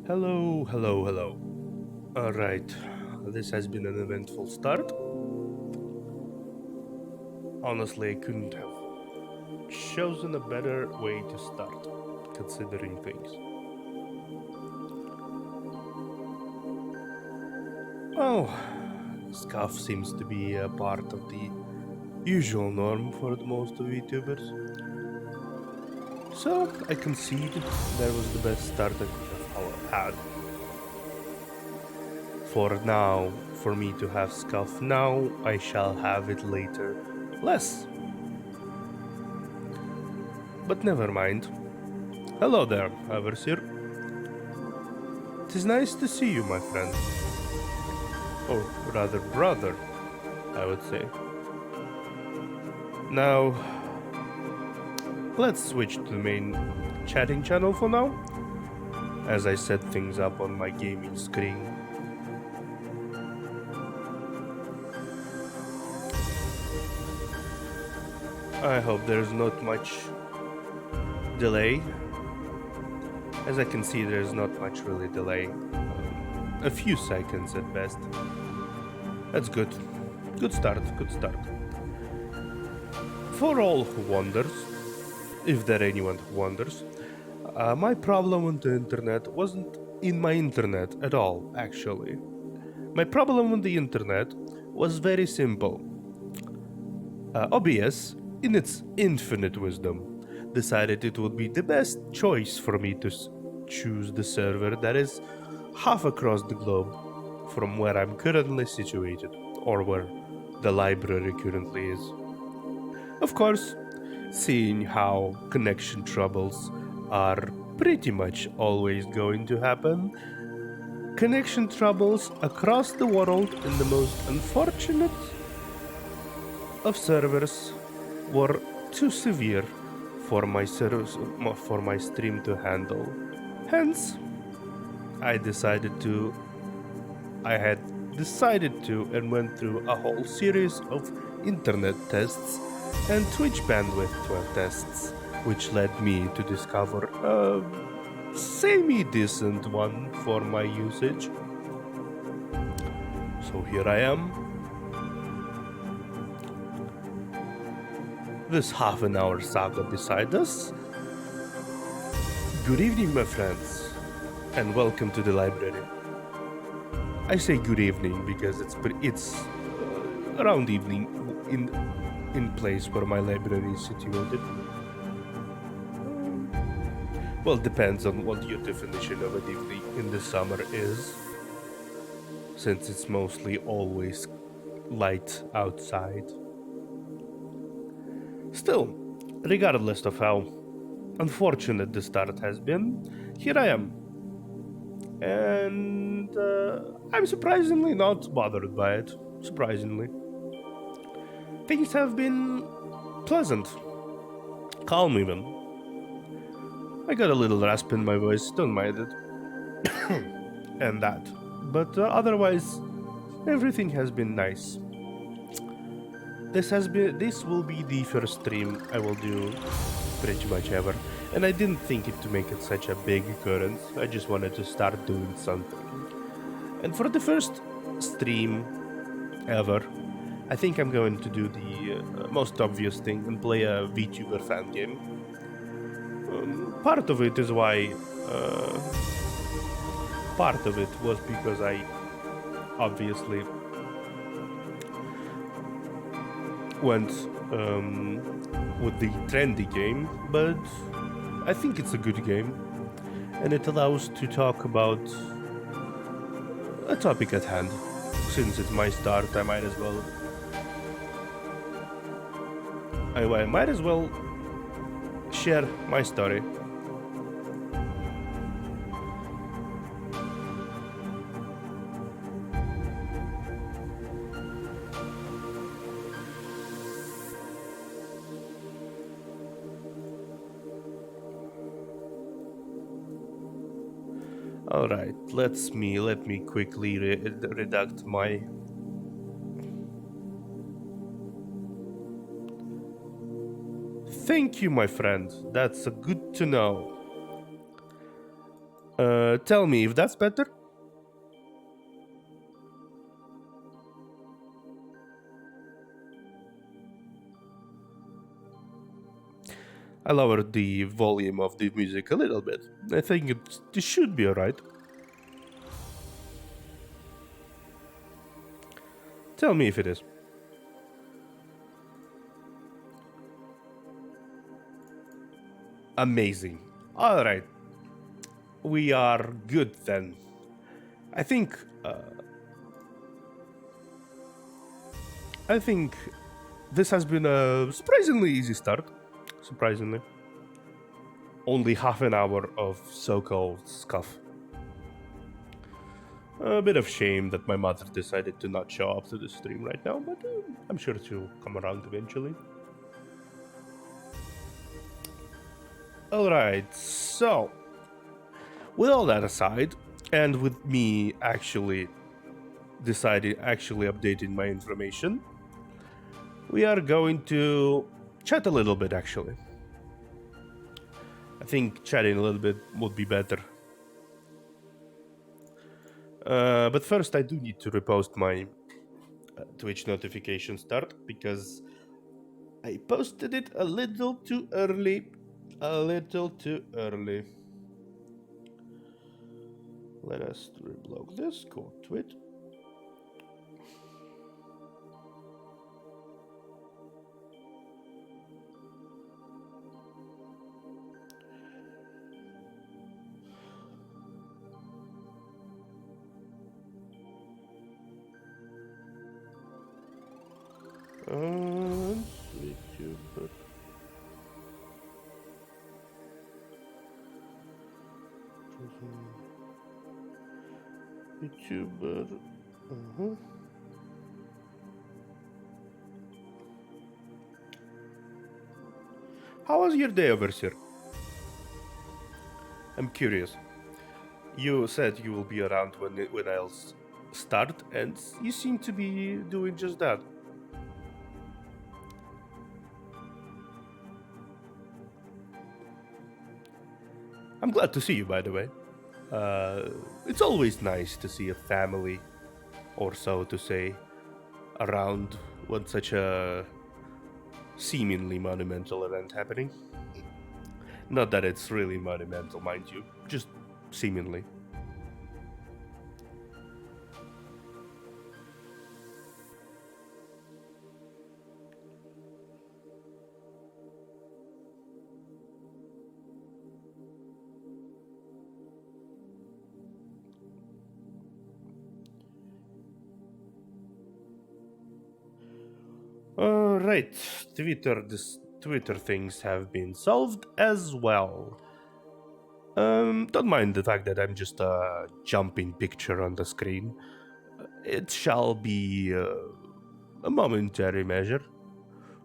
Hello, hello, hello. Alright, this has been an eventful start. Honestly, I couldn't have chosen a better way to start, considering things. Oh, scuff seems to be a part of the usual norm for the most of VTubers. So, I concede that was the best start I could have had. For now, for me to have scuff now, I shall have it later. Less. But never mind. Hello there, Overseer. 'Tis nice to see you, my friend. Or rather, brother, I would say. Now, let's switch to the main chatting channel for now, as I set things up on my gaming screen. I hope there's not much delay. As I can see, there's not much really delay. A few seconds at best. That's good. Good start, good start. For all who wonders, if there anyone who wonders, my problem with the internet wasn't in my internet at all, actually. My problem with the internet was very simple. OBS, in its infinite wisdom, decided it would be the best choice for me to choose the server that is half across the globe from where I'm currently situated, or where the library currently is. Of course, seeing how connection troubles are pretty much always going to happen, connection troubles across the world in the most unfortunate of servers were too severe for my stream to handle. Hence, I had decided to and went through a whole series of internet tests and Twitch bandwidth tests, which led me to discover a semi-decent one for my usage. So here I am. This half an hour saga beside us. Good evening, my friends, and welcome to the library. I say good evening because it's around evening in place where my library is situated. Well, depends on what your definition of an evening in the summer is, since it's mostly always light outside. Still, regardless of how unfortunate the start has been, here I am. And I'm surprisingly not bothered by it. Surprisingly. Things have been pleasant. Calm even. I got a little rasp in my voice, don't mind it. And that. But otherwise, everything has been nice. This will be the first stream I will do pretty much ever. And I didn't think it to make it such a big occurrence. I just wanted to start doing something. And for the first stream ever, I think I'm going to do the most obvious thing and play a VTuber fan game. Part of it is why... part of it was because I obviously went with the trendy game, but I think it's a good game, and it allows to talk about a topic at hand. Since it's my start, I might as well share my story. All right, let me quickly redact my Thank you, my friend. That's good to know. Tell me if that's better. I lowered the volume of the music a little bit. I think it should be alright. Tell me if it is. Amazing. Alright. We are good then. I think this has been a surprisingly easy start. Surprisingly. Only half an hour of so-called scuff. A bit of shame that my mother decided to not show up to the stream right now, but I'm sure she'll come around eventually. Alright, so with all that aside, and with me actually updating my information, we are going to chat a little bit actually. I think chatting a little bit would be better. But first I do need to repost my Twitch notification start because I posted it a little too early. Let us reblock this, go to it. Vtube. YouTuber. How was your day, Overseer? I'm curious. You said you will be around when I'll start, and you seem to be doing just that. I'm glad to see you, by the way. It's always nice to see a family, or so to say, around when such a seemingly monumental event happening. Not that it's really monumental, mind you, just seemingly. Right, Twitter things have been solved as well. Don't mind the fact that I'm just a jumping picture on the screen. It shall be a momentary measure.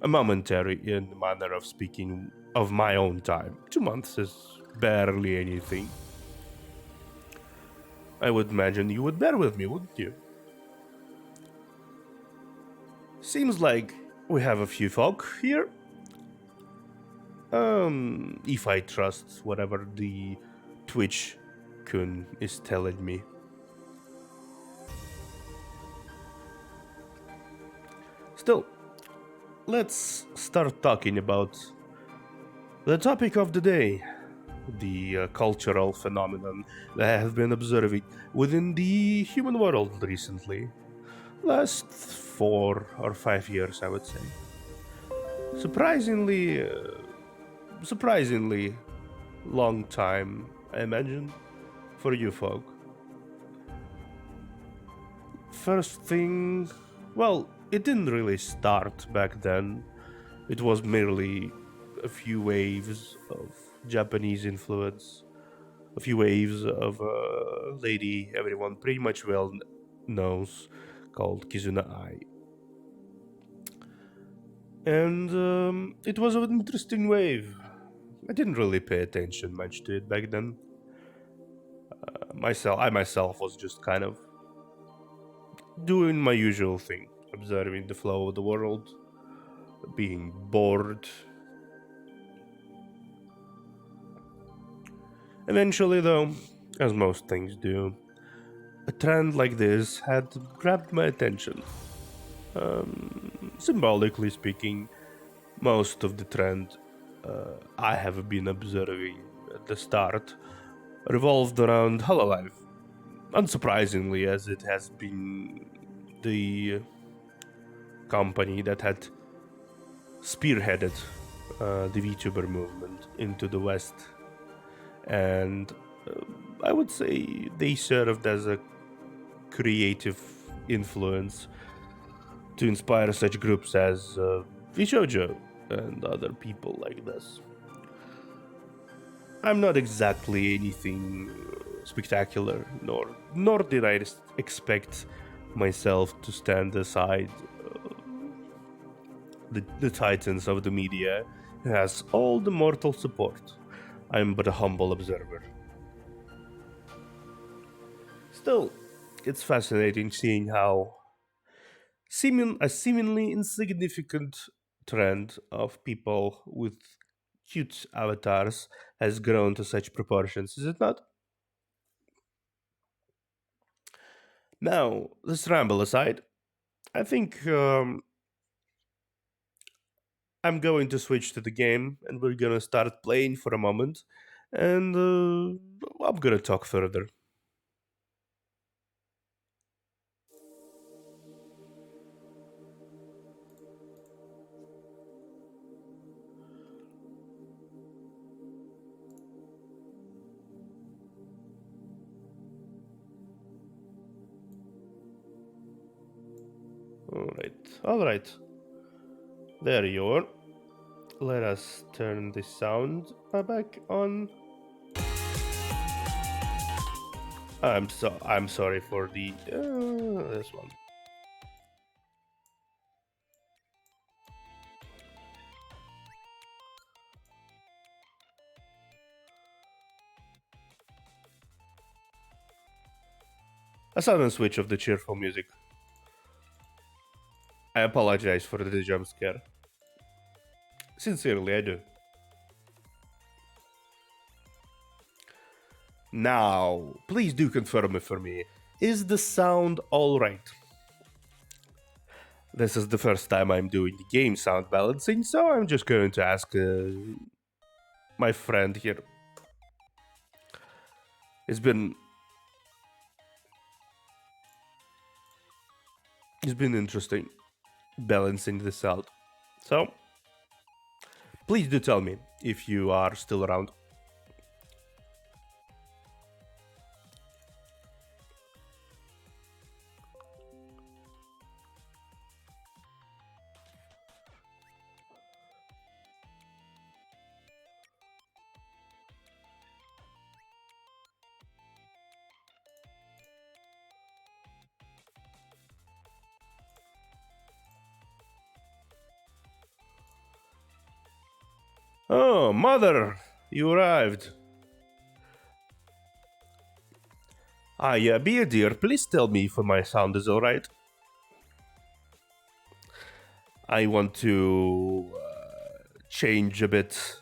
A momentary in the manner of speaking of my own time. 2 months is barely anything. I would imagine you would bear with me, wouldn't you? Seems like we have a few folk here. If I trust whatever the Twitch kun is telling me. Still, let's start talking about the topic of the day. The cultural phenomenon that I have been observing within the human world recently. Last 4 or 5 years, I would say. Surprisingly long time, I imagine, for you folk. First thing, well, it didn't really start back then. It was merely a few waves of Japanese influence, a few waves of a lady everyone pretty much well knows called Kizuna Ai. And it was an interesting wave. I didn't really pay attention much to it back then. I myself was just kind of doing my usual thing, observing the flow of the world, being bored. Eventually, though, as most things do. A trend like this had grabbed my attention. Symbolically speaking, most of the trend I have been observing at the start revolved around Hololive, unsurprisingly, as it has been the company that had spearheaded the VTuber movement into the West. And I would say they served as a creative influence to inspire such groups as Vishojo and other people like this. I'm not exactly anything spectacular, nor did I expect myself to stand aside the titans of the media who has all the mortal support. I'm but a humble observer. Still, it's fascinating seeing how a seemingly insignificant trend of people with cute avatars has grown to such proportions, is it not? Now, this ramble aside, I think I'm going to switch to the game and we're gonna start playing for a moment and I'm gonna talk further. Alright. There you are. Let us turn the sound back on. I'm sorry for the this one. A sudden switch of the cheerful music. I apologize for the jump scare. Sincerely, I do. Now, please do confirm it for me. Is the sound alright? This is the first time I'm doing the game sound balancing, so I'm just going to ask my friend here. It's been interesting balancing this out. So, please do tell me if you are still around. Oh, mother, you arrived. Be a dear, please tell me if my sound is alright. I want to change a bit.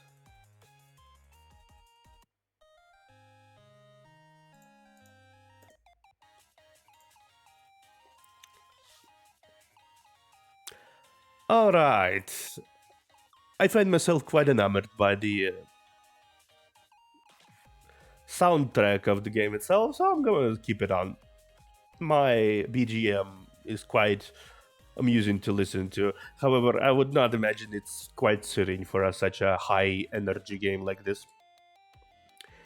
Alright. I find myself quite enamored by the soundtrack of the game itself, so I'm going to keep it on. My BGM is quite amusing to listen to. However, I would not imagine it's quite suiting for such a high energy game like this.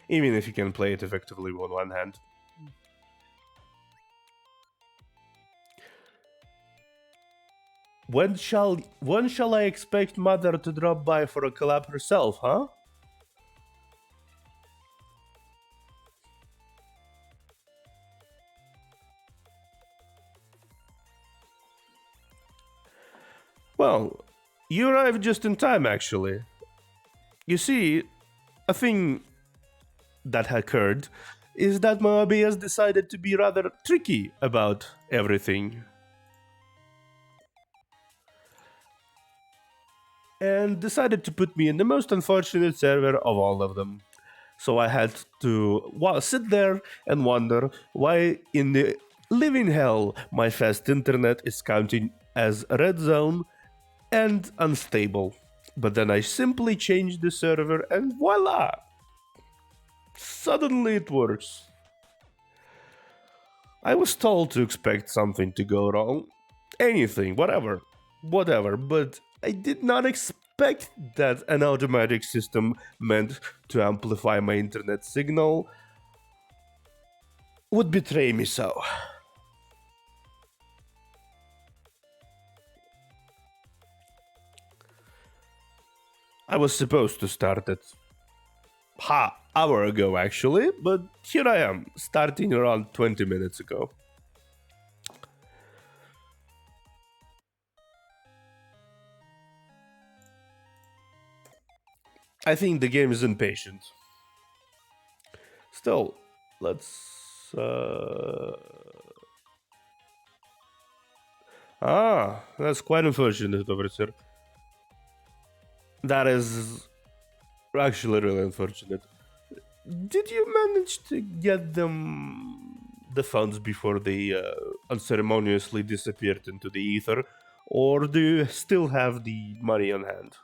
Even if you can play it effectively on one hand. When shall I expect Mother to drop by for a collab herself, huh? Well, you arrived just in time, actually. You see, a thing that occurred is that Moabi has decided to be rather tricky about everything. And decided to put me in the most unfortunate server of all of them. So I had to sit there and wonder why in the living hell my fast internet is counting as red zone and unstable. But then I simply changed the server and voila! Suddenly it works. I was told to expect something to go wrong. Anything, whatever, but I did not expect that an automatic system meant to amplify my internet signal would betray me so. I was supposed to start it hour ago actually, but here I am, starting around 20 minutes ago. I think the game is impatient. Still, let's. That's quite unfortunate, officer. That is actually really unfortunate. Did you manage to get them the funds before they unceremoniously disappeared into the ether, or do you still have the money on hand?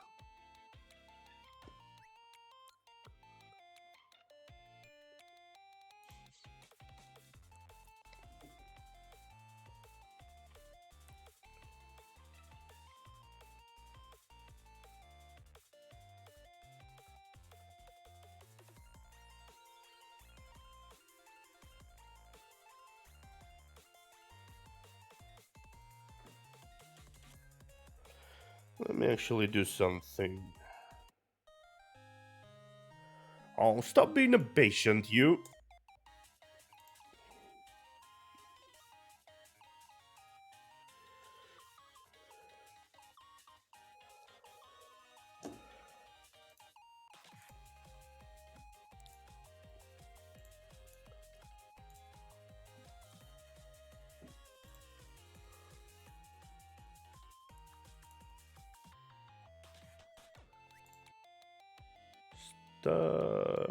Let me actually do something. Oh, stop being impatient, you.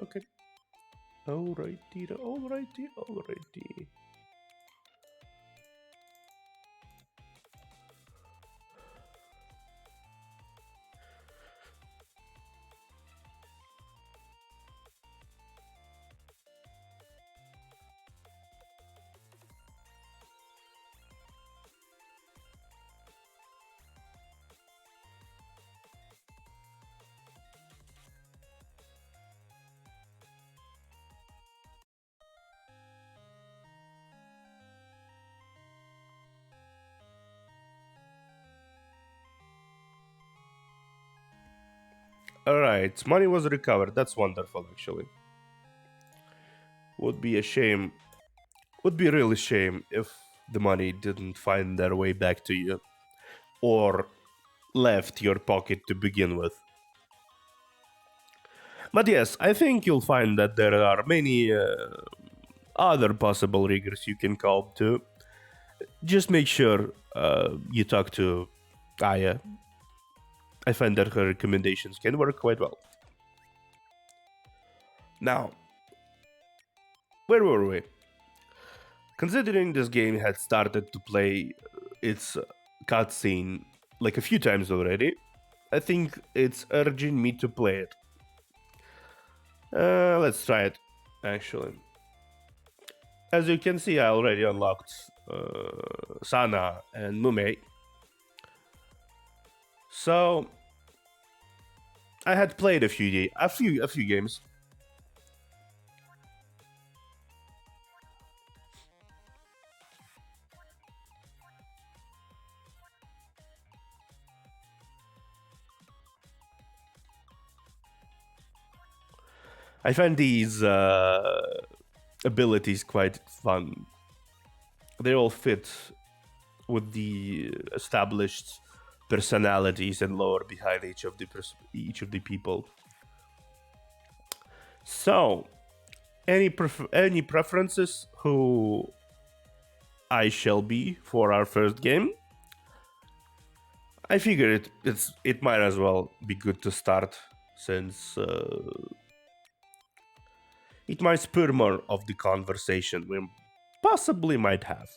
Okay. Alrighty. Alright, money was recovered. That's wonderful, actually. Would be a shame. Would be really shame if the money didn't find their way back to you, or left your pocket to begin with. But yes, I think you'll find that there are many other possible riggers you can call to. Just make sure you talk to Aya. I find that her recommendations can work quite well. Now, where were we? Considering this game had started to play its cutscene like a few times already, I think it's urging me to play it. Let's try it, actually. As you can see, I already unlocked Sana and Mume. So I had played a few games. I find these abilities quite fun. They all fit with the established personalities and lore behind each of the people. So, any preferences who I shall be for our first game? I figure it might as well be good to start since It might spur more of the conversation we possibly might have.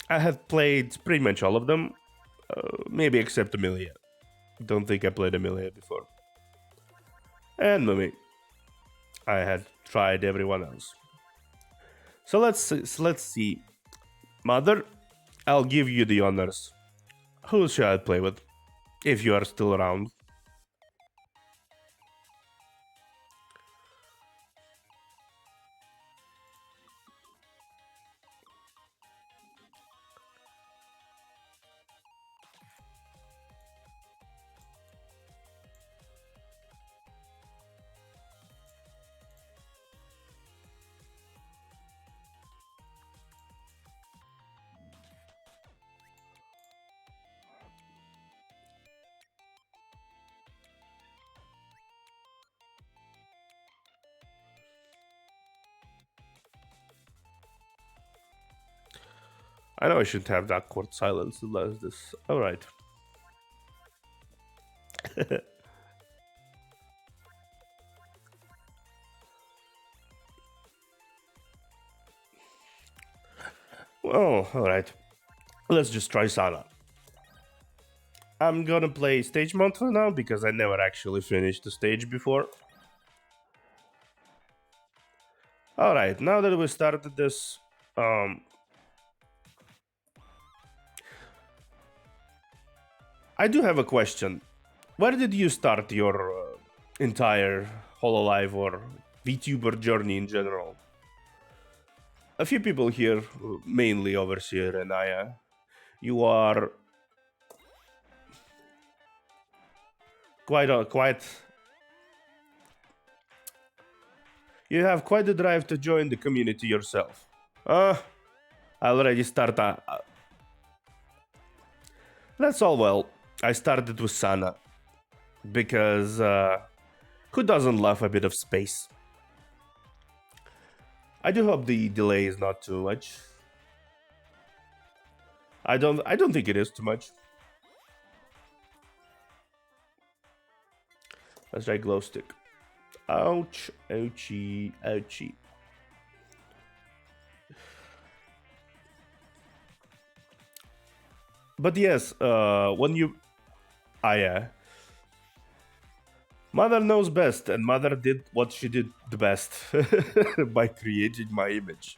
I have played pretty much all of them, maybe except Amelia. Don't think I played Amelia before. And Mummy. I had tried everyone else. So let's see. Mother, I'll give you the honors. Who shall I play with? If you are still around. I know I shouldn't have that awkward silence unless this. Alright. Well, alright. Let's just try Sana. I'm gonna play stage mode for now because I never actually finished the stage before. Alright, now that we started this, I do have a question. Where did you start your entire Hololive or VTuber journey in general? A few people here, mainly Overseer and Aya, you are quite. You have quite a drive to join the community yourself. I already started. That's all well. I started with Sana because who doesn't love a bit of space? I do hope the delay is not too much. I don't think it is too much. Let's try glow stick. Ouch, ouchie, ouchie. But yes, when you... yeah. Mother knows best, and Mother did what she did the best by creating my image.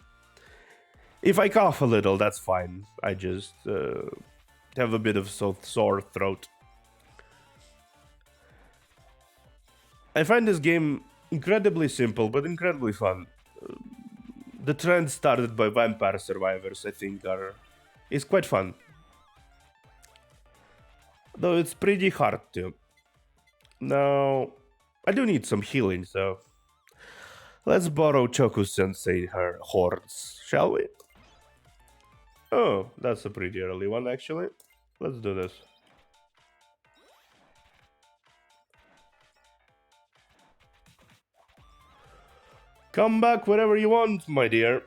If I cough a little, that's fine. I just have a bit of sore throat. I find this game incredibly simple, but incredibly fun. The trend started by Vampire Survivors, I think, is quite fun. Though it's pretty hard too. Now, I do need some healing, so let's borrow Choku-sensei her horns, shall we? Oh, that's a pretty early one, actually. Let's do this. Come back wherever you want, my dear.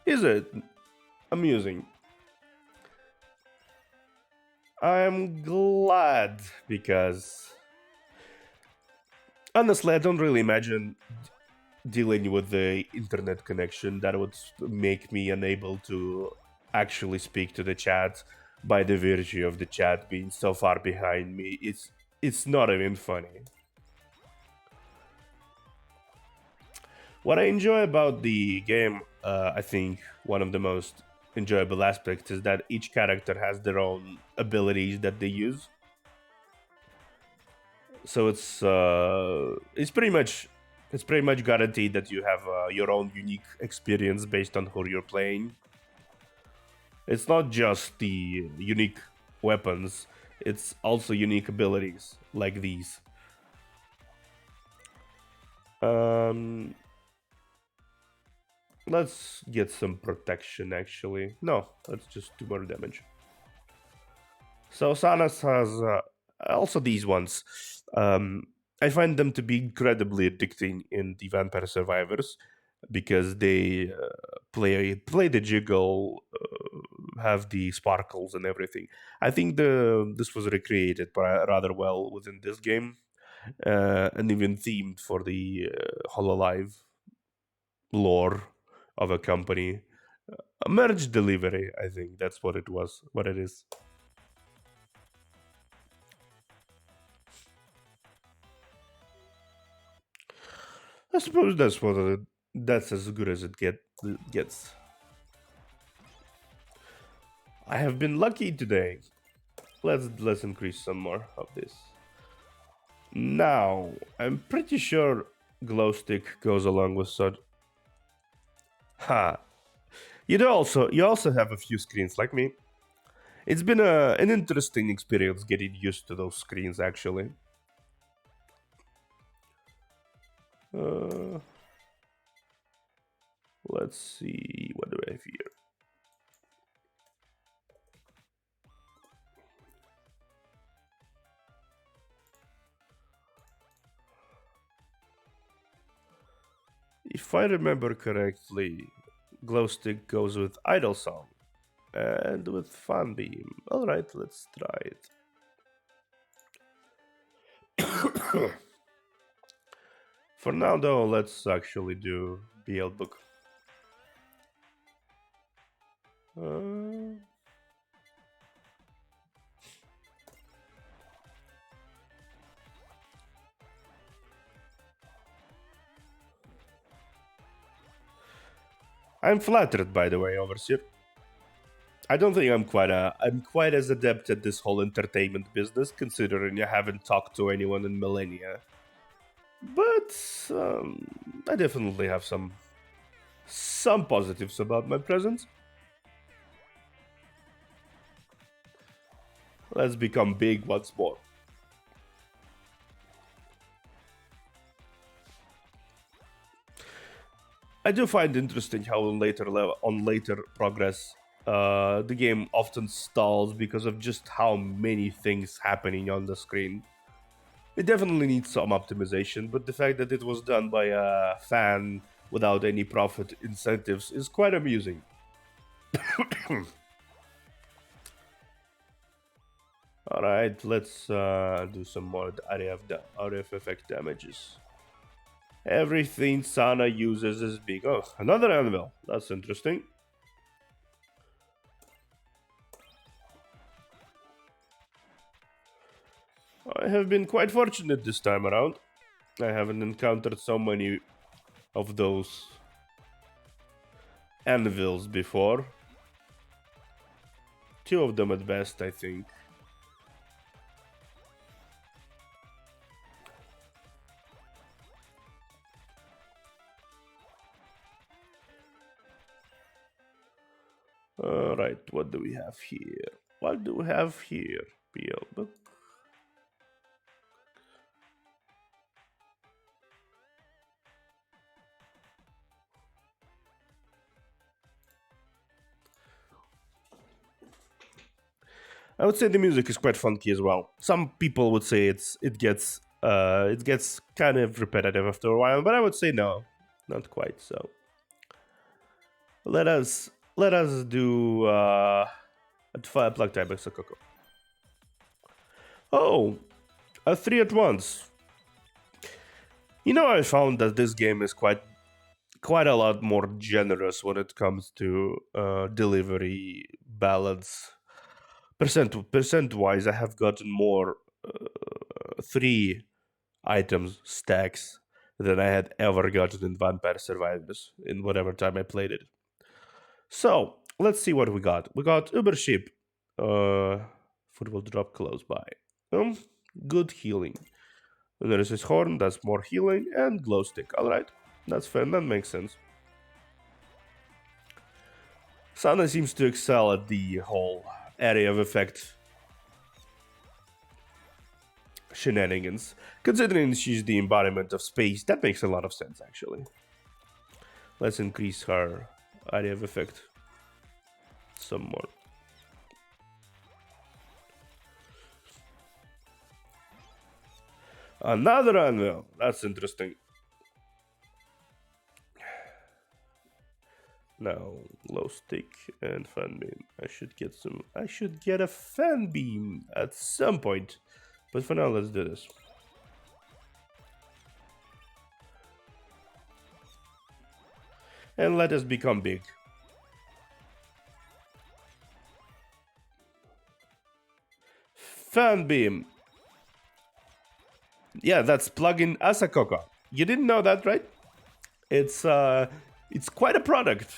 Is it amusing? I'm glad because honestly, I don't really imagine dealing with the internet connection that would make me unable to actually speak to the chat by the virtue of the chat being so far behind me. It's not even funny. What I enjoy about the game, I think one of the most enjoyable aspects is that each character has their own abilities that they use. So it's pretty much guaranteed that you have your own unique experience based on who you're playing. It's not just the unique weapons; it's also unique abilities like these. Let's get some protection, actually. No, let's just do more damage. So Sanas has also these ones. I find them to be incredibly addicting in the Vampire Survivors because they play the jiggle, have the sparkles and everything. I think this was recreated rather well within this game, and even themed for the Hololive lore of a company. A merge delivery, I think that's what it was, what it is. I suppose that's as good as gets. I have been lucky today. Let's increase some more of this. Now, I'm pretty sure glow stick goes along with such. Ha! You also have a few screens like me. It's been an interesting experience getting used to those screens actually. Uh, let's see, what do I have here? If I remember correctly, Glowstick goes with Idle Song and with Fanbeam. Alright, let's try it. For now though, let's actually do BL Book. Uh, I'm flattered, by the way, Overseer. I don't think I'm quite as adept at this whole entertainment business, considering I haven't talked to anyone in millennia. But I definitely have some positives about my presence. Let's become big once more. I do find interesting how on later progress, the game often stalls because of just how many things happening on the screen. It definitely needs some optimization, but the fact that it was done by a fan without any profit incentives is quite amusing. Alright, let's do some more RF effect damages. Everything Sana uses is big. Oh, another anvil. That's interesting. I have been quite fortunate this time around. I haven't encountered so many of those anvils before. Two of them at best, I think. Alright, what do we have here? What do we have here? PL book. I would say the music is quite funky as well. Some people would say it gets kind of repetitive after a while, but I would say no, not quite. So let us do a fire plug type of Coco. Oh, a 3 at once. You know, I found that this game is quite a lot more generous when it comes to delivery balance. Percent wise, I have gotten more 3 items stacks than I had ever gotten in Vampire Survivors in whatever time I played it. So let's see what we got. We got Uber Ship. Foot will drop close by. Good healing. There is his horn, that's more healing, and glow stick. Alright, that's fair, that makes sense. Sana seems to excel at the whole area of effect shenanigans. Considering she's the embodiment of space, that makes a lot of sense actually. Let's increase her area of effect some more. Another anvil. That's interesting. Now, glow stick and fan beam. I should get a fan beam at some point. But for now, let's do this. And let us become big. Fan beam. Yeah, that's plugin Asakoko. You didn't know that, right? It's quite a product.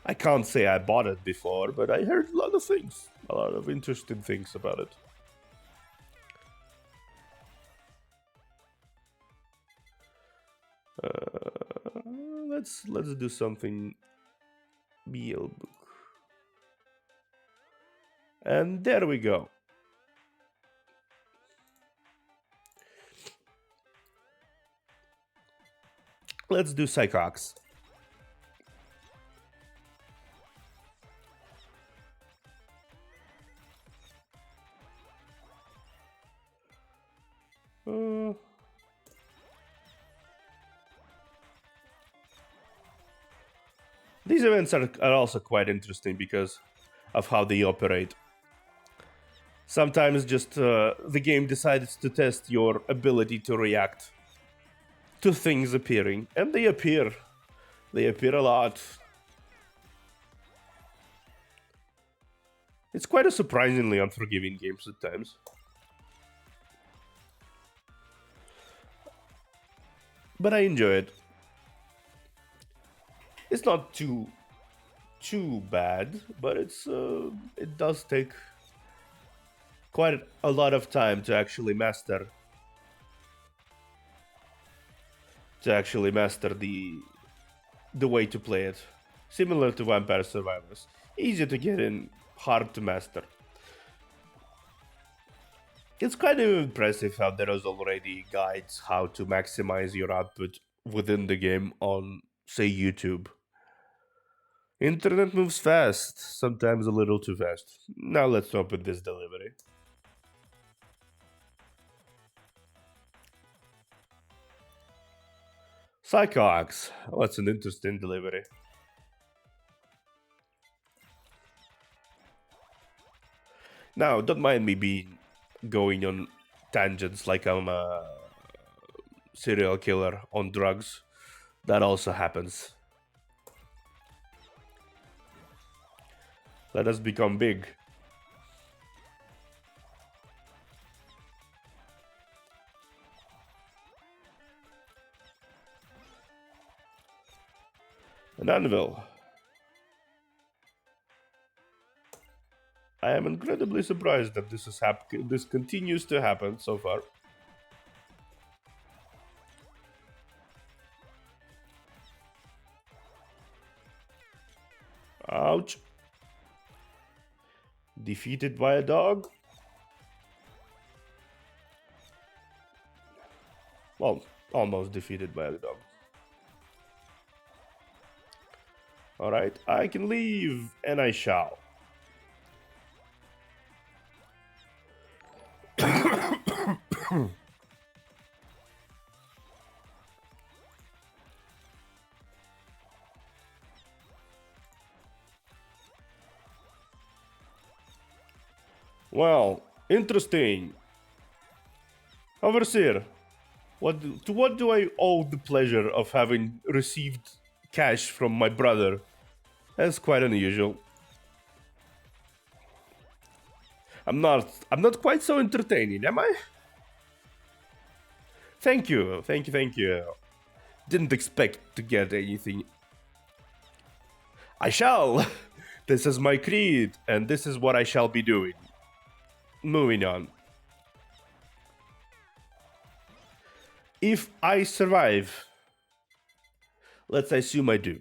I can't say I bought it before, but I heard a lot of things, a lot of interesting things about it. Let's do something. BL book, and there we go. Let's do Psychox. These events are also quite interesting because of how they operate. Sometimes just the game decides to test your ability to react to things appearing, and they appear. They appear a lot. It's quite a surprisingly unforgiving game sometimes. But I enjoy it. It's not too bad, but it does take quite a lot of time to actually master the way to play it. Similar to Vampire Survivors. Easy to get in, hard to master. It's kind of impressive how there is already guides how to maximize your output within the game on, say, YouTube. Internet moves fast, sometimes a little too fast. Now let's open this delivery. Psychox. What's an interesting delivery. Now, don't mind me going on tangents like I'm a serial killer on drugs. That also happens. Let us become big. An anvil. I am incredibly surprised that this continues to happen so far. Ouch. Defeated by a dog? Well, almost defeated by a dog. Alright, I can leave, and I shall. Well, interesting. Overseer, what do I owe the pleasure of having received cash from my brother? That's quite unusual. I'm not quite so entertaining, am I? Thank you. Didn't expect to get anything. I shall. This is my creed, and this is what I shall be doing. Moving on. If I survive, let's assume I do.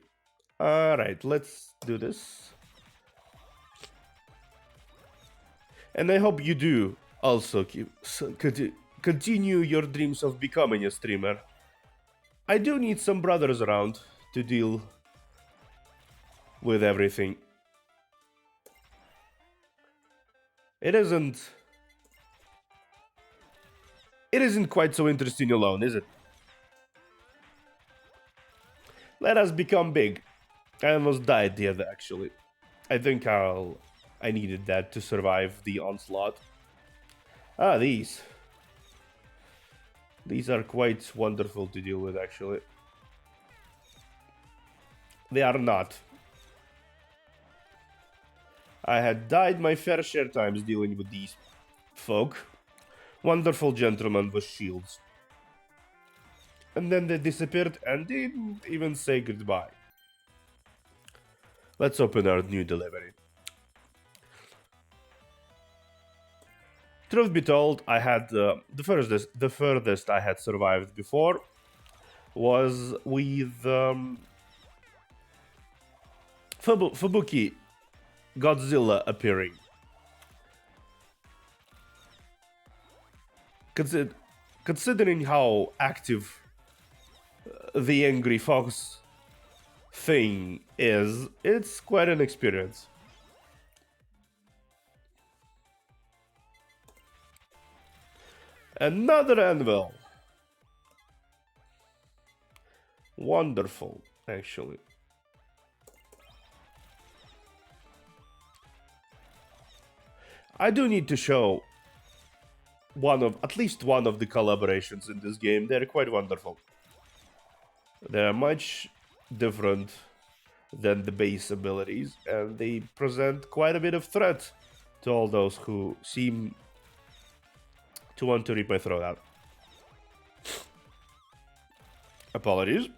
Alright, let's do this. And I hope you do also continue your dreams of becoming a streamer. I do need some brothers around to deal with everything. It isn't It isn't quite so interesting alone, is it? Let us become big. I almost died the other, actually. I think I needed that to survive the onslaught. Ah, these. These are quite wonderful to deal with, actually. They are not. I had died my fair share times dealing with these folk. Wonderful gentlemen with shields. And then they disappeared and didn't even say goodbye. Let's open our new delivery. Truth be told, I had the furthest I had survived before was with Fubuki Godzilla appearing. Considering how active the Angry Fox thing is, it's quite an experience. Another anvil. Wonderful, actually. I do need to show at least one of the collaborations in this game. They're quite wonderful. They're much different than the base abilities, and they present quite a bit of threat to all those who seem to want to rip my throat out. Apologies.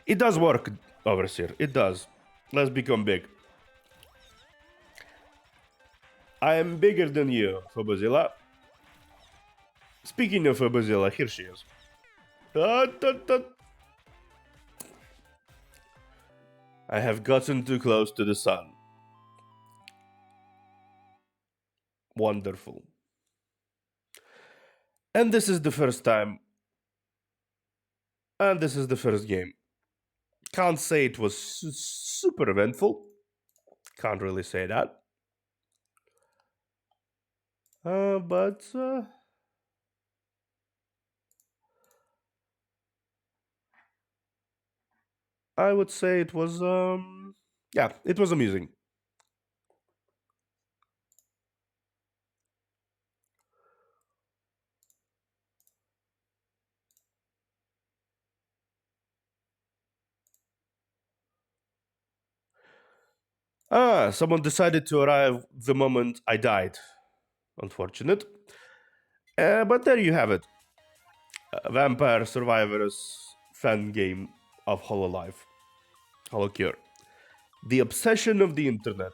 It does work, Overseer. It does. Let's become big. I am bigger than you, Fubazilla. Speaking of Fubazilla, here she is. I have gotten too close to the sun. Wonderful. And this is the first time. And this is the first game. Can't say it was super eventful. Can't really say that. But I would say it was, yeah, it was amusing. Someone decided to arrive the moment I died. Unfortunate. But there you have it. Vampire Survivors fan game of Hololive. Holocure. The obsession of the internet.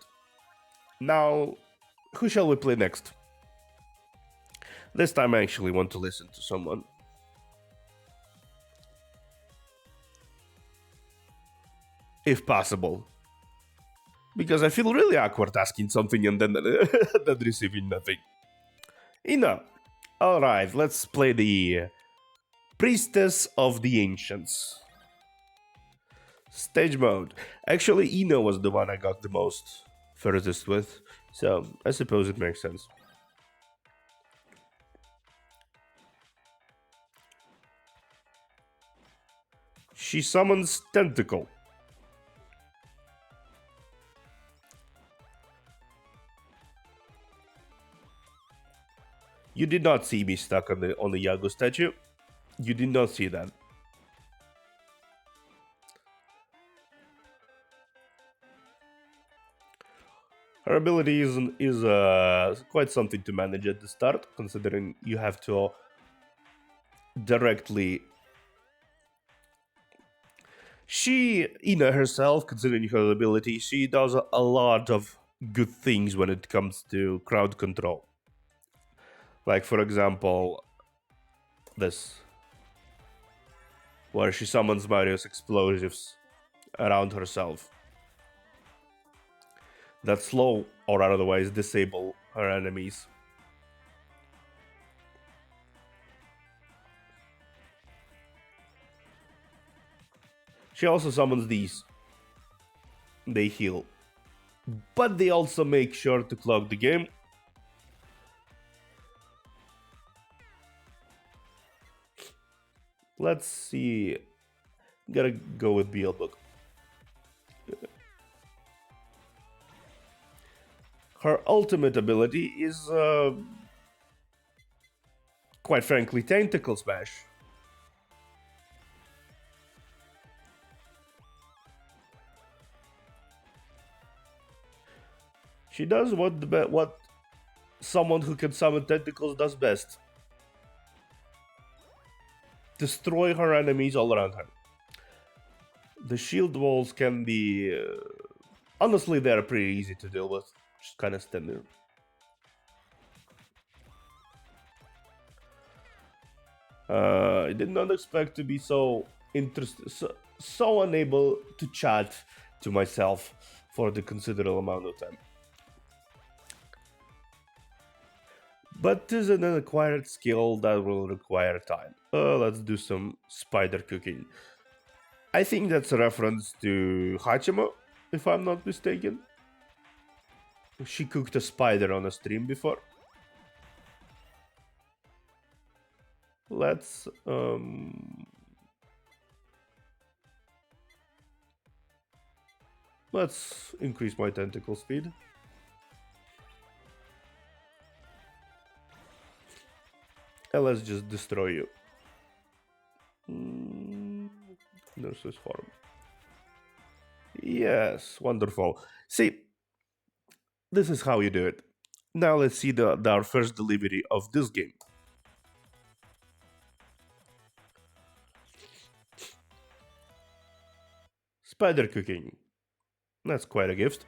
Now, who shall we play next? This time I actually want to listen to someone. If possible. Because I feel really awkward asking something and then, then receiving nothing. Ina. Alright, let's play the Priestess of the Ancients. Stage mode. Actually, Ina was the one I got the most furthest with, so I suppose it makes sense. She summons Tentacle. You did not see me stuck on the Yago statue. You did not see that. Her ability is quite something to manage at the start, considering you have to directly. Ina herself, considering her ability, she does a lot of good things when it comes to crowd control. Like, for example, this, where she summons various explosives around herself that slow or otherwise disable her enemies. She also summons these. They heal. but they also make sure to clog the game. Let's see. Gotta go with Beelzebub. Her ultimate ability is, quite frankly, Tentacle Smash. She does what someone who can summon tentacles does best. Destroy her enemies all around her. The shield walls can be... honestly, they're pretty easy to deal with. Just kind of stand there. I did not expect to be so interested, so unable to chat to myself for the considerable amount of time. But this is an acquired skill that will require time. Let's do some spider cooking. I think that's a reference to Hachima, if I'm not mistaken. She cooked a spider on a stream before. Let's increase my tentacle speed. And let's just destroy you. Nurse's farm. Yes, wonderful. See, this is how you do it. Now let's see our first delivery of this game. Spider cooking. That's quite a gift.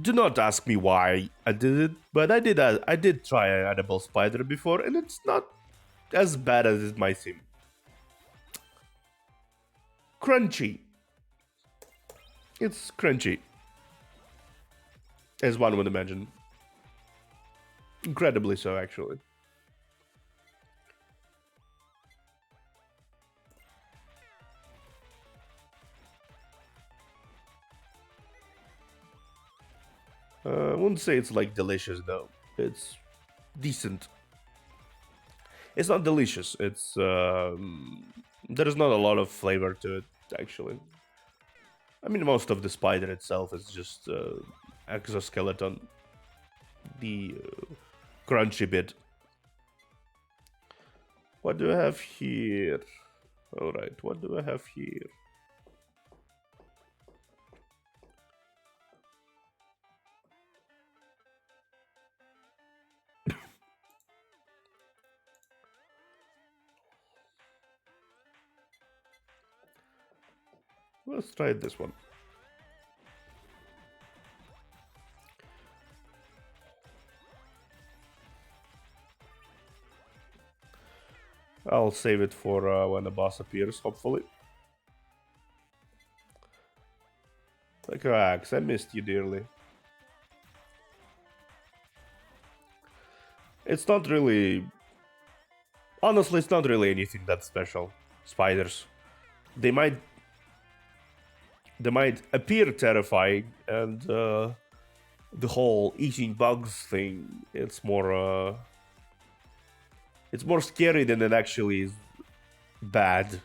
Do not ask me why I did it, but I did try an edible spider before, and it's not as bad as it might seem. Crunchy. It's crunchy, as one would imagine. Incredibly so, actually. I wouldn't say it's like delicious though. It's decent. It's not delicious. It's there's not a lot of flavor to it actually. I mean, most of the spider itself is just exoskeleton, the crunchy bit. What do I have here? All right, what do I have here? Let's try this one. I'll save it for when the boss appears, hopefully. Like Axe, I missed you dearly. It's not really... Honestly, it's not really anything that special. Spiders. They might appear terrifying, and the whole eating bugs thing, it's more scary than it actually is bad.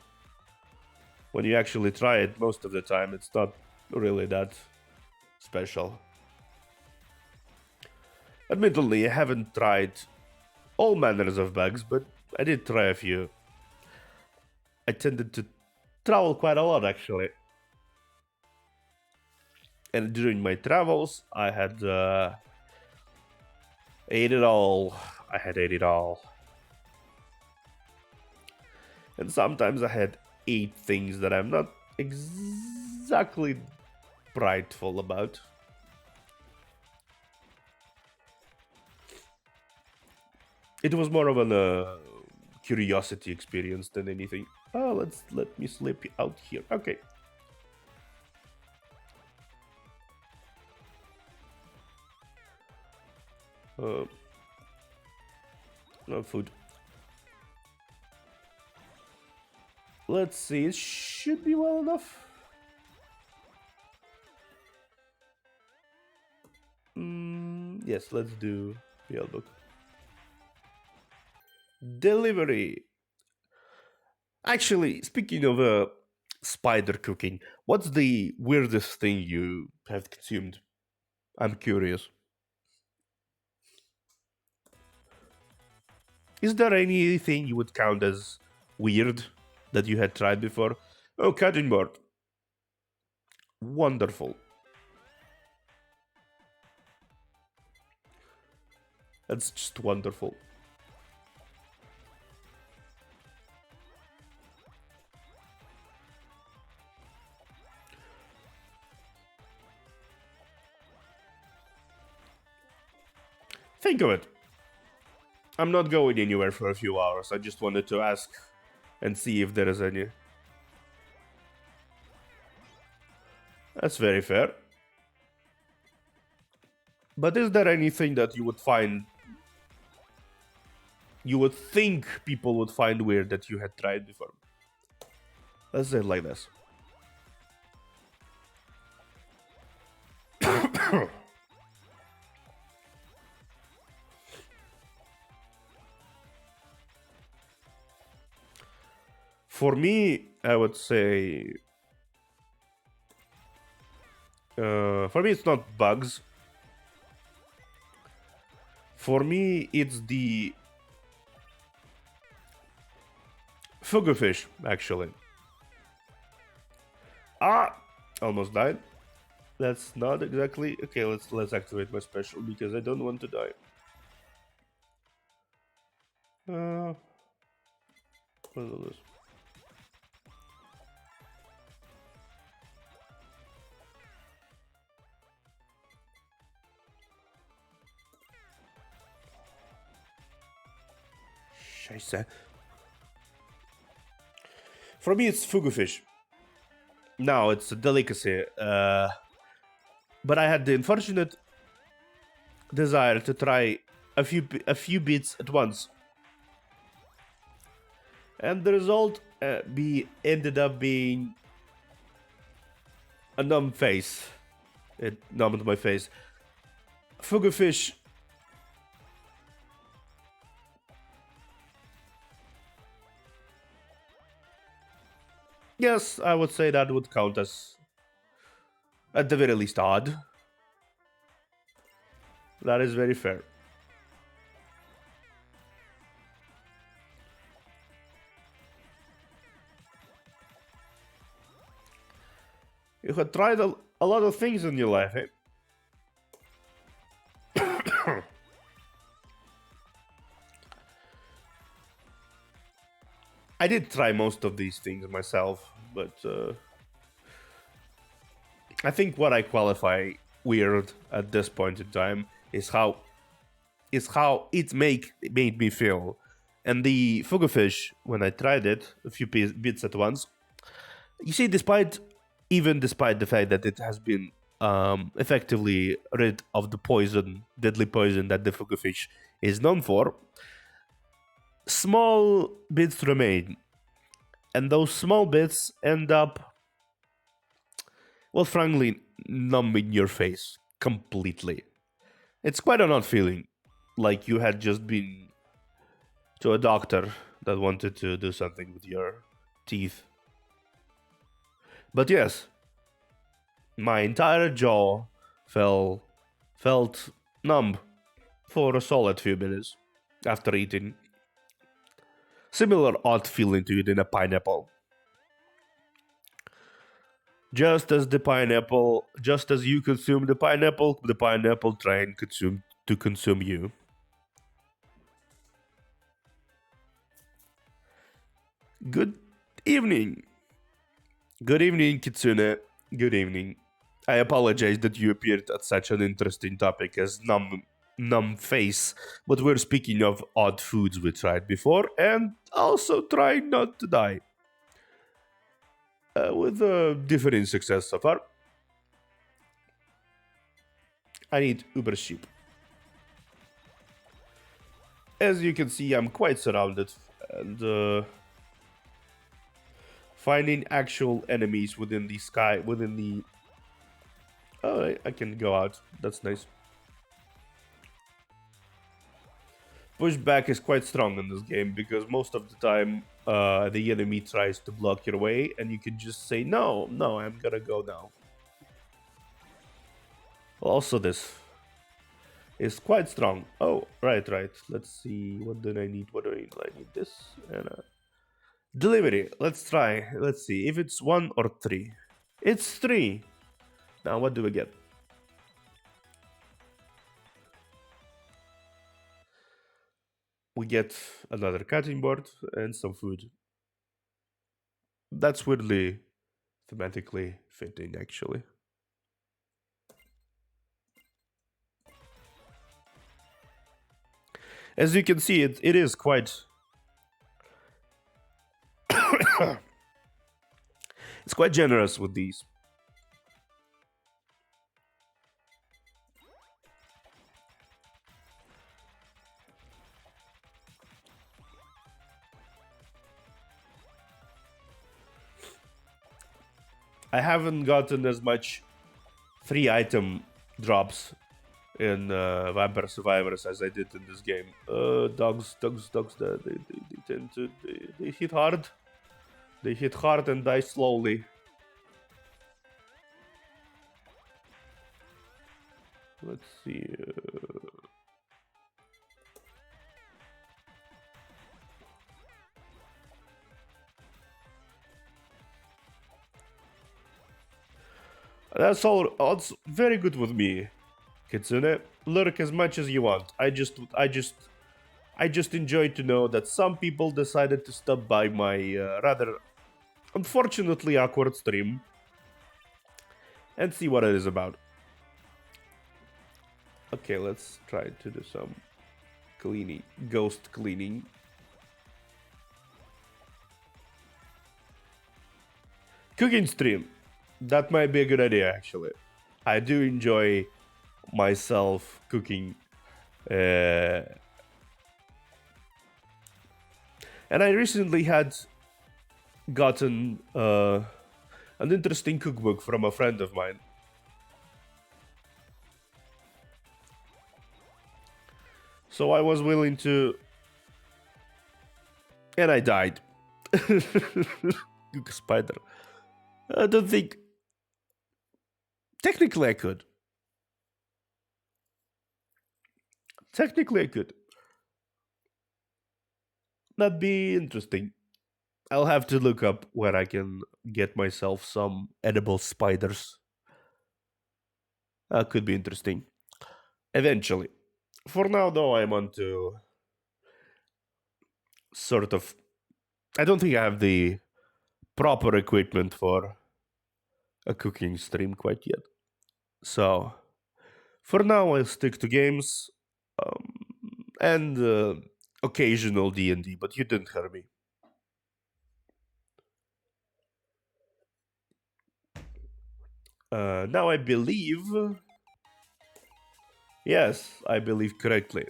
When you actually try it, most of the time it's not really that special. Admittedly, I haven't tried all manners of bugs, but I did try a few. I tended to travel quite a lot, actually. And during my travels, I had ate it all. I had ate it all. And sometimes I had ate things that I'm not exactly prideful about. It was more of a curiosity experience than anything. Oh, let me slip out here. Okay. Uh, no food. Let's see, it should be well enough. Yes, let's do the book. Delivery. Actually, speaking of spider cooking, what's the weirdest thing you have consumed? I'm curious. Is there anything you would count as weird that you had tried before? Oh, cutting board. Wonderful. That's just wonderful. Think of it. I'm not going anywhere for a few hours. I just wanted to ask and see if there is any. That's very fair. But is there anything that you would find, you would think people would find weird that you had tried before? Let's say it like this. For me, I would say... for me, it's not bugs. For me, it's the fugu fish, actually. Ah! Almost died. That's not exactly... Okay, let's activate my special because I don't want to die. What is this? Scheiße. For me, it's fugu fish. Now it's a delicacy. But I had the unfortunate desire to try a few bits at once, and the result ended up being a numb face. It numbed my face. Fugu fish. Yes, I would say that would count as, at the very least, odd. That is very fair. You had tried a lot of things in your life, eh? I did try most of these things myself, but I think what I qualify weird at this point in time is how it made me feel. And the fugu fish, when I tried it, a few bits at once, you see, despite the fact that it has been effectively rid of the deadly poison that the fugu fish is known for, small bits remain, and those small bits end up, well, frankly, numbing your face completely. It's quite an odd feeling, like you had just been to a doctor that wanted to do something with your teeth. But yes, my entire jaw felt numb for a solid few minutes after eating. Similar odd feeling to eating a pineapple. Just as you consume the pineapple train to consume you. Good evening. Good evening, Kitsune. Good evening. I apologize that you appeared at such an interesting topic as numb face, but we're speaking of odd foods we tried before and also trying not to die. With differing success so far. I need Uber sheep. as you can see, I'm quite surrounded, and finding actual enemies within the sky, within the... Oh, I can go out. That's nice. Pushback is quite strong in this game because most of the time the enemy tries to block your way and you can just say, no, I'm gonna go now. Also, this is quite strong. Oh, right. Let's see. What do I need? I need this. And delivery. Let's try. Let's see if it's 1 or 3. It's 3. Now, what do we get? We get another cutting board and some food. That's weirdly thematically fitting, actually. As you can see, it is quite... it's quite generous with these. I haven't gotten as much free item drops in Vampire Survivors as I did in this game. Dogs, they tend to... They hit hard. They hit hard and die slowly. Let's see... That's all. It's very good with me, Kitsune. Lurk as much as you want. I just enjoy to know that some people decided to stop by my rather unfortunately awkward stream and see what it is about. Okay, let's try to do some cleaning, ghost cleaning. Cooking stream. That might be a good idea, actually. I do enjoy myself cooking. And I recently had gotten an interesting cookbook from a friend of mine. So I was willing to... And I died. Spider. I don't think... Technically, I could. That'd be interesting. I'll have to look up where I can get myself some edible spiders. That could be interesting. Eventually. For now, though, I'm on to... sort of... I don't think I have the proper equipment for a cooking stream quite yet. So, for now, I'll stick to games and occasional D&D, but you didn't hear me. Now I believe... Yes, I believe correctly.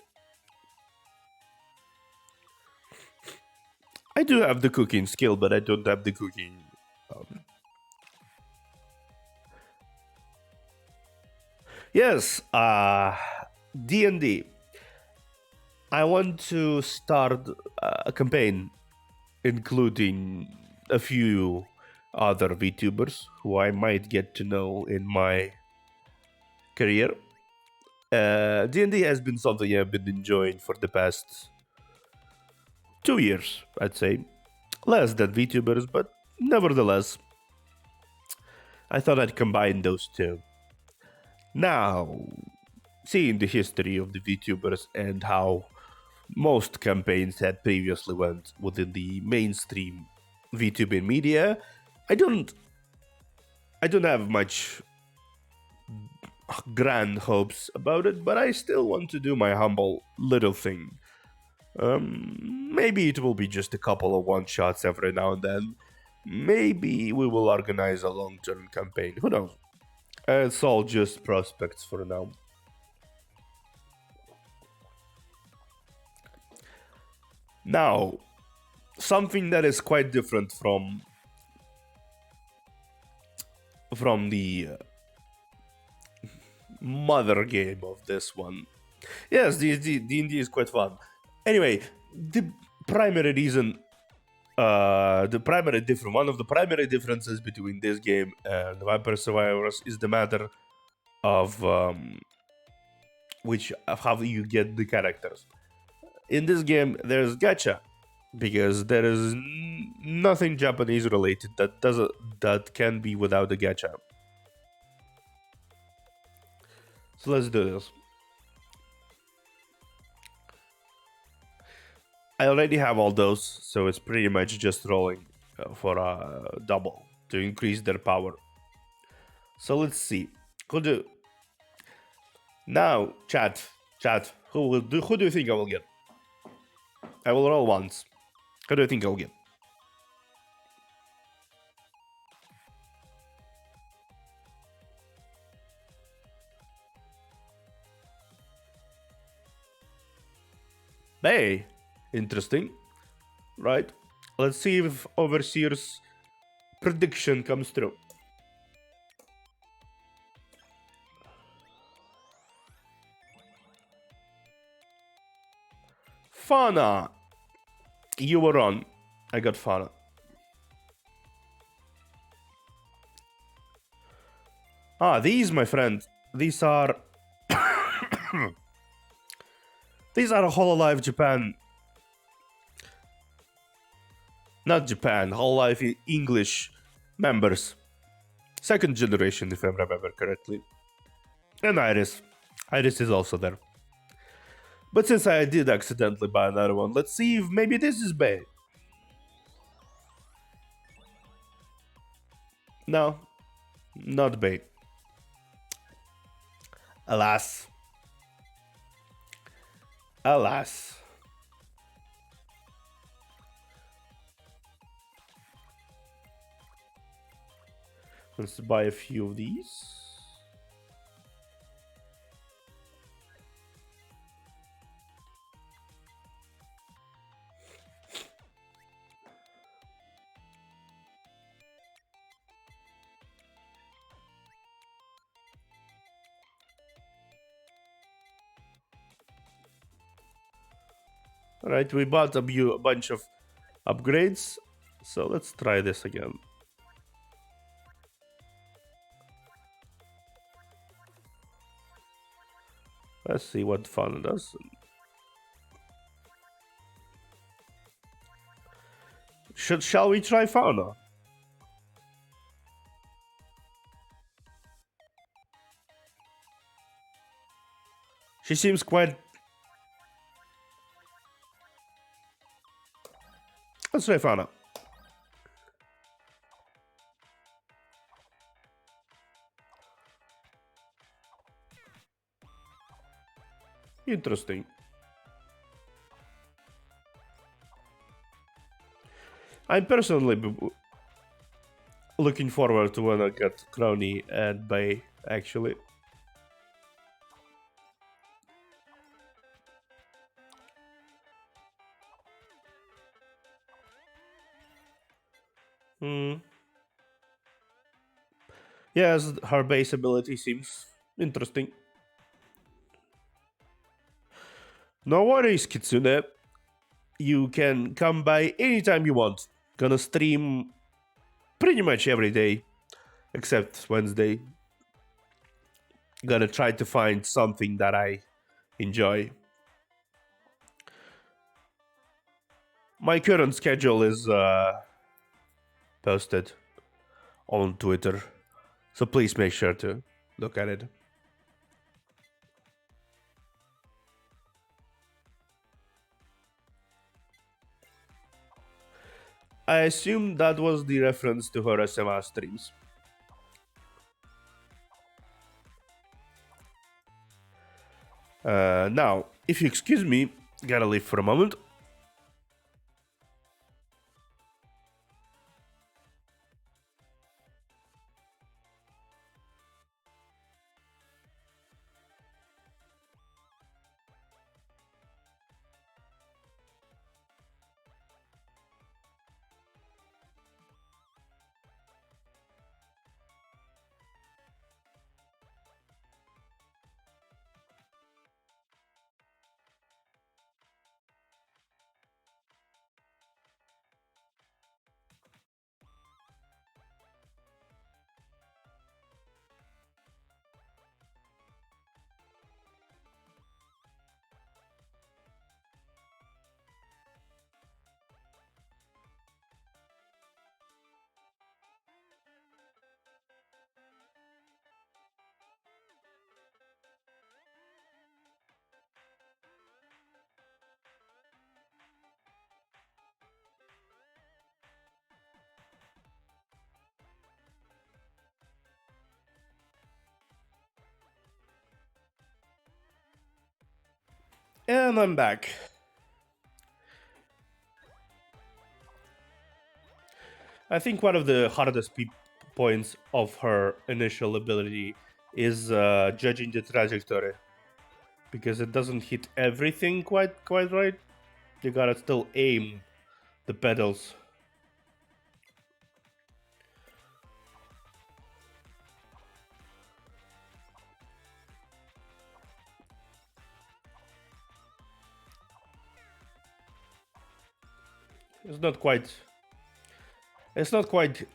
I do have the cooking skill, but I don't have the cooking... Yes, D&D. I want to start a campaign, including a few other VTubers who I might get to know in my career. D&D has been something I've been enjoying for the past 2 years, I'd say. Less than VTubers, but nevertheless, I thought I'd combine those two. Now, seeing the history of the VTubers and how most campaigns had previously went within the mainstream VTubing media, I don't have much grand hopes about it, but I still want to do my humble little thing. Maybe it will be just a couple of one-shots every now and then. Maybe we will organize a long-term campaign. Who knows? It's all just prospects for now. Now, something that is quite different from the mother game of this one. Yes, D&D is quite fun. Anyway, the primary reason, one of the primary differences between this game and Vampire Survivors is the matter of how you get the characters. In this game, there's gacha because there is nothing Japanese related that can be without the gacha. So let's do this. I already have all those, so it's pretty much just rolling for a double to increase their power. So let's see. Now, chat, who do you think I will get? I will roll once. Who do you think I'll get? Hey, interesting. Right. Let's see if Overseer's prediction comes true. Fauna. You were on. I got Fauna. These, my friend. These are... These are Hololive Japan. Not Japan. Hololive English members. Second generation, if I remember correctly. And Iris. Iris is also there. But since I did accidentally buy another one, let's see if maybe this is Bay. No, not Bay. Alas. Alas. Let's buy a few of these. Alright, we bought a bunch of upgrades, so let's try this again. Let's see what Fauna does. Shall we try Fauna? She seems quite... Let's try Fauna. Interesting. I'm personally looking forward to when I get Crony and Bay, actually. Yes, her base ability seems interesting. No worries, Kitsune. You can come by anytime you want. Gonna stream pretty much every day, except Wednesday. Gonna try to find something that I enjoy. My current schedule is posted on Twitter, so please make sure to look at it. I assume that was the reference to her SMA streams. Now, if you excuse me, gotta leave for a moment. And I'm back. I think one of the hardest points of her initial ability is judging the trajectory, because it doesn't hit everything quite right. You gotta still aim the pedals. It's not quite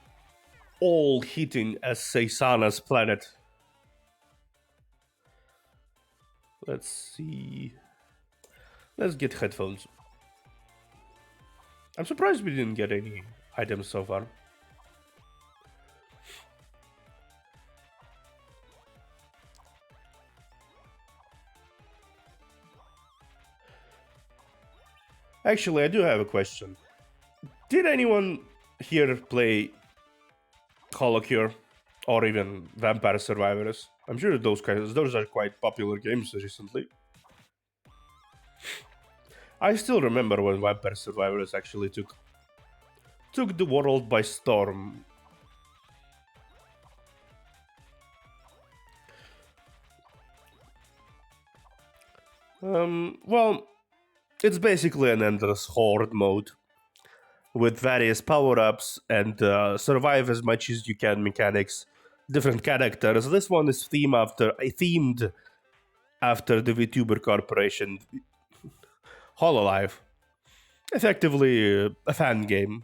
all hitting as Seisana's planet. Let's see. Let's get headphones. I'm surprised we didn't get any items so far. Actually, I do have a question. Did anyone here play Holocure or even Vampire Survivors? I'm sure those are quite popular games recently. I still remember when Vampire Survivors actually took the world by storm. Well, it's basically an endless horde mode with various power-ups and survive as much as you can mechanics, different characters. This one is themed after the VTuber corporation Hololive. Effectively a fan game.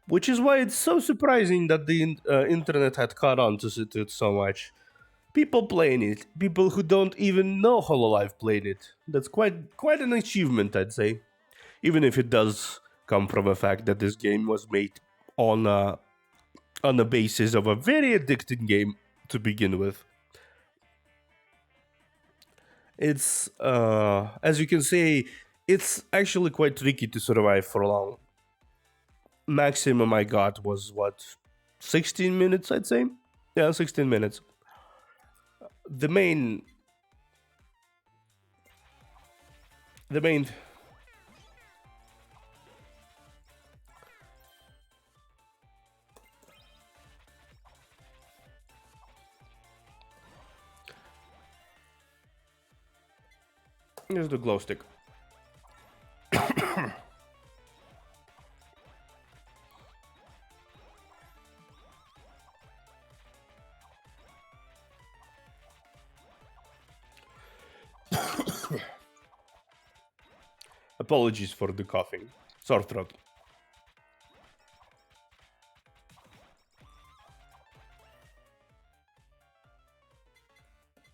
Which is why it's so surprising that the internet had caught on to it so much. People playing it, people who don't even know Hololive played it. That's quite an achievement, I'd say. Even if it does come from the fact that this game was made on the basis of a very addicting game to begin with. It's as you can see, it's actually quite tricky to survive for long. Maximum I got was what, 16 minutes, I'd say. Yeah, 16 minutes. The main here's the glow stick. Apologies for the coughing. Sore throat.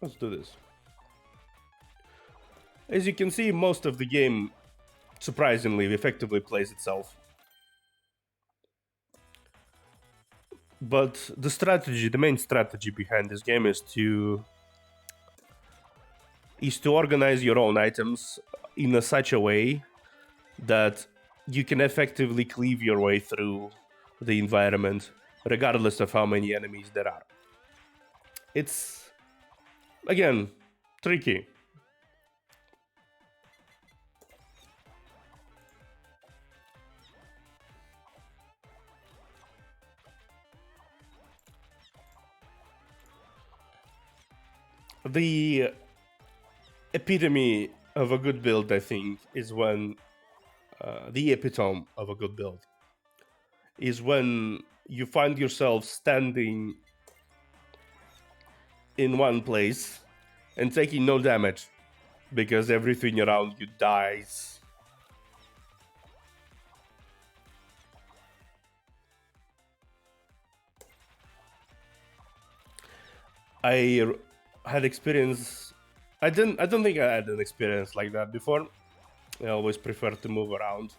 Let's do this. As you can see, most of the game, surprisingly, effectively plays itself. But the main strategy behind this game is to organize your own items in such a way that you can effectively cleave your way through the environment, regardless of how many enemies there are. It's, again, tricky. The epitome of a good build, I think, is when the epitome of a good build is when you find yourself standing in one place and taking no damage because everything around you dies. I had experience. I don't think I had an experience like that before. I always prefer to move around.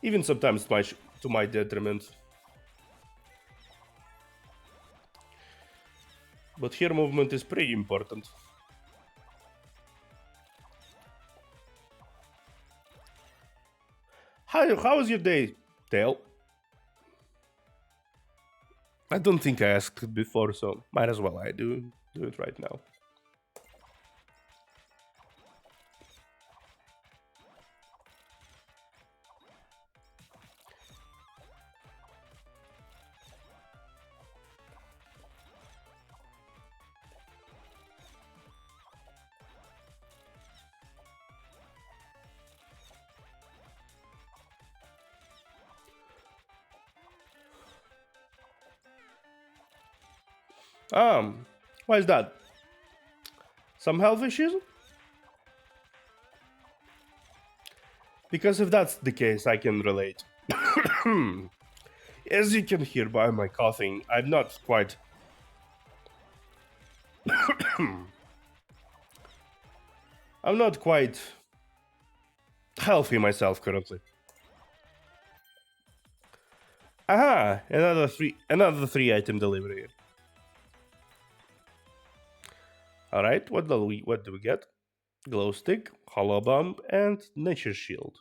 Even sometimes to my detriment. But here movement is pretty important. How was your day, Tail? I don't think I asked it before, so might as well I do it right now. Why is that? Some health issues? Because if that's the case, I can relate. As you can hear by my coughing, I'm not quite... I'm not quite healthy myself currently. Aha! Another three item delivery. Alright, what do we get? Glow stick, hollow bomb, and nature shield.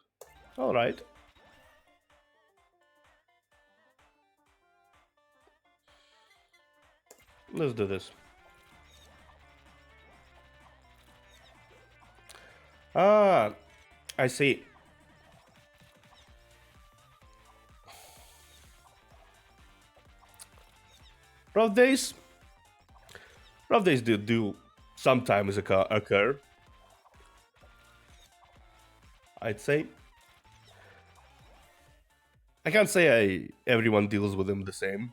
Alright. Let's do this. Ah, I see. Rough days do sometimes occur. I'd say. I can't say everyone deals with them the same,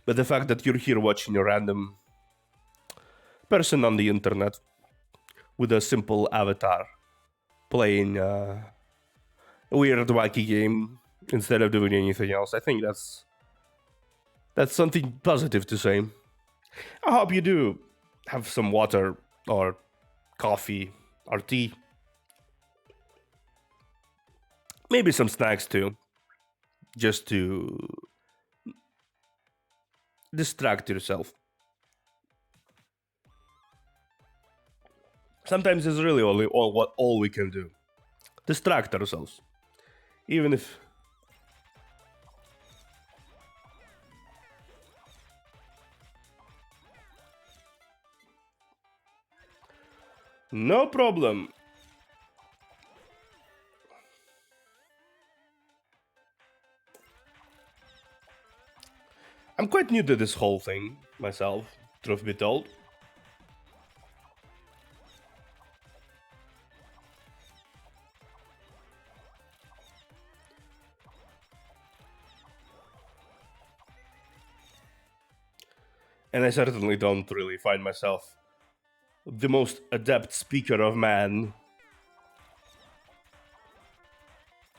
but the fact that you're here watching a random person on the internet with a simple avatar playing a weird wacky game instead of doing anything else, I think that's something positive to say. I hope you do have some water or coffee or tea. Maybe some snacks too, just to distract yourself. Sometimes it's really all we can do. Distract ourselves. Even if... No problem. I'm quite new to this whole thing myself, truth be told. And I certainly don't really find myself the most adept speaker of man.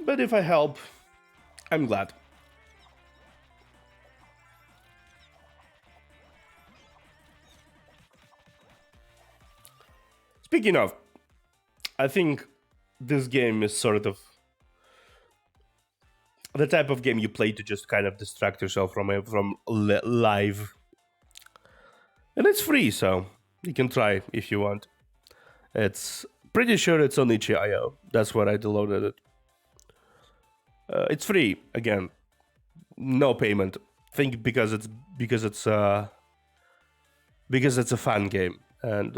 But if I help, I'm glad. Speaking of, I think this game is sort of the type of game you play to just kind of distract yourself from live. And it's free, so you can try if you want. It's pretty sure it's on itch.io. That's where I downloaded it. It's free again, no payment. I think because it's a fan game and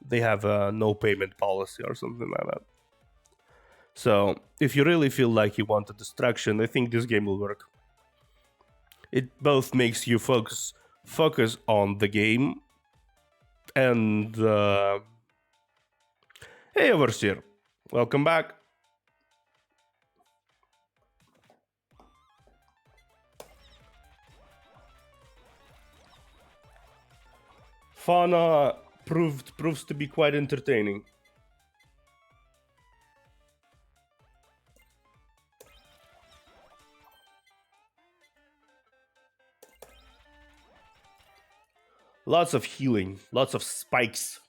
they have a no payment policy or something like that. So if you really feel like you want a distraction, I think this game will work. It both makes you focus on the game and hey, Overseer, welcome back. Fauna proves to be quite entertaining. Lots of healing, lots of spikes,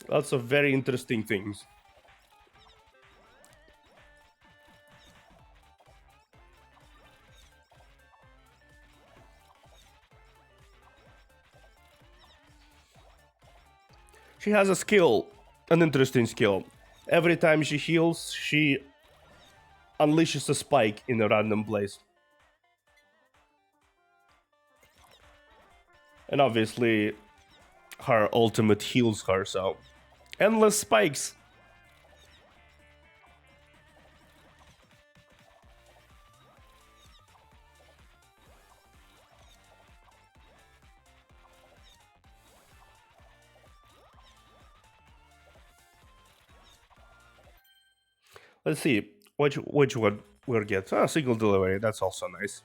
lots of very interesting things. She has a skill, an interesting skill. Every time she heals, she unleashes a spike in a random place. And obviously, her ultimate heals her, so... Endless spikes! Let's see, which one we'll get. Ah, single delivery, that's also nice.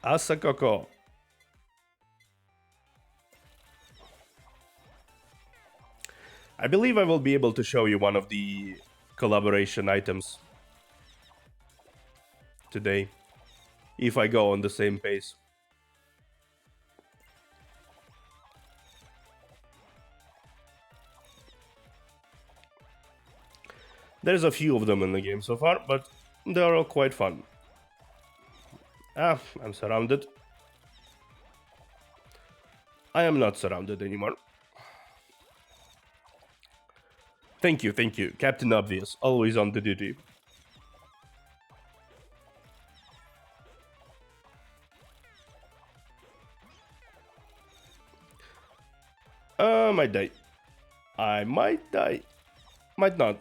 Asakoko. I believe I will be able to show you one of the collaboration items today, if I go on the same pace. There's a few of them in the game so far, but they're all quite fun. Ah, I'm surrounded. I am not surrounded anymore. Thank you, Captain Obvious, always on the duty. Might die. I might die. Might not.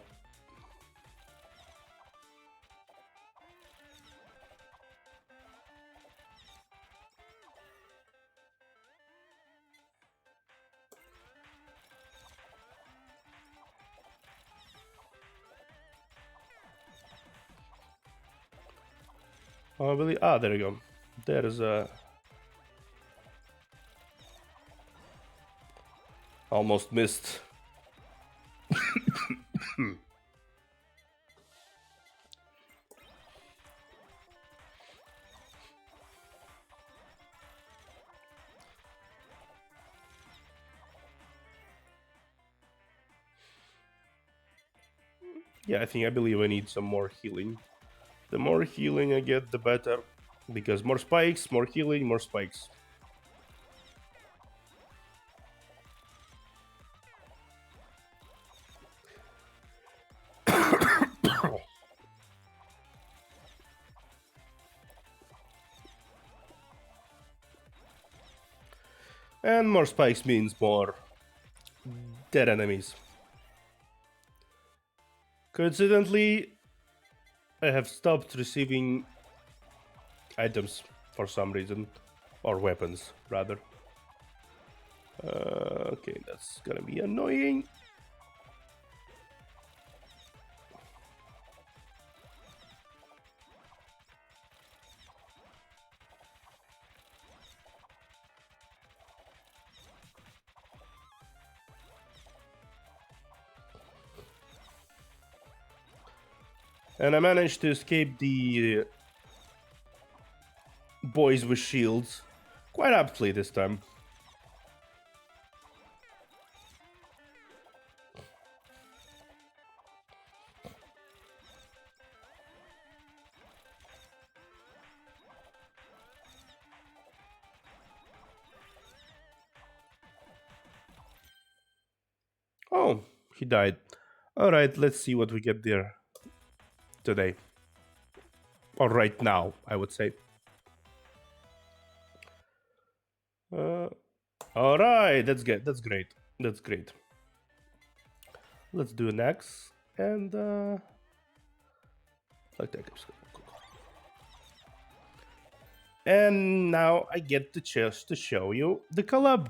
Oh, I believe. Ah, there you go. There's a. Almost missed. Yeah, I believe I need some more healing. The more healing I get, the better. Because more spikes, more healing, more spikes. And more spikes means more dead enemies. Coincidentally, I have stopped receiving items for some reason. Or weapons, rather. Okay, that's gonna be annoying. And I managed to escape the boys with shields quite aptly this time. Oh, he died. Alright, let's see what we get there today. Or right now, I would say. Alright, that's good. That's great. That's great. Let's do an X and and now I get the chance to show you the collab.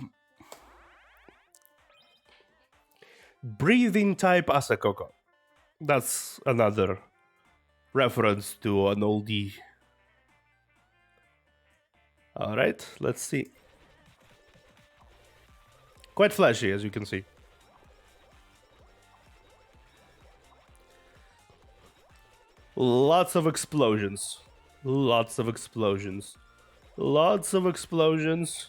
Breathing type Asakoko. That's another reference to an oldie. Alright, let's see. Quite flashy, as you can see. Lots of explosions. Lots of explosions. Lots of explosions.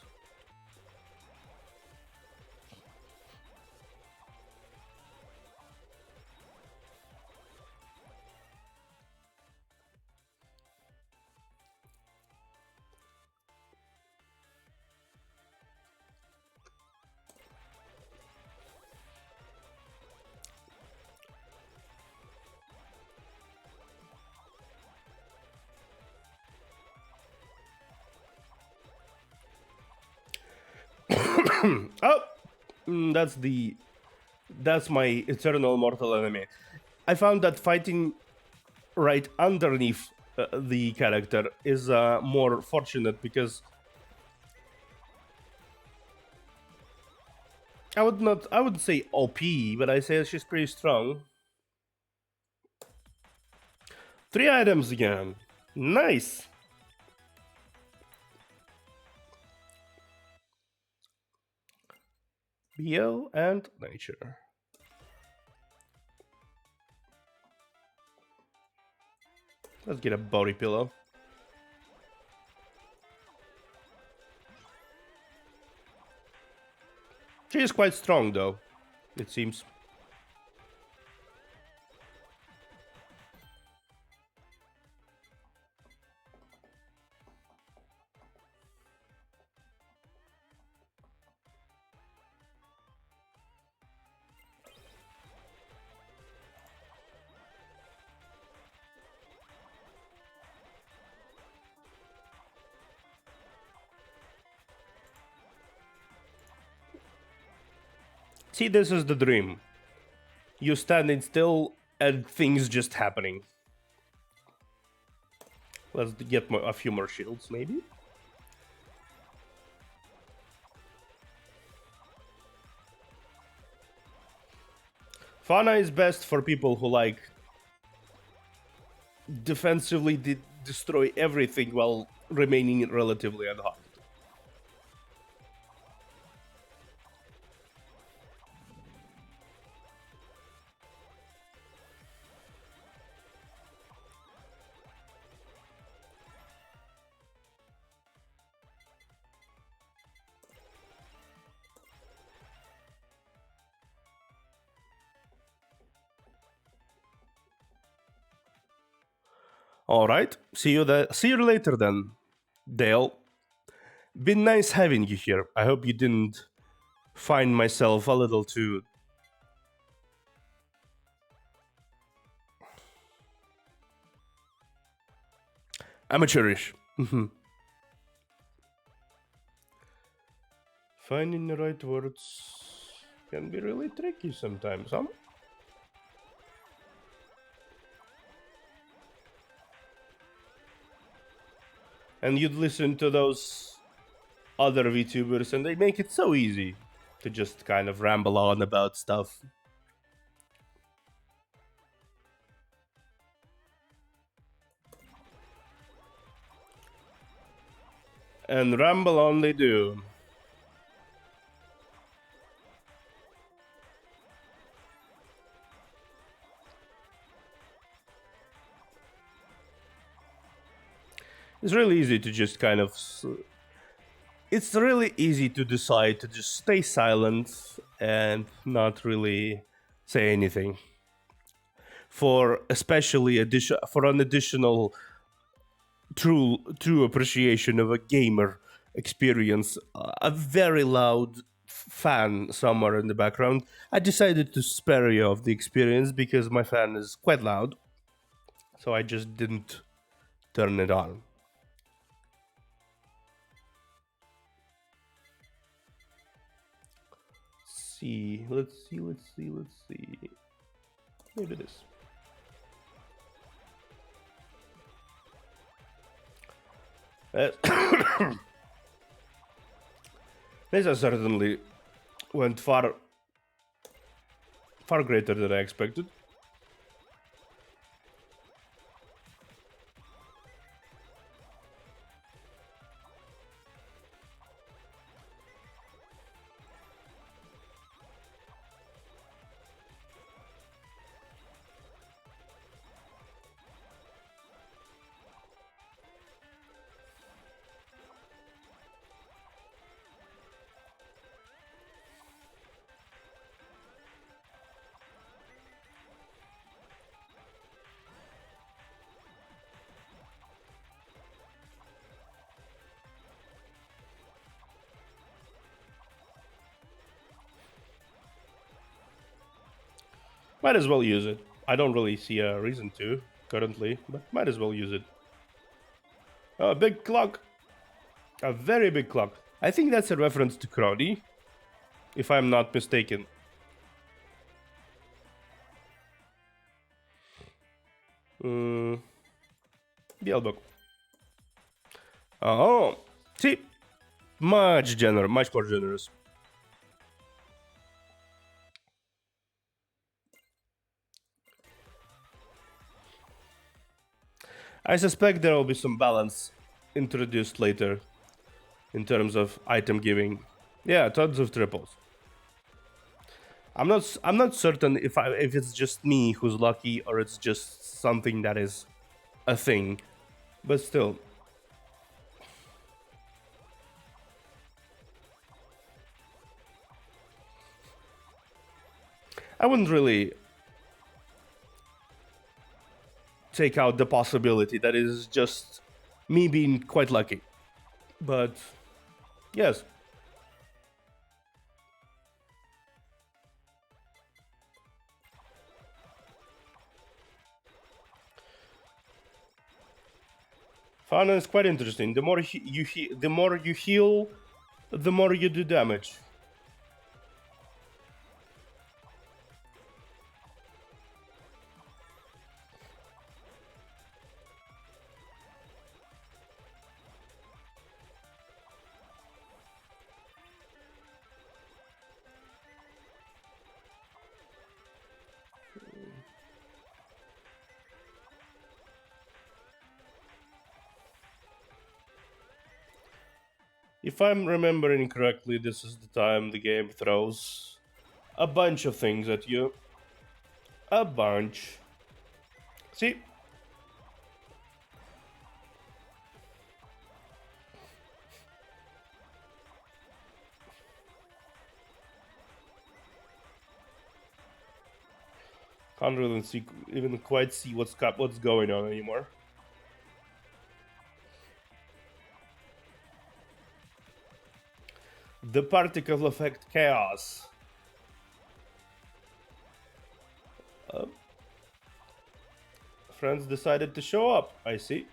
Oh, that's my eternal mortal enemy. I found that fighting right underneath the character is more fortunate because I wouldn't say OP, but I say she's pretty strong. 3 items again. Nice. BL and nature. Let's get a body pillow. She is quite strong though, it seems. See, this is the dream. You standing still and things just happening. Let's get a few more shields, maybe. Fauna is best for people who like defensively destroy everything while remaining relatively unharmed. All right, see you later then, Dale. Been nice having you here. I hope you didn't find myself a little too amateurish. Finding the right words can be really tricky sometimes, huh? And you'd listen to those other VTubers and they make it so easy to just kind of ramble on about stuff. And ramble on they do. It's really easy to just kind of... It's really easy to decide to just stay silent and not really say anything. For especially for an additional true appreciation of a gamer experience, a very loud fan somewhere in the background. I decided to spare you of the experience because my fan is quite loud, so I just didn't turn it on. Let's see. Maybe this. This certainly went far greater than I expected. Might as well use it. I don't really see a reason to currently, but might as well use it. A big clock. A very big clock. I think that's a reference to Crowdy. if I'm not mistaken. The book. Oh, see, much more generous. I suspect there will be some balance introduced later in terms of item giving. Yeah, tons of triples. I'm not certain if it's just me who's lucky or it's just something that is a thing, but still. I wouldn't really take out the possibility that it is just me being quite lucky. But yes. Fauna is quite interesting. The more the more you heal, the more you do damage. If I'm remembering correctly, this is the time the game throws a bunch of things at you. A bunch. See? Can't really even quite see what's going on anymore. The particle effect chaos. Friends decided to show up, I see.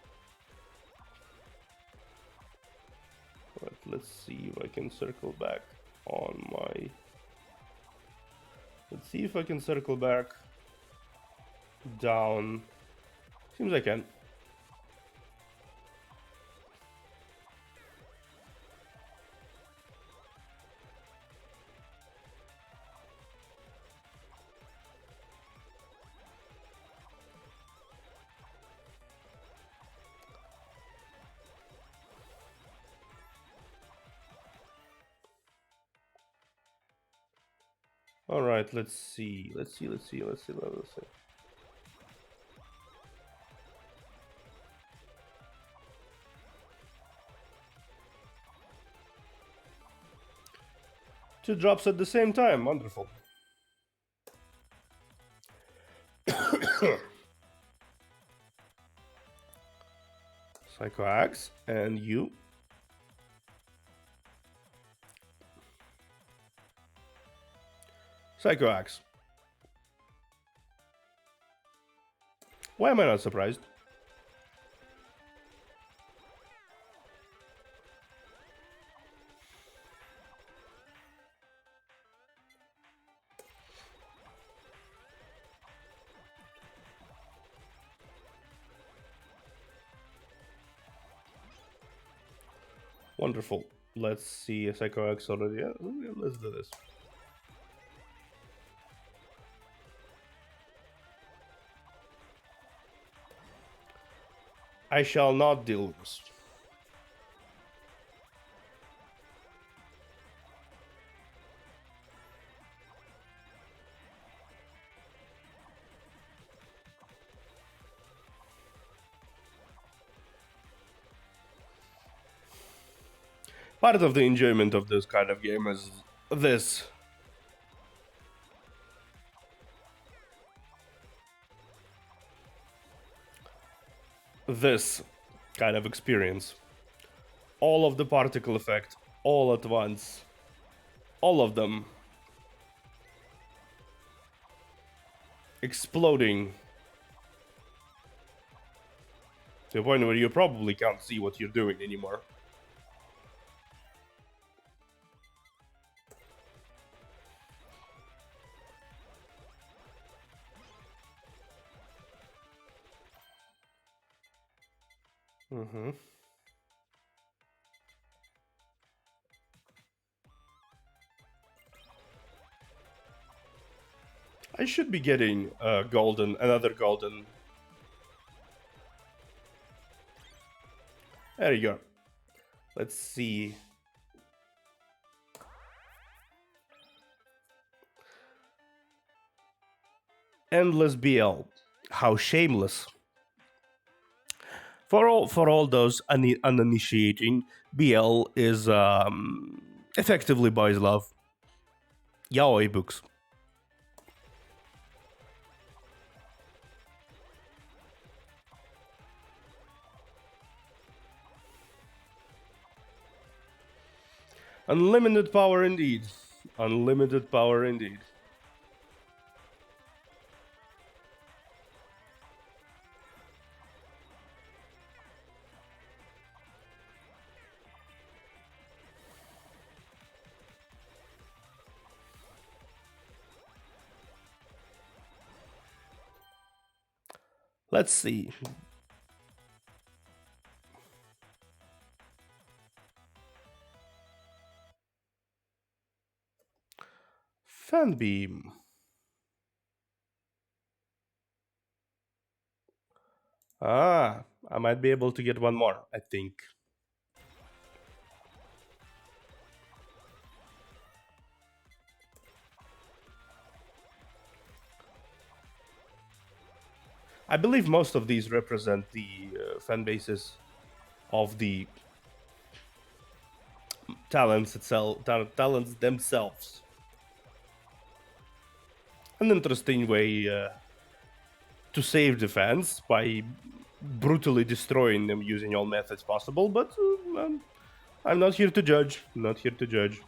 Right, let's see if I can circle back on my... Let's see if I can circle back down. Seems I can. All right, let's see. Two drops at the same time. Wonderful. Psycho Axe and you. Psycho Axe. Why am I not surprised? Wonderful. Let's see a Psycho Axe already. Yeah, let's do this. I shall not deal with this. Part of the enjoyment of this kind of game is this. This kind of experience. All of the particle effect, all at once. All of them. Exploding. To the point where you probably can't see what you're doing anymore. Mm-hmm. I should be getting another golden. There you go. Let's see. Endless BL. How shameless. For all those uninitiating, BL is effectively boys love. Yaoi books. Unlimited power indeed. Unlimited power indeed. Let's see. Fanbeam. Ah, I might be able to get one more, I think. I believe most of these represent the fan bases of the talents themselves. An interesting way to save the fans by brutally destroying them using all methods possible, but I'm not here to judge. Not here to judge.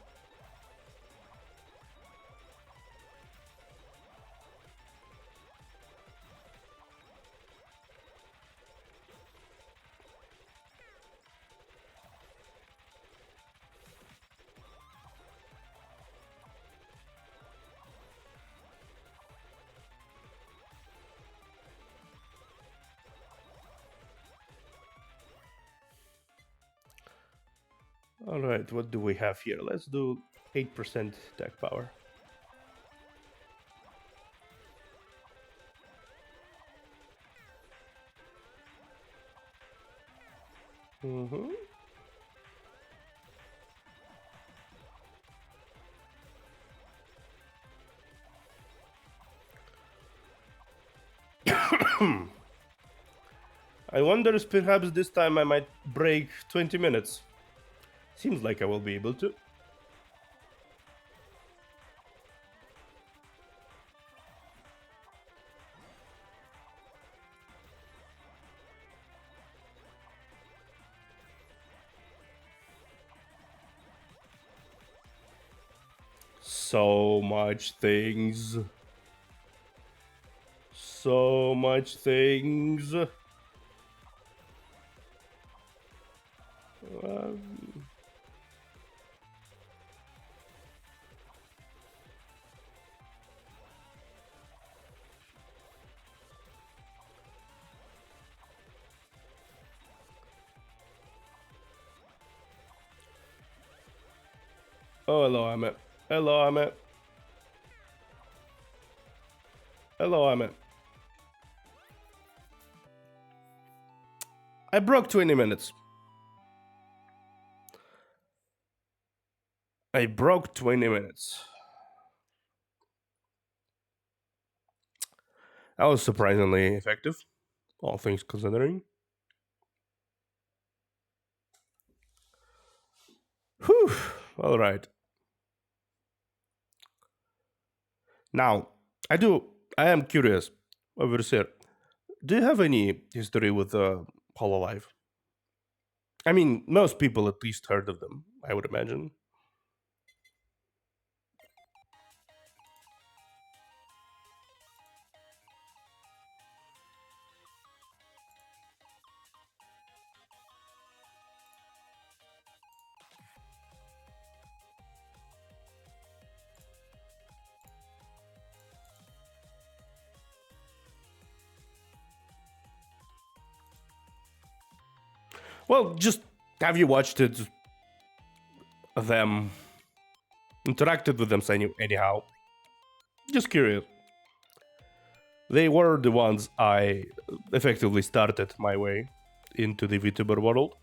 All right, what do we have here? Let's do 8% attack power. Mm-hmm. I wonder if perhaps this time I might break 20 minutes. Seems like I will be able to. So much things. So much things. Oh, hello, Amit. Hello, Amit. Hello, Amit. I broke 20 minutes. I broke 20 minutes. That was surprisingly effective, all things considering. Whew. All right. Now, I am curious, Overseer. Do you have any history with Hololive? I mean, most people at least heard of them, I would imagine. Well, just have you watched it? Them interacted with them anyhow? Just curious. They were the ones I effectively started my way into the VTuber world.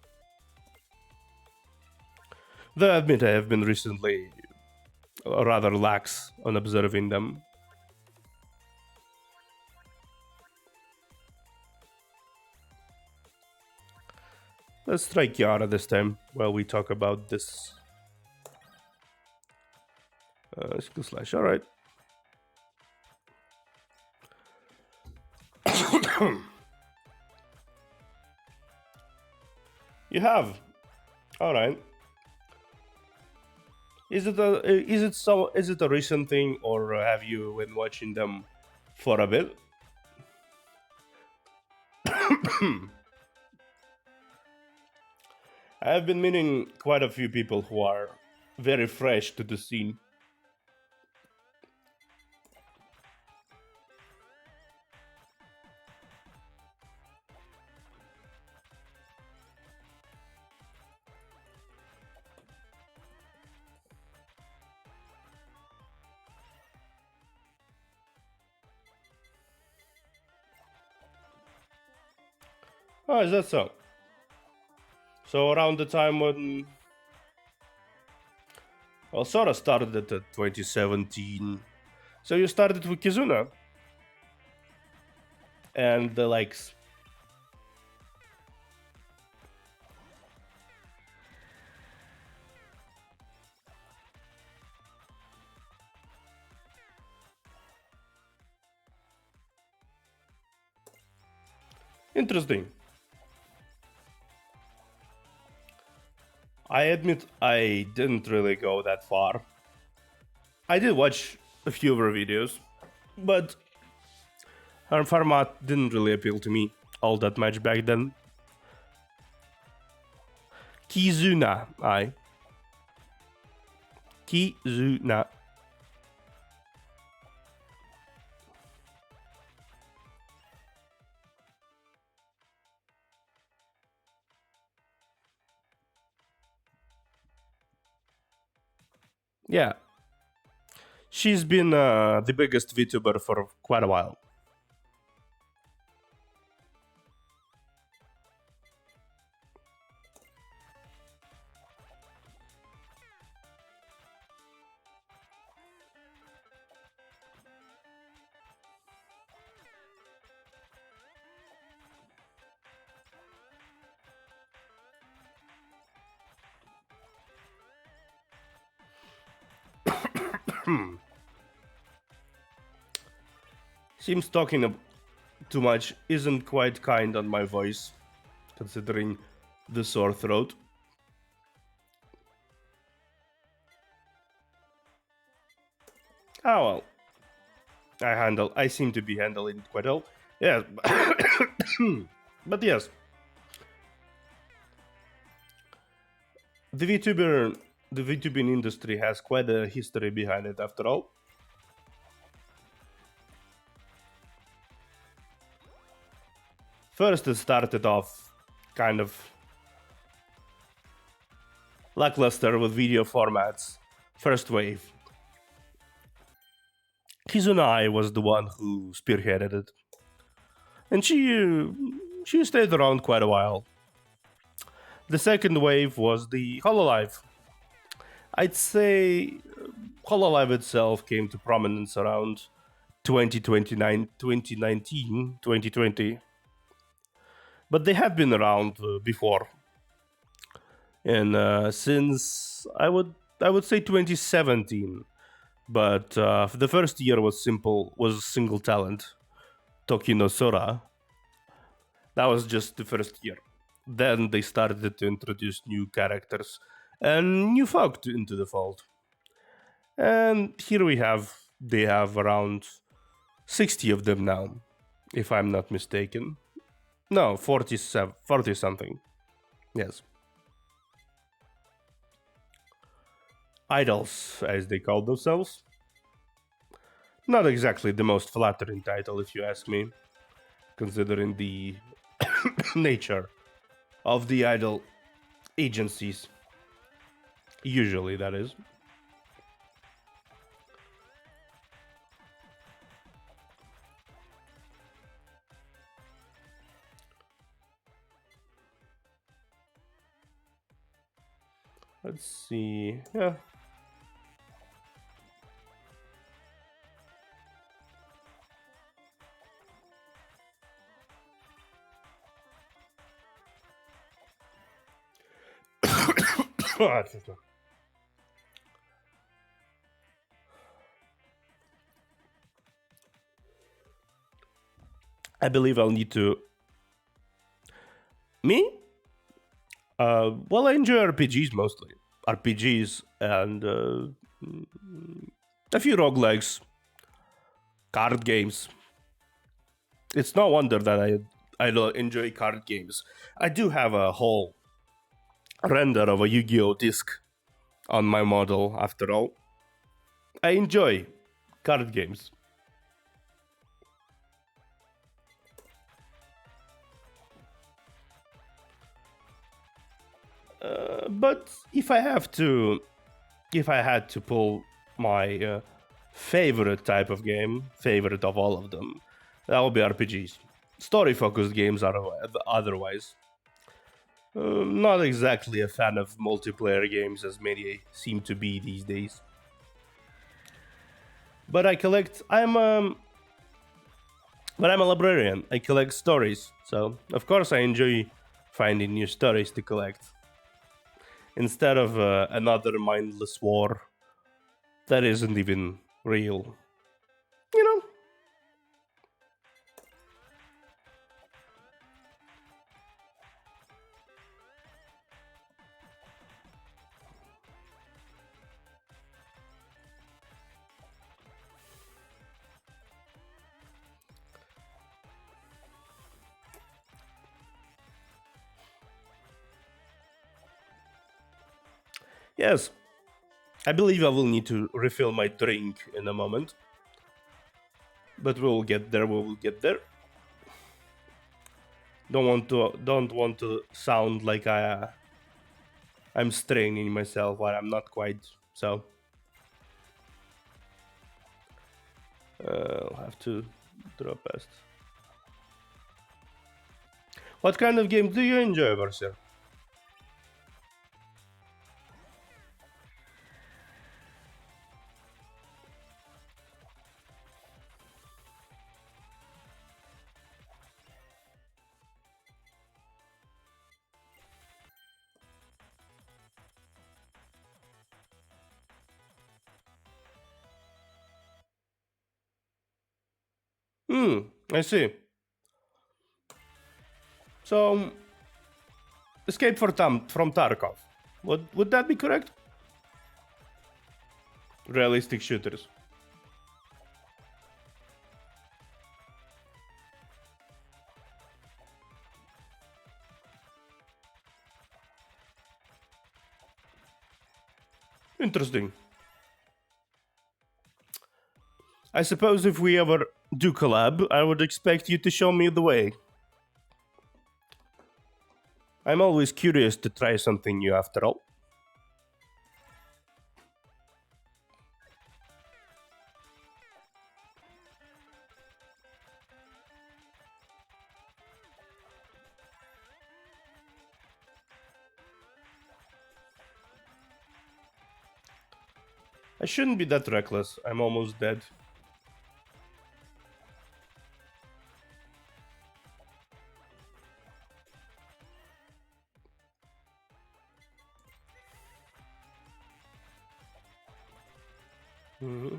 Though I admit I have been recently rather lax on observing them. Let's try Kiara this time while we talk about this. Skill slash, alright. You have. Alright. Is it a recent thing, or have you been watching them for a bit? I have been meeting quite a few people who are very fresh to the scene. Oh, is that so? So around the time when... Well, Sora started at 2017. So you started with Kizuna. And the likes. Interesting. I admit I didn't really go that far. I did watch a few of her videos, but her format didn't really appeal to me all that much back then. Kizuna, aye. Kizuna. Yeah. She's been the biggest VTuber for quite a while. Seems talking too much isn't quite kind on my voice, considering the sore throat. Oh well. I seem to be handling it quite well. Yes. But yes. The VTubing industry has quite a history behind it after all. First, it started off kind of lackluster with video formats. First wave. Kizunai was the one who spearheaded it. And she stayed around quite a while. The second wave was the Hololive. I'd say Hololive itself came to prominence around 2019, 2020. But they have been around before. And since I would say 2017. But the first year was single talent, Tokino Sora. That was just the first year. Then they started to introduce new characters and new folk into the fold. And here they have around 60 of them now, if I'm not mistaken. No, 40 something. Yes. Idols, as they call themselves. Not exactly the most flattering title, if you ask me, considering the nature of the idol agencies. Usually, that is. Let's see. Yeah. I believe I'll need to. Me? Well, I enjoy RPGs mostly. RPGs and a few roguelikes, card games. It's no wonder that I enjoy card games. I do have a whole render of a Yu-Gi-Oh disc on my model. After all, I enjoy card games. But if I had to pull my favorite type of game, favorite of all of them, that would be RPGs. Story-focused games are otherwise. Not exactly a fan of multiplayer games as many seem to be these days. But I'm a librarian. I collect stories, so of course I enjoy finding new stories to collect. Instead of another mindless war that isn't even real. You know? Yes. I believe I will need to refill my drink in a moment. But we'll get there, we will get there. Don't want to sound like I'm straining myself while I'm not quite, so I'll have to draw past. What kind of games do you enjoy, Verser? I see. So, Escape from Tarkov. Would that be correct? Realistic shooters. Interesting. I suppose if we ever do collab, I would expect you to show me the way. I'm always curious to try something new after all. I shouldn't be that reckless. I'm almost dead. Mm-hmm.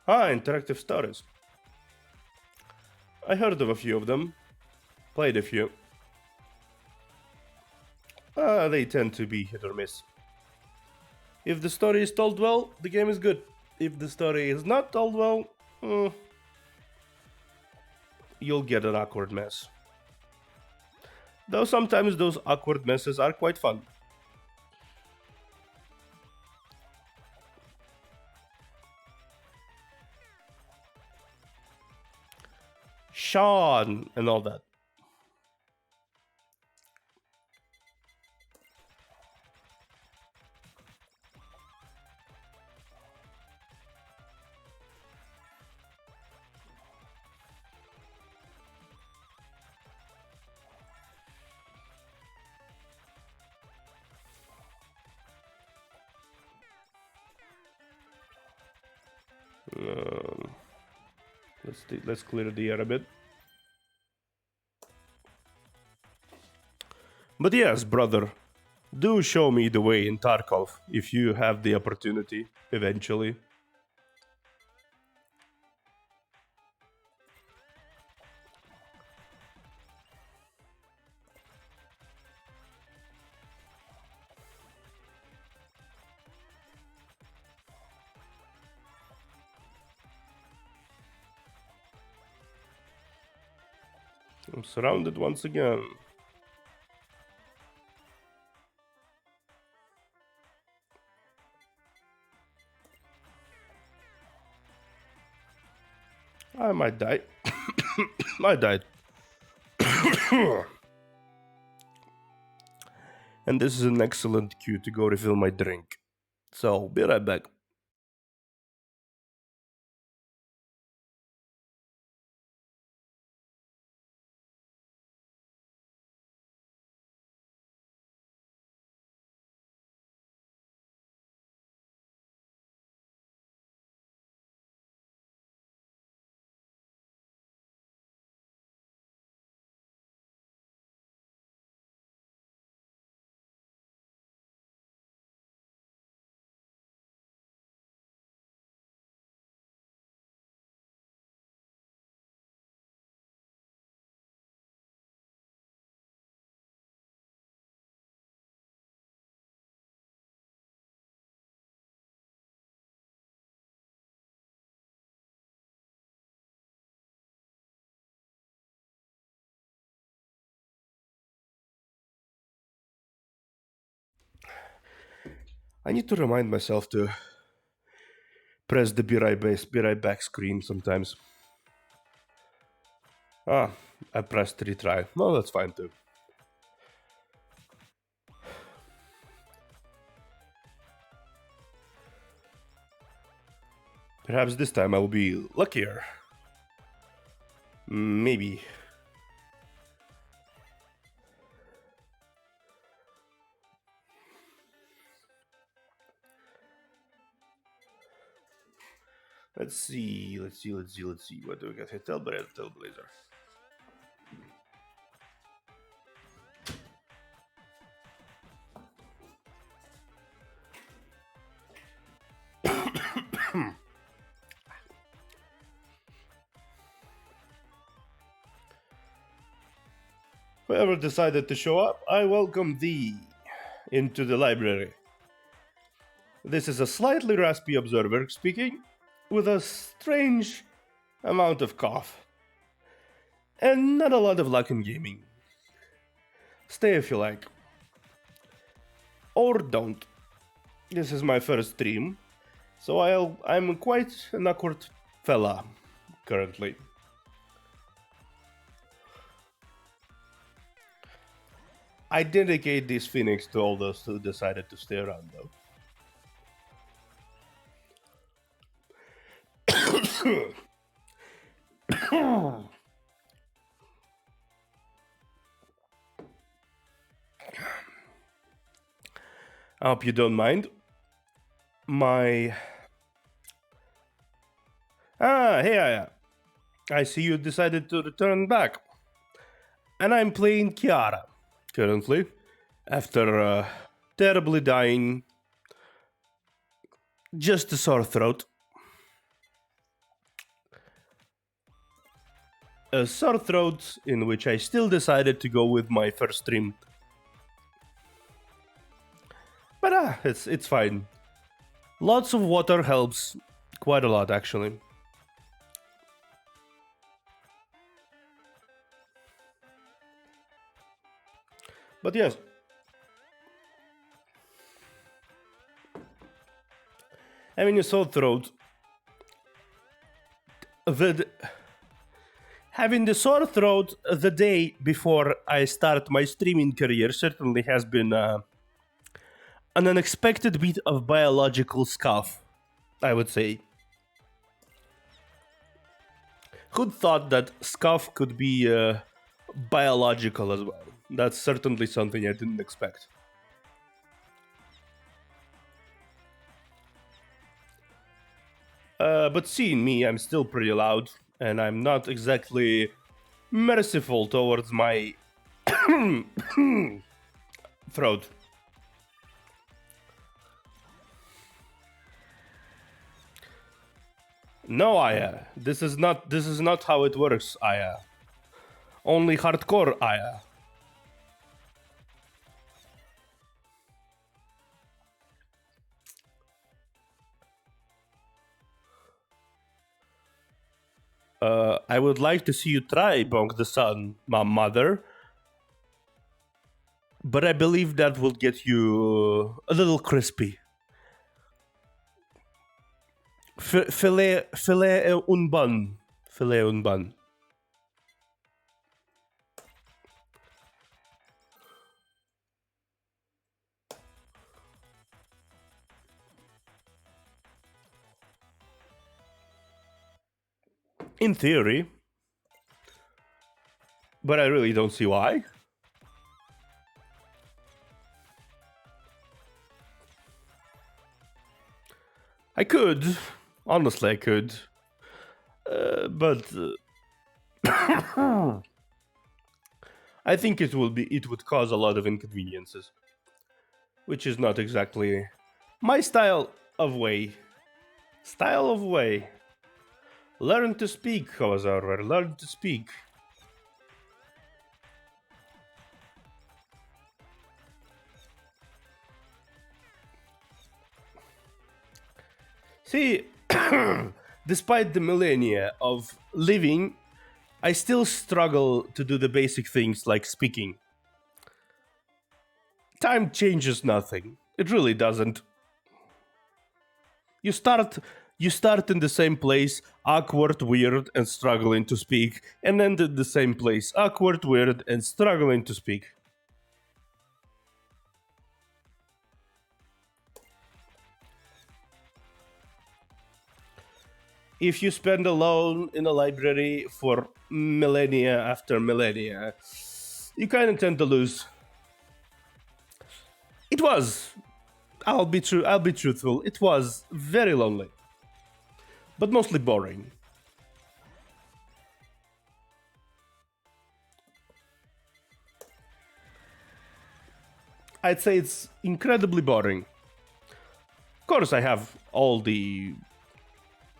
Interactive stories. I heard of a few of them. Played a few. They tend to be hit or miss. If the story is told well, the game is good. If the story is not told well, you'll get an awkward mess. Though sometimes those awkward messes are quite fun. Sean and all that. Let's clear the air a bit. But yes, brother, do show me the way in Tarkov if you have the opportunity eventually. I'm surrounded once again. I might die. I died. And this is an excellent cue to go refill my drink. So, be right back. I need to remind myself to press the be right back screen sometimes. Ah, I pressed retry. Well, that's fine too. Perhaps this time I will be luckier. Maybe. Let's see. What do we got here? Tailblazer. Whoever decided to show up, I welcome thee into the library. This is a slightly raspy observer speaking, with a strange amount of cough. And not a lot of luck in gaming. Stay if you like. Or don't. This is my first stream, so I'm quite an awkward fella currently. I dedicate this Phoenix to all those who decided to stay around, though. I hope you don't mind. Hey, I see you decided to return back. And I'm playing Kiara currently, after terribly dying, just a sore throat. A sore throat in which I still decided to go with my first stream. But it's fine. Lots of water helps quite a lot, actually. But yes. Having a sore throat. Having the sore throat the day before I start my streaming career certainly has been an unexpected bit of biological scuff, I would say. Who'd thought that scuff could be biological as well? That's certainly something I didn't expect. But seeing me, I'm still pretty loud, and I'm not exactly merciful towards my throat. No, Aya. This is not how it works, Aya. Only hardcore, Aya. I would like to see you try Bonk the Sun, my mother. But I believe that will get you a little crispy. Filet un bun. Filet un bun. In theory. But I really don't see why. I could. Honestly, I could. But I think it would cause a lot of inconveniences. Which is not exactly my style of way. Style of way. Learn to speak, however. Learn to speak. See, despite the millennia of living, I still struggle to do the basic things like speaking. Time changes nothing. It really doesn't. You start in the same place, awkward, weird, and struggling to speak, and end in the same place, awkward, weird, and struggling to speak. If you spend alone in a library for millennia after millennia, you kind of tend to lose. It was. I'll be truthful. It was very lonely, but mostly boring. I'd say it's incredibly boring. Of course, I have all the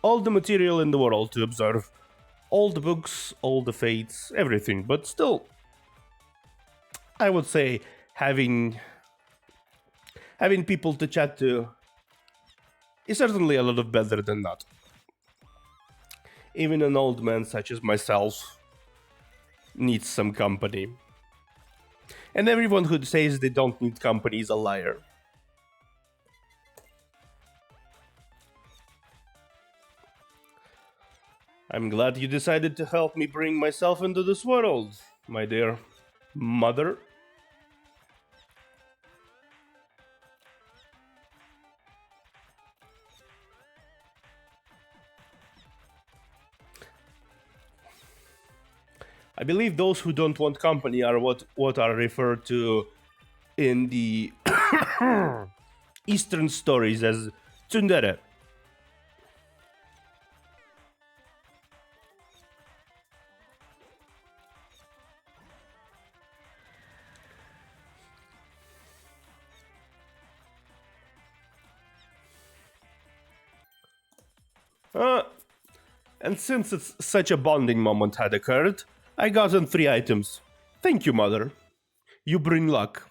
material in the world to observe, all the books, all the fates, everything, but still, I would say having people to chat to is certainly a lot better than not. Even an old man such as myself needs some company. And everyone who says they don't need company is a liar. I'm glad you decided to help me bring myself into this world, my dear mother. I believe those who don't want company are what are referred to in the Eastern stories as tsundere. And since it's such a bonding moment had occurred, I gotten 3 items. Thank you, mother. You bring luck.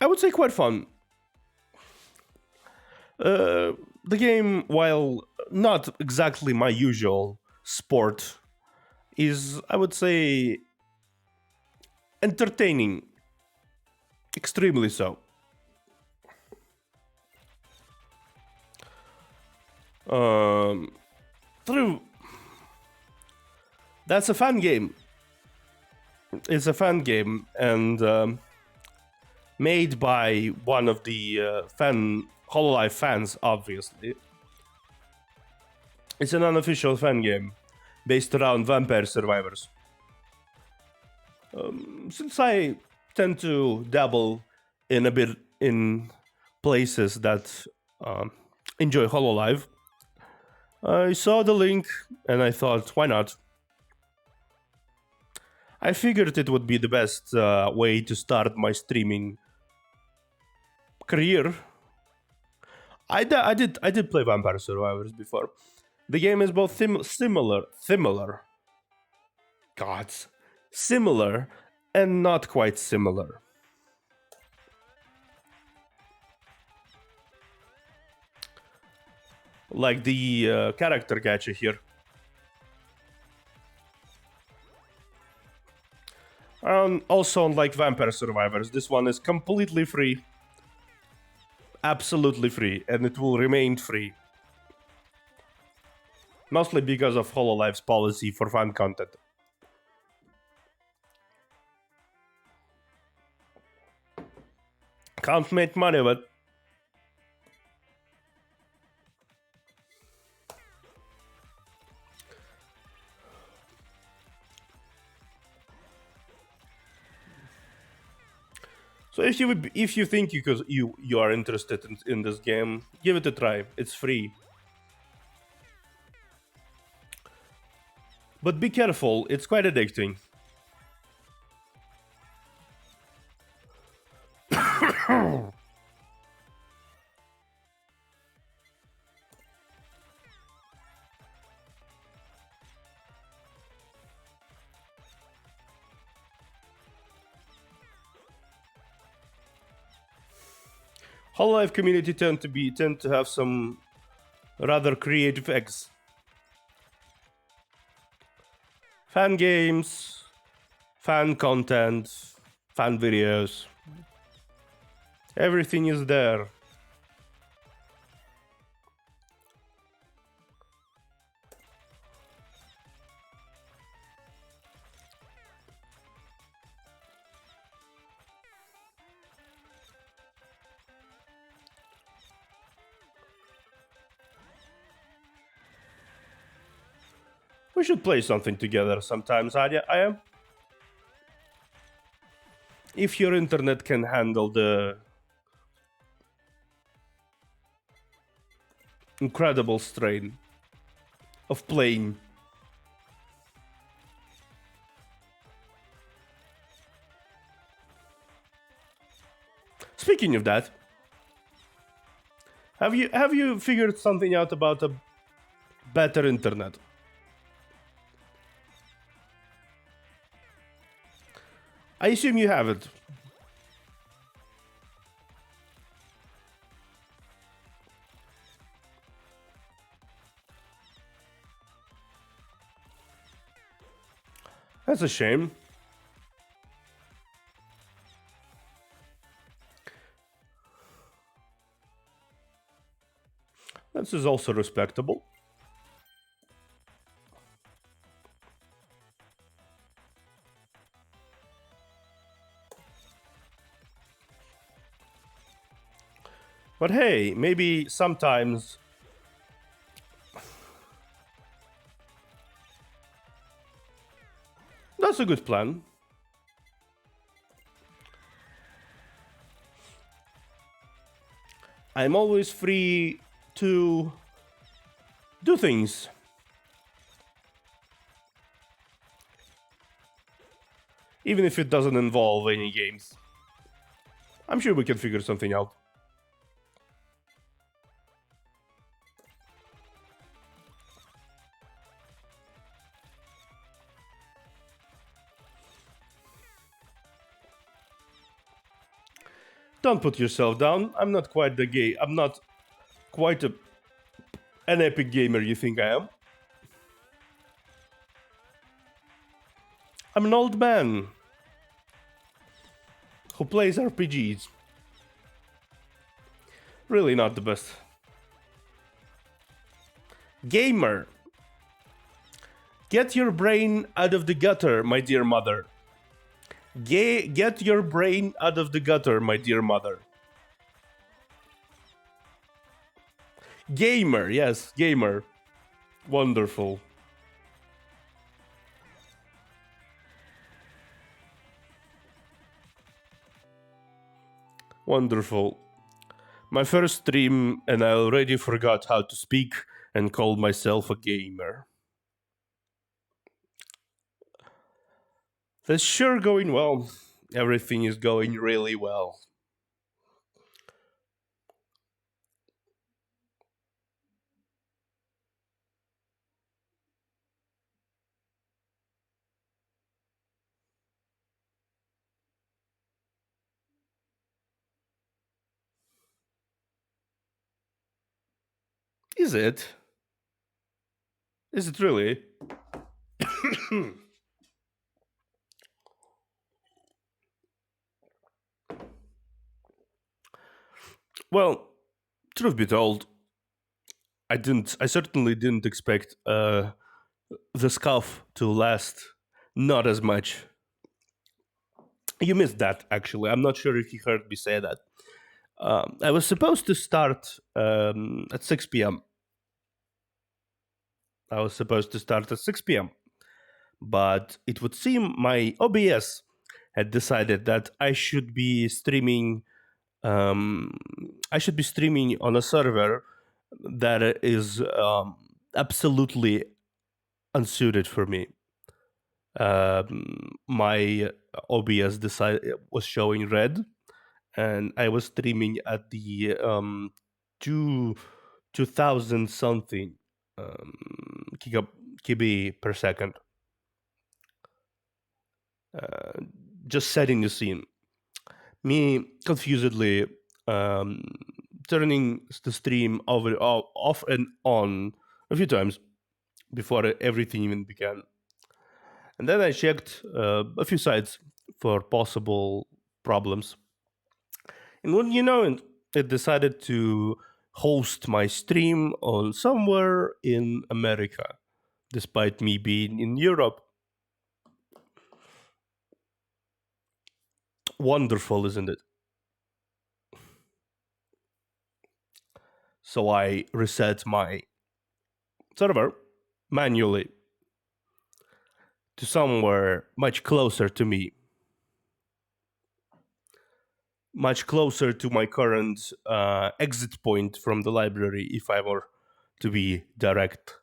I would say quite fun. The game, while not exactly my usual sport, is, I would say, entertaining. Extremely so. True. That's a fun game. It's a fun game, and made by one of the Hololive fans, obviously. It's an unofficial fan game based around Vampire Survivors. Since I tend to dabble in a bit in places that enjoy Hololive, I saw the link and I thought, why not? I figured it would be the best way to start my streaming career. I did play Vampire Survivors before. The game is both similar, and not quite similar. Like the character gacha here. Also, unlike Vampire Survivors, this one is completely free. Absolutely free, and it will remain free. Mostly because of Hololive's policy for fan content. Can't make money, but so if you think you are interested in this game, give it a try. It's free. But be careful, it's quite addicting. Hololive community tend to have some rather creative eggs. Fan games, fan content, fan videos. Everything is there. We should play something together sometimes, Aya. If your internet can handle the incredible strain of playing. Speaking of that, have you figured something out about a better internet? I assume you haven't. That's a shame. This is also respectable. But hey, maybe sometimes that's a good plan. I'm always free to do things. Even if it doesn't involve any games. I'm sure we can figure something out. Don't put yourself down. I'm not quite the gay. I'm not quite an epic gamer you think I am. I'm an old man who plays RPGs. Really not the best. Gamer. Get your brain out of the gutter, my dear mother. Get your brain out of the gutter, my dear mother. Gamer, yes, gamer. Wonderful. Wonderful. My first stream, and I already forgot how to speak and called myself a gamer. That's sure going well. Everything is going really well. Is it? Is it really? Well, truth be told, I certainly didn't expect the scuff to last not as much. You missed that, actually. I'm not sure if you heard me say that. I was supposed to start at 6 p.m. I was supposed to start at 6 p.m. But it would seem my OBS had decided that I should be streaming. I should be streaming on a server that is absolutely unsuited for me. My OBS was showing red, and I was streaming at the 2000 something KB per second. Just setting the scene. Me confusedly turning the stream off and on a few times before everything even began. And then I checked a few sites for possible problems. And wouldn't you know it decided to host my stream on somewhere in America, despite me being in Europe. Wonderful, isn't it? So I reset my server manually to somewhere much closer to me, much closer to my current exit point from the library, if I were to be direct.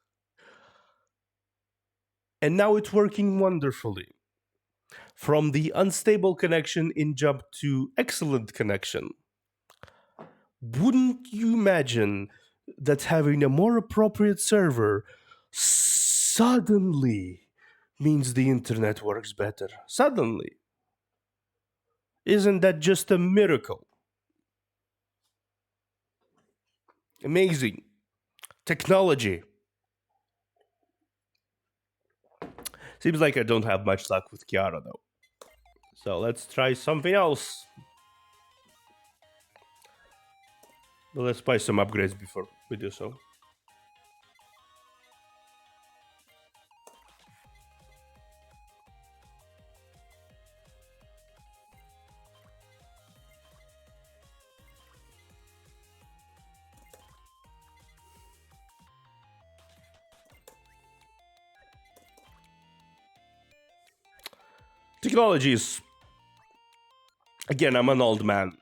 And now it's working wonderfully. From the unstable connection in jump to excellent connection. Wouldn't you imagine that having a more appropriate server suddenly means the internet works better? Suddenly. Isn't that just a miracle? Amazing. Technology. Seems like I don't have much luck with Kiara though. So let's try something else. But let's buy some upgrades before we do so. Technologies. Again, I'm an old man.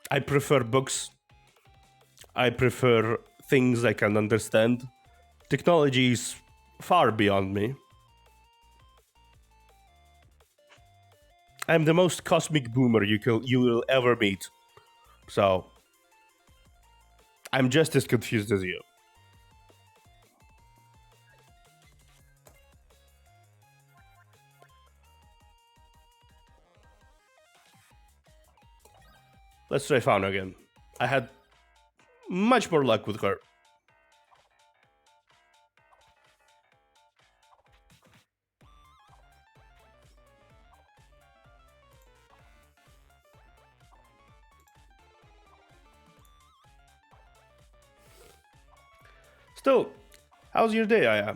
I prefer books. I prefer things I can understand. Technology is far beyond me. I'm the most cosmic boomer you will ever meet. So, I'm just as confused as you. Let's try Fauna again. I had much more luck with her. Still, how's your day, Aya?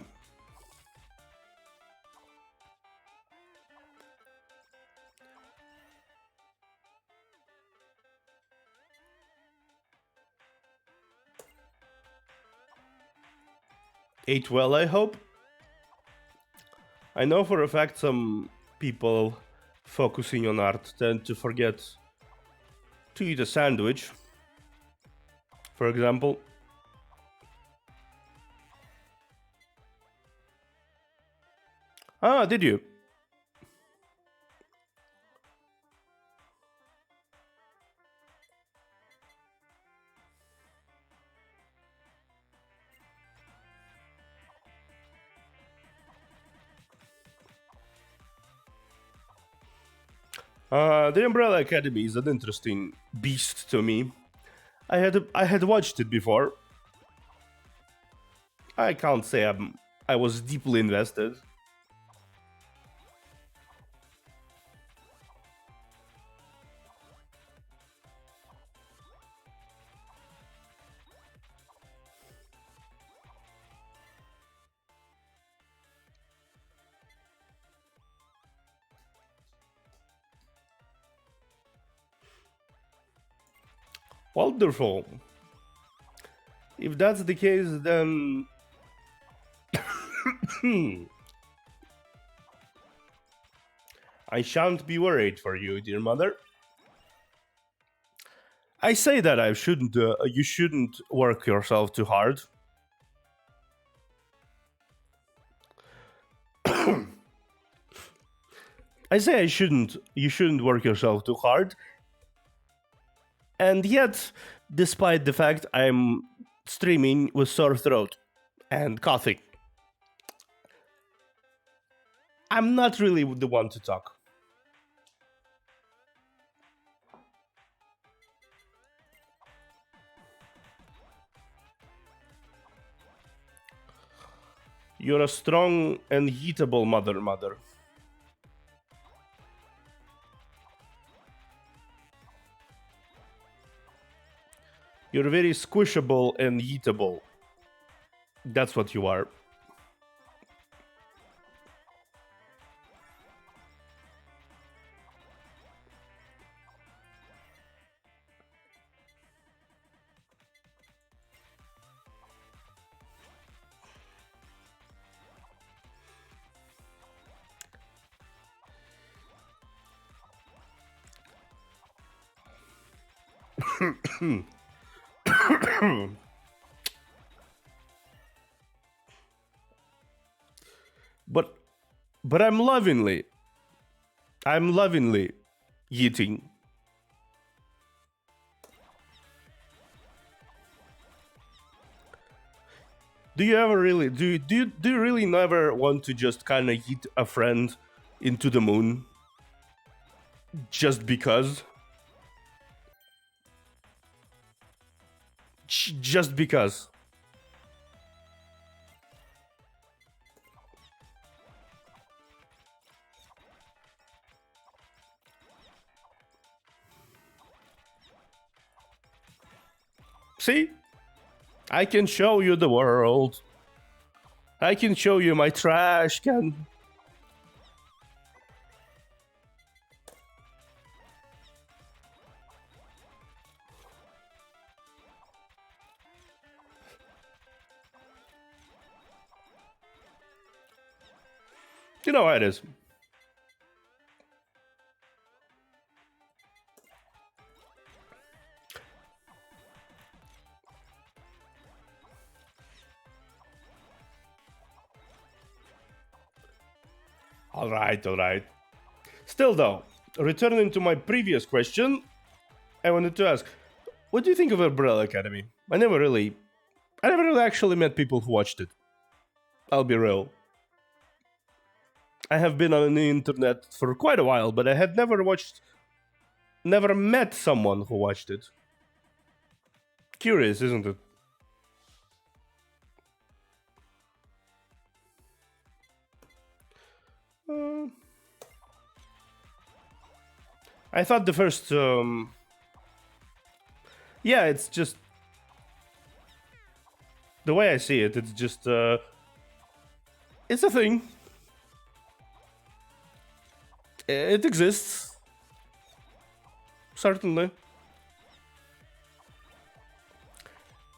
Ate well, I hope. I know for a fact some people focusing on art tend to forget to eat a sandwich, for example. Ah, did you? The Umbrella Academy is an interesting beast to me. I had watched it before. I can't say I was deeply invested. Wonderful. If that's the case, then I shan't be worried for you, dear mother. I say that you shouldn't work yourself too hard. I say you shouldn't work yourself too hard. And yet, despite the fact I'm streaming with sore throat and coughing, I'm not really the one to talk. You're a strong and heatable mother. You're very squishable and eatable. That's what you are. but I'm lovingly eating. Do you ever really do you really never want to just kind of eat a friend into the moon just because? Just because. See? I can show you the world. I can show you my trash can. You know how it is. All right. Still, though, returning to my previous question, I wanted to ask, what do you think of Umbrella Academy? I never really actually met people who watched it. I'll be real. I have been on the internet for quite a while, but I had never watched never met someone who watched it. Curious, isn't it? I thought the first... yeah, it's just... The way I see it, it's just... it's a thing. It exists. Certainly.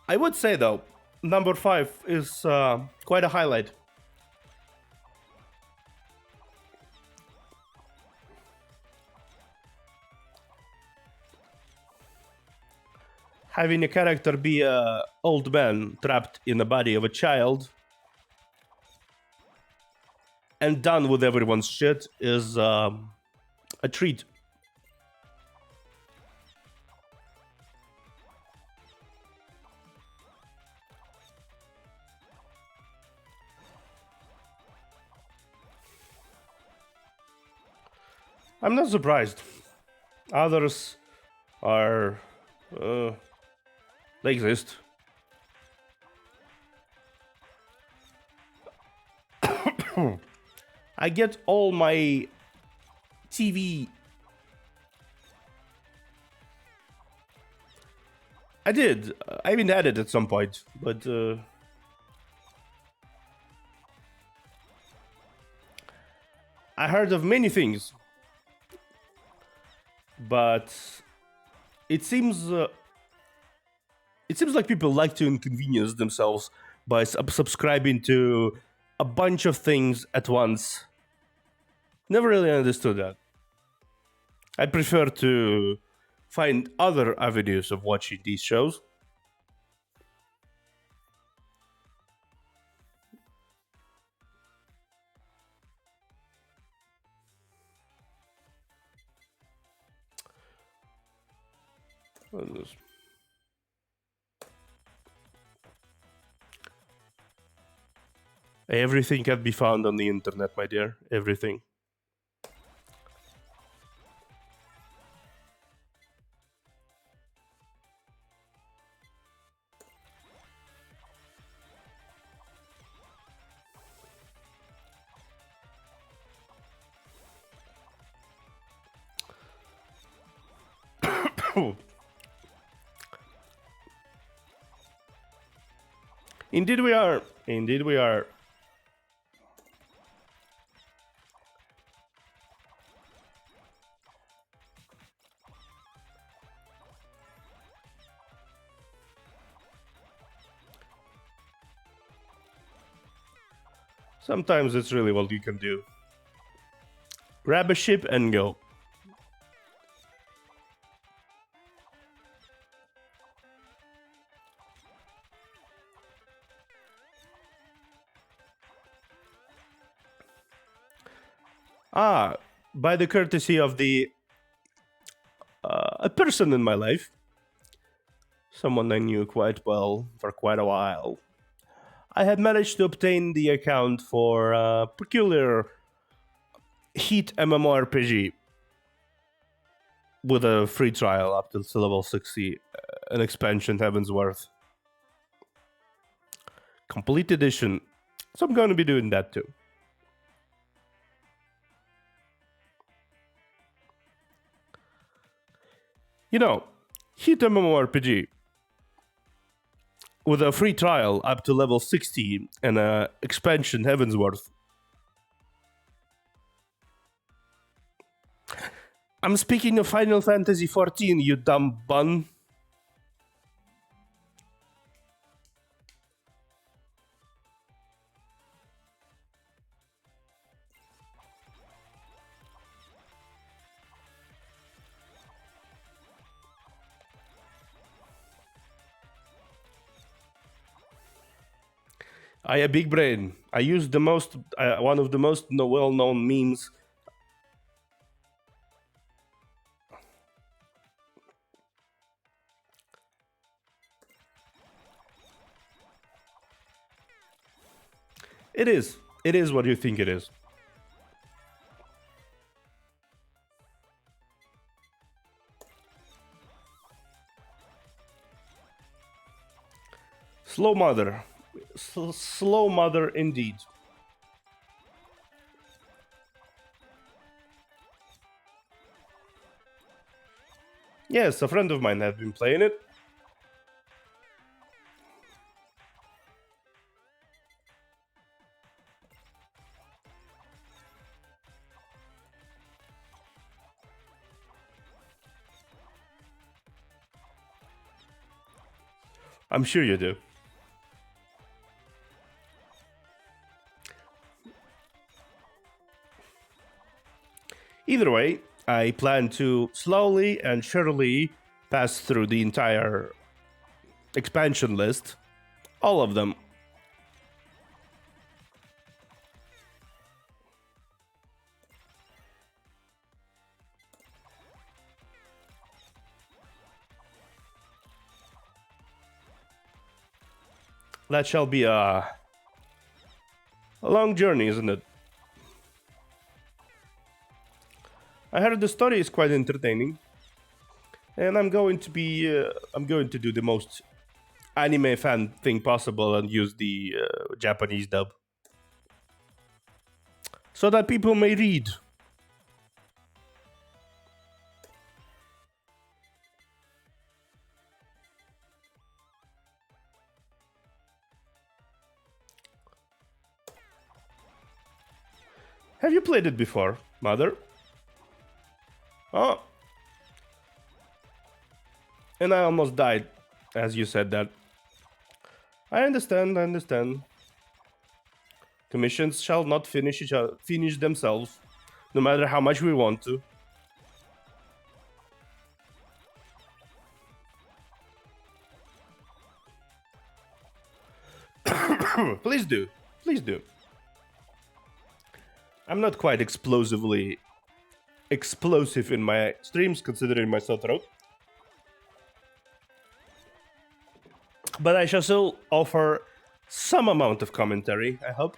I would say, though, number 5 is quite a highlight. Having a character be an old man trapped in the body of a child and done with everyone's shit is a treat. I'm not surprised. Others are... they exist. I get all my TV... I did. I even had it at some point, but... I heard of many things. But... It seems like people like to inconvenience themselves by subscribing to a bunch of things at once. Never really understood that. I prefer to find other avenues of watching these shows. What is this? Everything can be found on the internet, my dear. Everything. Indeed we are. Indeed we are. Sometimes it's really what you can do. Grab a ship and go. By the courtesy of the a person in my life, someone I knew quite well for quite a while, I had managed to obtain the account for a peculiar Heat MMORPG with a free trial up to level 60, an expansion Heaven's Worth. Complete edition. So I'm going to be doing that too. You know, Heat MMORPG with a free trial up to level 60 and an expansion Heaven's Worth. I'm speaking of Final Fantasy XIV, you dumb bun. I a big brain. I use the most, one of the most well-known memes. It is. It is what you think it is. Slow mother. Slow mother indeed. Yes, a friend of mine has been playing it. I'm sure you do. Either way, I plan to slowly and surely pass through the entire expansion list. All of them. That shall be a long journey, isn't it? I heard the story is quite entertaining, and I'm going to do the most anime fan thing possible and use the Japanese dub, so that people may read. Have you played it before, Mother? Oh. And I almost died as you said that. I understand. Commissions shall not finish themselves, no matter how much we want to. Please do. I'm not quite explosive in my streams, considering my sore throat. But I shall still offer some amount of commentary, I hope.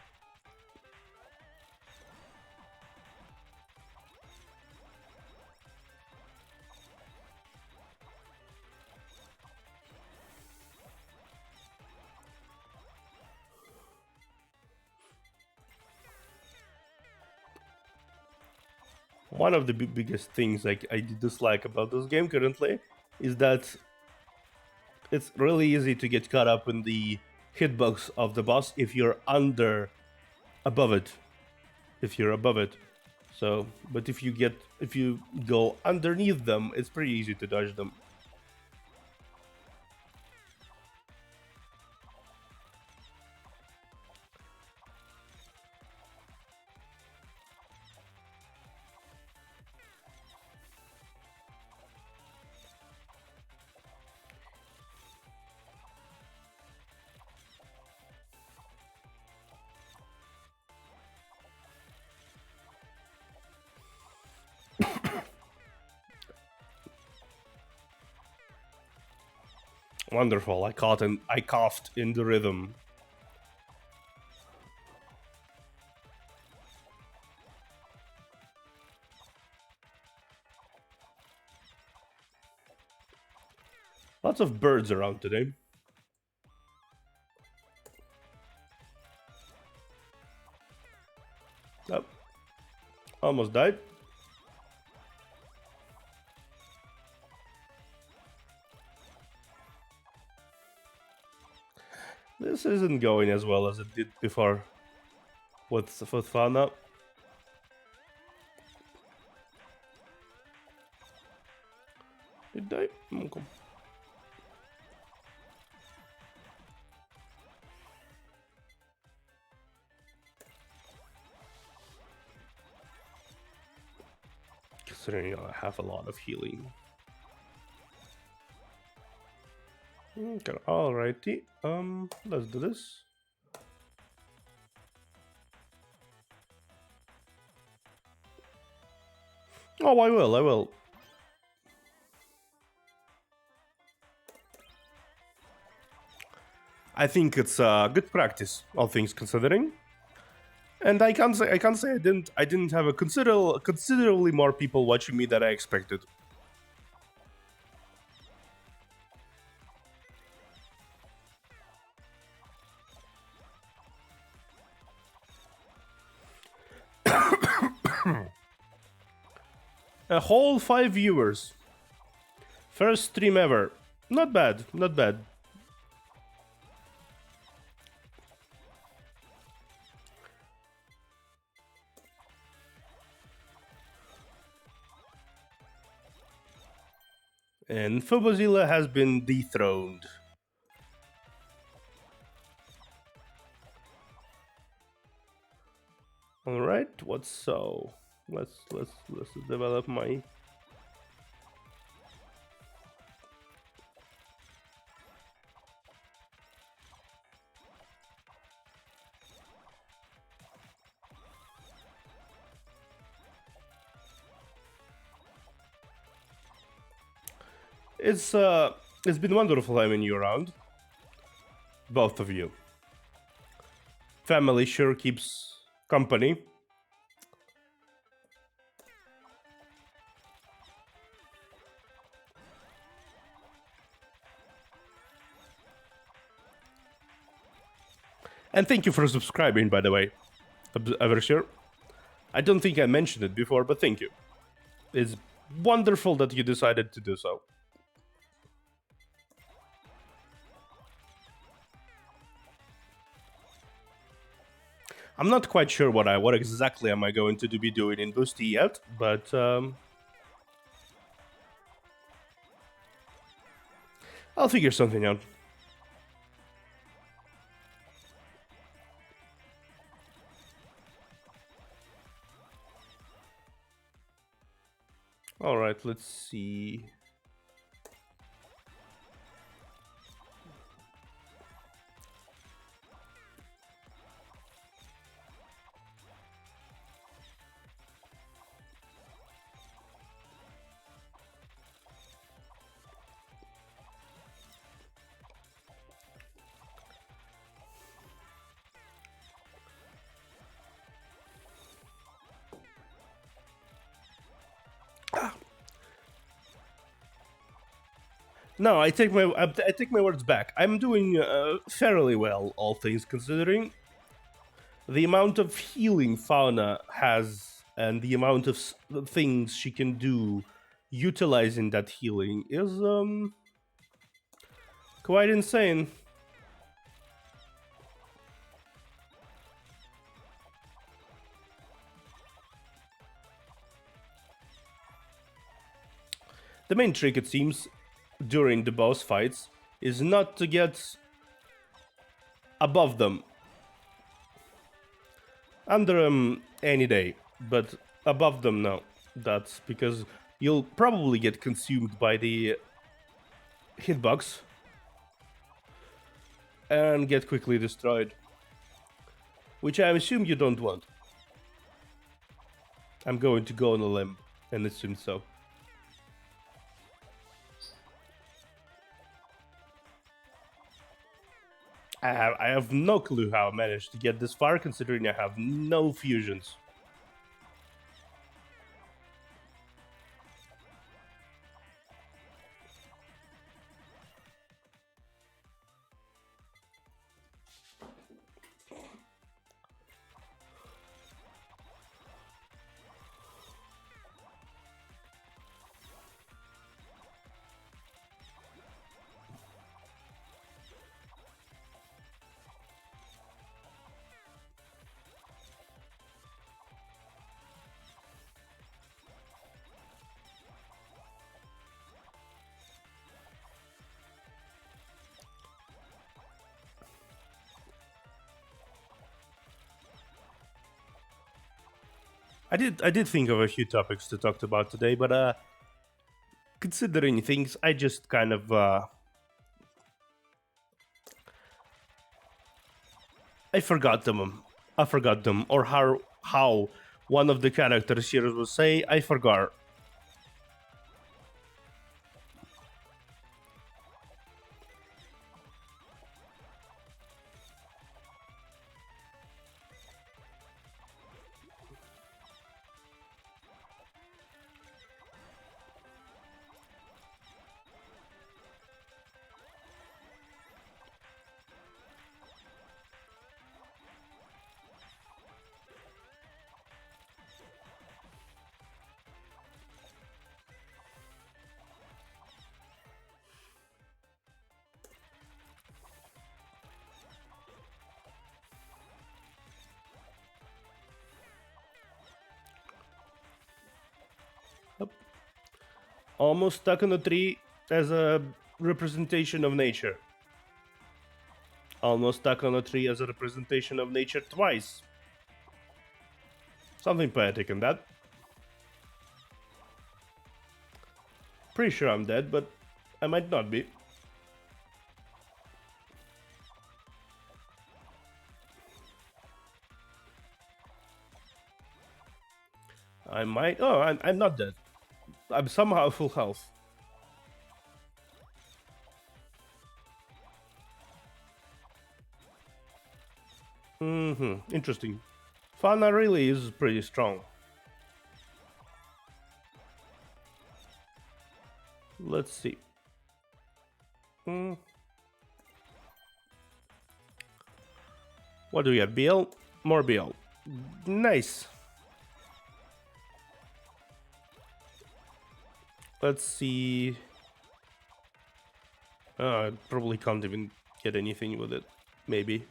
One of the biggest things I dislike about this game currently is that it's really easy to get caught up in the hitbox of the boss if you're above it. So, but if you go underneath them, it's pretty easy to dodge them. Wonderful. I coughed in the rhythm. Lots of birds around today. Oh, almost died. This isn't going as well as it did before with Fauna. Did I? Okay. Considering I have a lot of healing. Okay, alrighty. Let's do this. Oh, I will. I think it's good practice, all things considering. And I can't say I didn't have a considerably more people watching me than I expected. A whole 5 viewers. First stream ever. Not bad, not bad. And Phobozilla has been dethroned. All right, what's so? Let's develop my. It's been wonderful having you around, both of you. Family sure keeps company. And thank you for subscribing, by the way, Eversure. I don't think I mentioned it before, but thank you. It's wonderful that you decided to do so. I'm not quite sure what exactly am I going to be doing in Boosty yet, but I'll figure something out. All right, let's see. No, I take my words back. I'm doing fairly well, all things considering. The amount of healing Fauna has and the amount of things she can do utilizing that healing is quite insane. The main trick, it seems, during the boss fights is not to get above them. Under them any day, but above them, no. That's because you'll probably get consumed by the hitbox and get quickly destroyed, which I assume you don't want. I'm going to go on a limb and assume so. I have no clue how I managed to get this far, considering I have no fusions. I did think of a few topics to talk about today, but considering things, I just kind of I forgot them. Or how one of the characters here will say, I forgot. Almost stuck on a tree as a representation of nature. Almost stuck on a tree as a representation of nature twice. Something poetic in that. Pretty sure I'm dead, but I might not be. I might... Oh, I'm not dead. I'm somehow full health. Interesting. Fauna really is pretty strong. Let's see. What do we have? BL? More BL. Nice. Let's see. I probably can't even get anything with it. Maybe.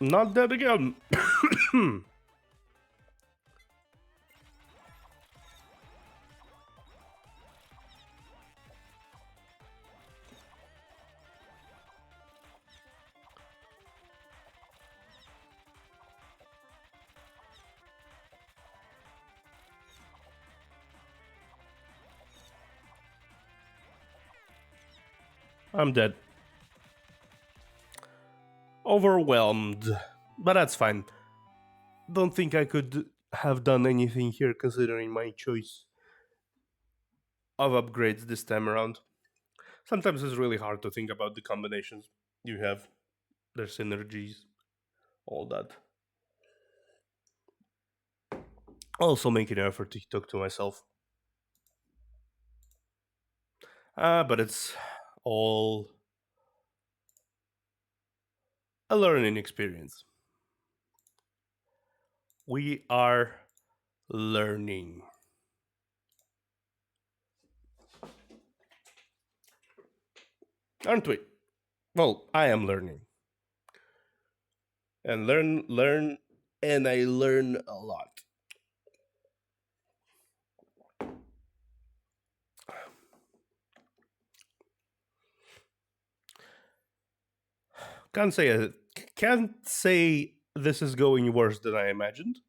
Not dead again. I'm dead. Overwhelmed. But that's fine. Don't think I could have done anything here considering my choice of upgrades this time around. Sometimes it's really hard to think about the combinations you have, their synergies, all that. Also making an effort to talk to myself. But it's all a learning experience. We are learning. Aren't we? Well, I am learning. And learn, and I learn a lot. Can't say this is going worse than I imagined.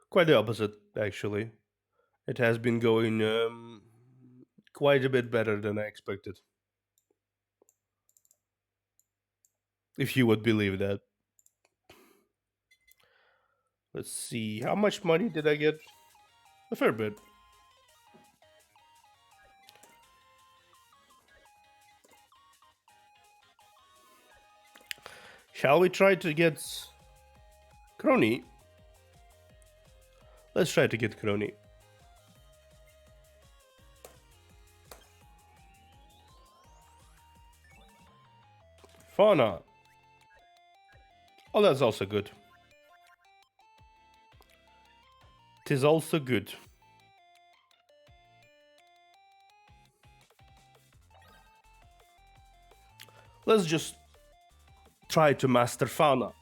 Quite the opposite, actually. It has been going quite a bit better than I expected. If you would believe that. Let's see, how much money did I get? A fair bit. Shall we try to get Crony? Let's try to get Crony. Fauna. Oh, that's also good. Tis also good. Let's just try to master Fauna.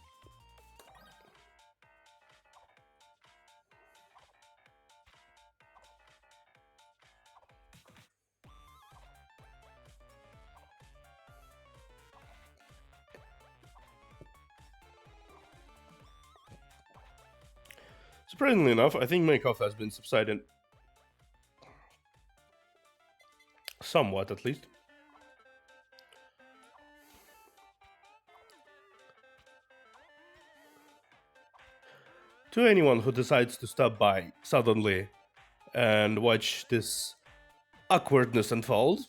Surprisingly enough, I think my cough has been subsiding. Somewhat, at least. To anyone who decides to stop by suddenly and watch this awkwardness unfold,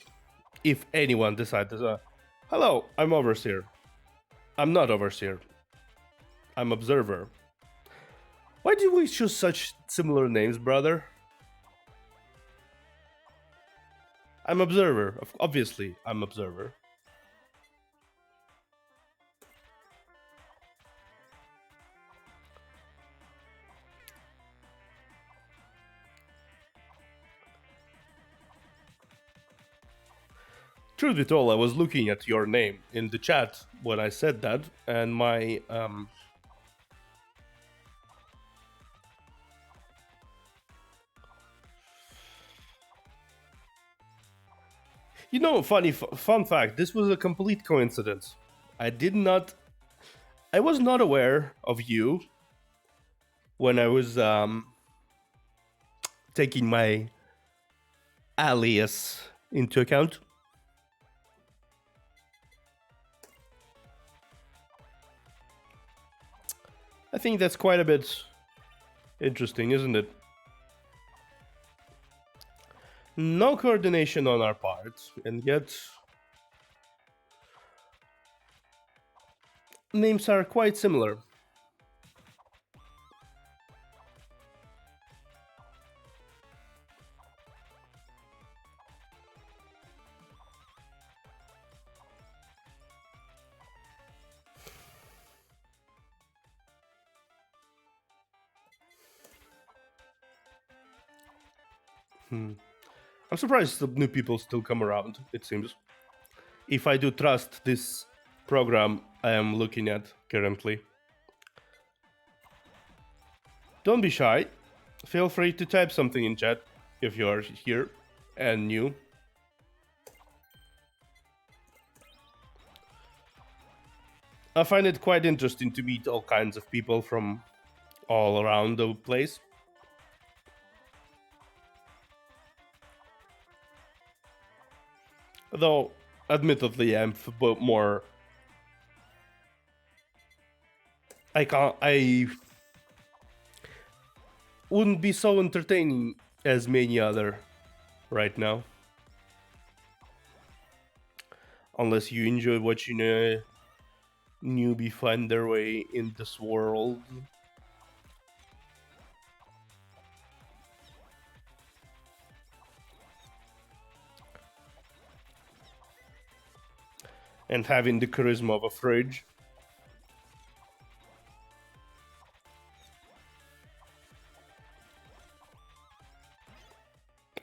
if anyone decides to... Hello, I'm Overseer. I'm not Overseer. I'm Observer. Why did we choose such similar names, brother? I'm Observer. Obviously, I'm Observer. Truth be told, I was looking at your name in the chat when I said that, and my you know, fun fact. This was a complete coincidence. I was not aware of you when I was taking my alias into account. I think that's quite a bit interesting, isn't it? No coordination on our part, and yet names are quite similar. I'm surprised the new people still come around, it seems. If I do trust this program I am looking at currently. Don't be shy. Feel free to type something in chat if you are here and new. I find it quite interesting to meet all kinds of people from all around the place. Though, admittedly, I'm more... I wouldn't be so entertaining as many other right now. Unless you enjoy watching a newbie find their way in this world. And having the charisma of a fridge.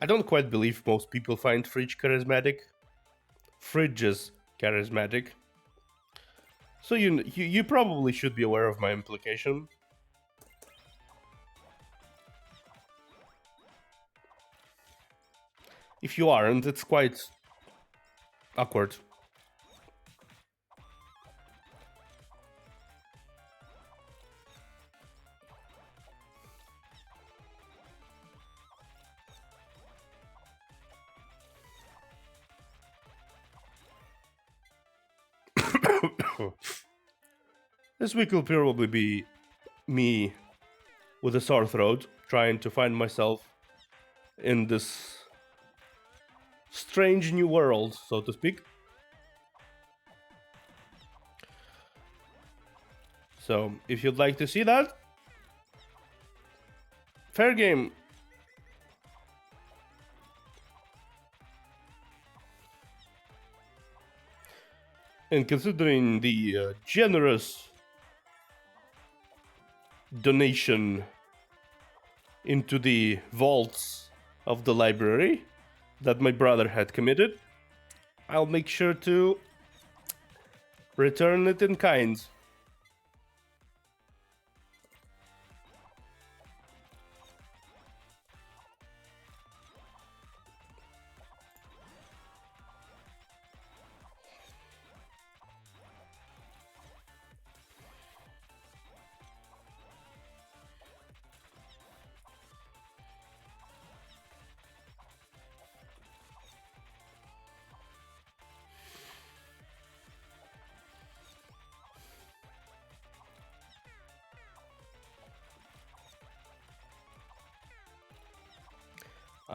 I don't quite believe most people find fridges charismatic. So you probably should be aware of my implication. If you aren't, it's quite awkward. This week will probably be me with a sore throat, trying to find myself in this strange new world, so to speak. So, if you'd like to see that, fair game. And considering the generous donation into the vaults of the library that my brother had committed, I'll make sure to return it in kind.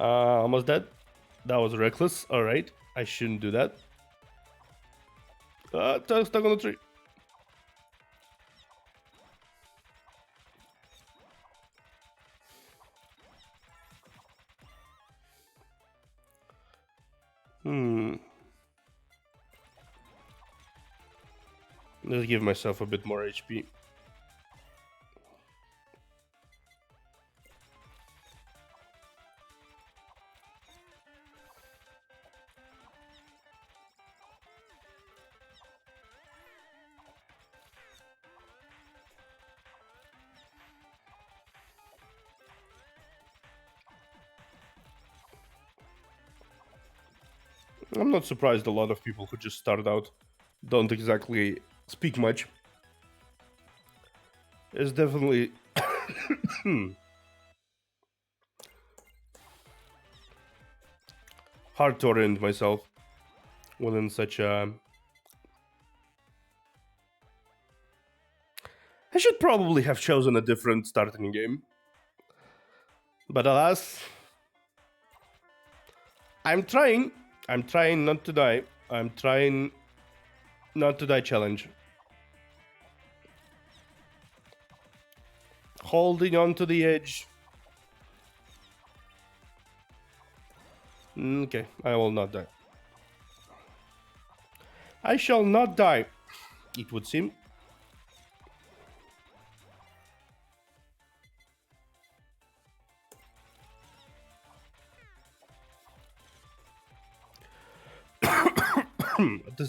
Almost dead. That was reckless. All right, I shouldn't do that. Stuck on the tree. Let's give myself a bit more HP. I'm not surprised a lot of people who just start out don't exactly speak much. It's definitely hard to orient myself within such a... I should probably have chosen a different starting game. But alas, I'm trying not to die. I'm trying not to die challenge. Holding on to the edge. Okay, I will not die. I shall not die, it would seem.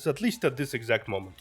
At least at this exact moment.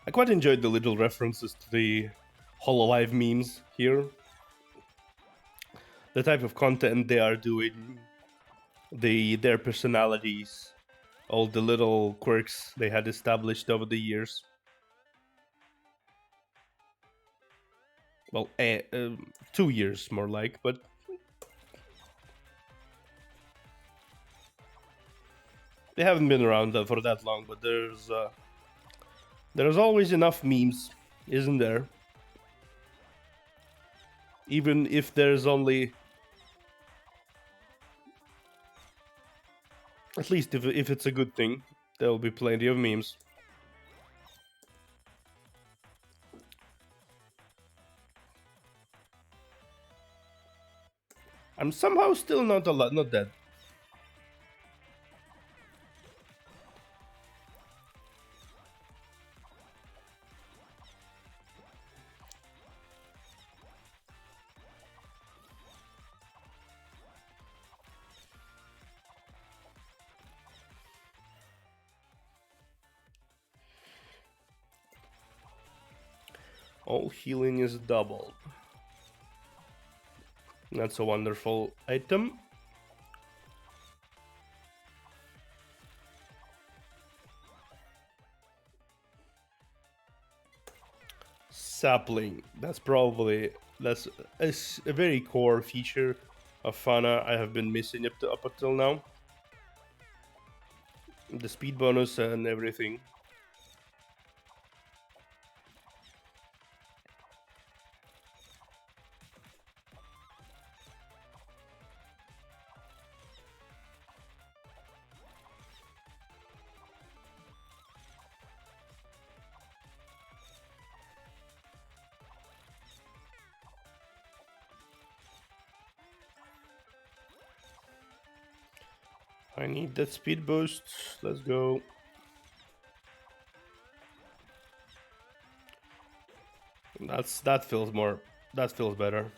I quite enjoyed the little references to the Hololive memes here. The type of content they are doing, their personalities, all the little quirks they had established over the years. Well, 2 years more like, but they haven't been around for that long. But there's always enough memes, isn't there? Even if there's only... At least if it's a good thing, there will be plenty of memes. I'm somehow still not dead. All healing is doubled. That's a wonderful item. Sapling. That's a very core feature of Fauna I have been missing up until now. The speed bonus and everything. I need that speed boost. Let's go. That feels better.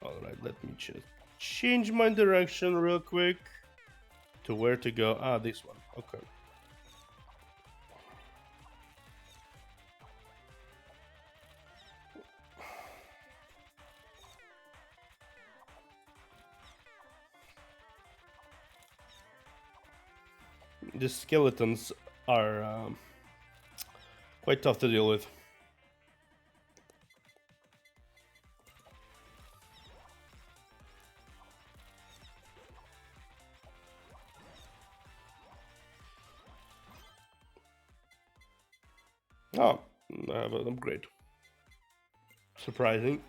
All right, let me just change my direction real quick to where to go. Ah, this one. Okay. The skeletons are quite tough to deal with. Oh, I have an upgrade. Surprising.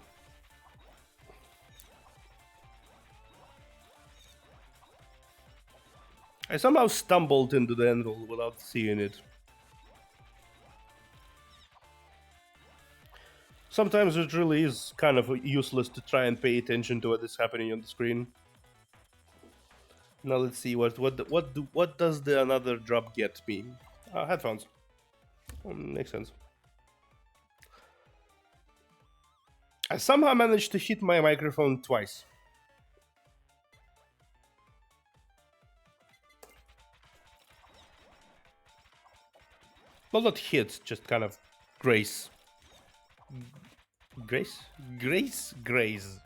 I somehow stumbled into the end roll without seeing it. Sometimes it really is kind of useless to try and pay attention to what is happening on the screen. Now let's see what does the another drop get me? Headphones. Makes sense. I somehow managed to hit my microphone twice. Well, not hit, just kind of grace. Grace? Grace? Grace.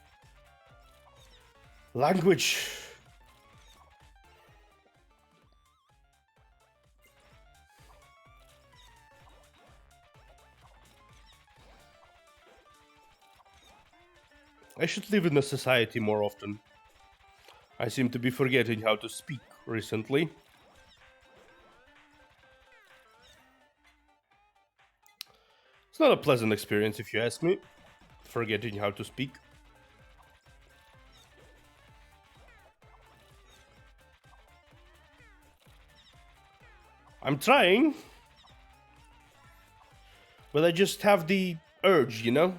Language. I should live in a society more often. I seem to be forgetting how to speak recently. It's not a pleasant experience if you ask me, forgetting how to speak. I'm trying, but I just have the urge, you know?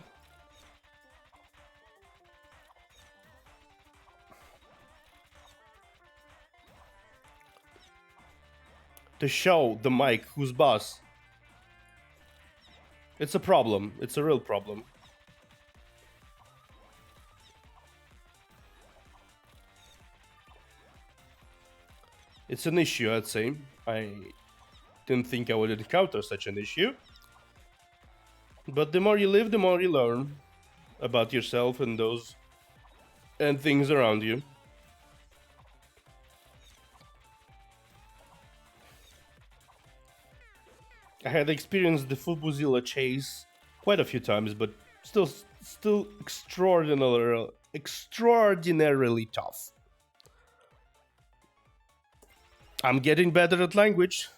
To show the mic who's boss. It's a problem. It's a real problem. It's an issue, I'd say. I didn't think I would encounter such an issue. But the more you live, the more you learn about yourself and those and things around you. I had experienced the Fubuzilla chase quite a few times, but still extraordinarily tough. I'm getting better at language.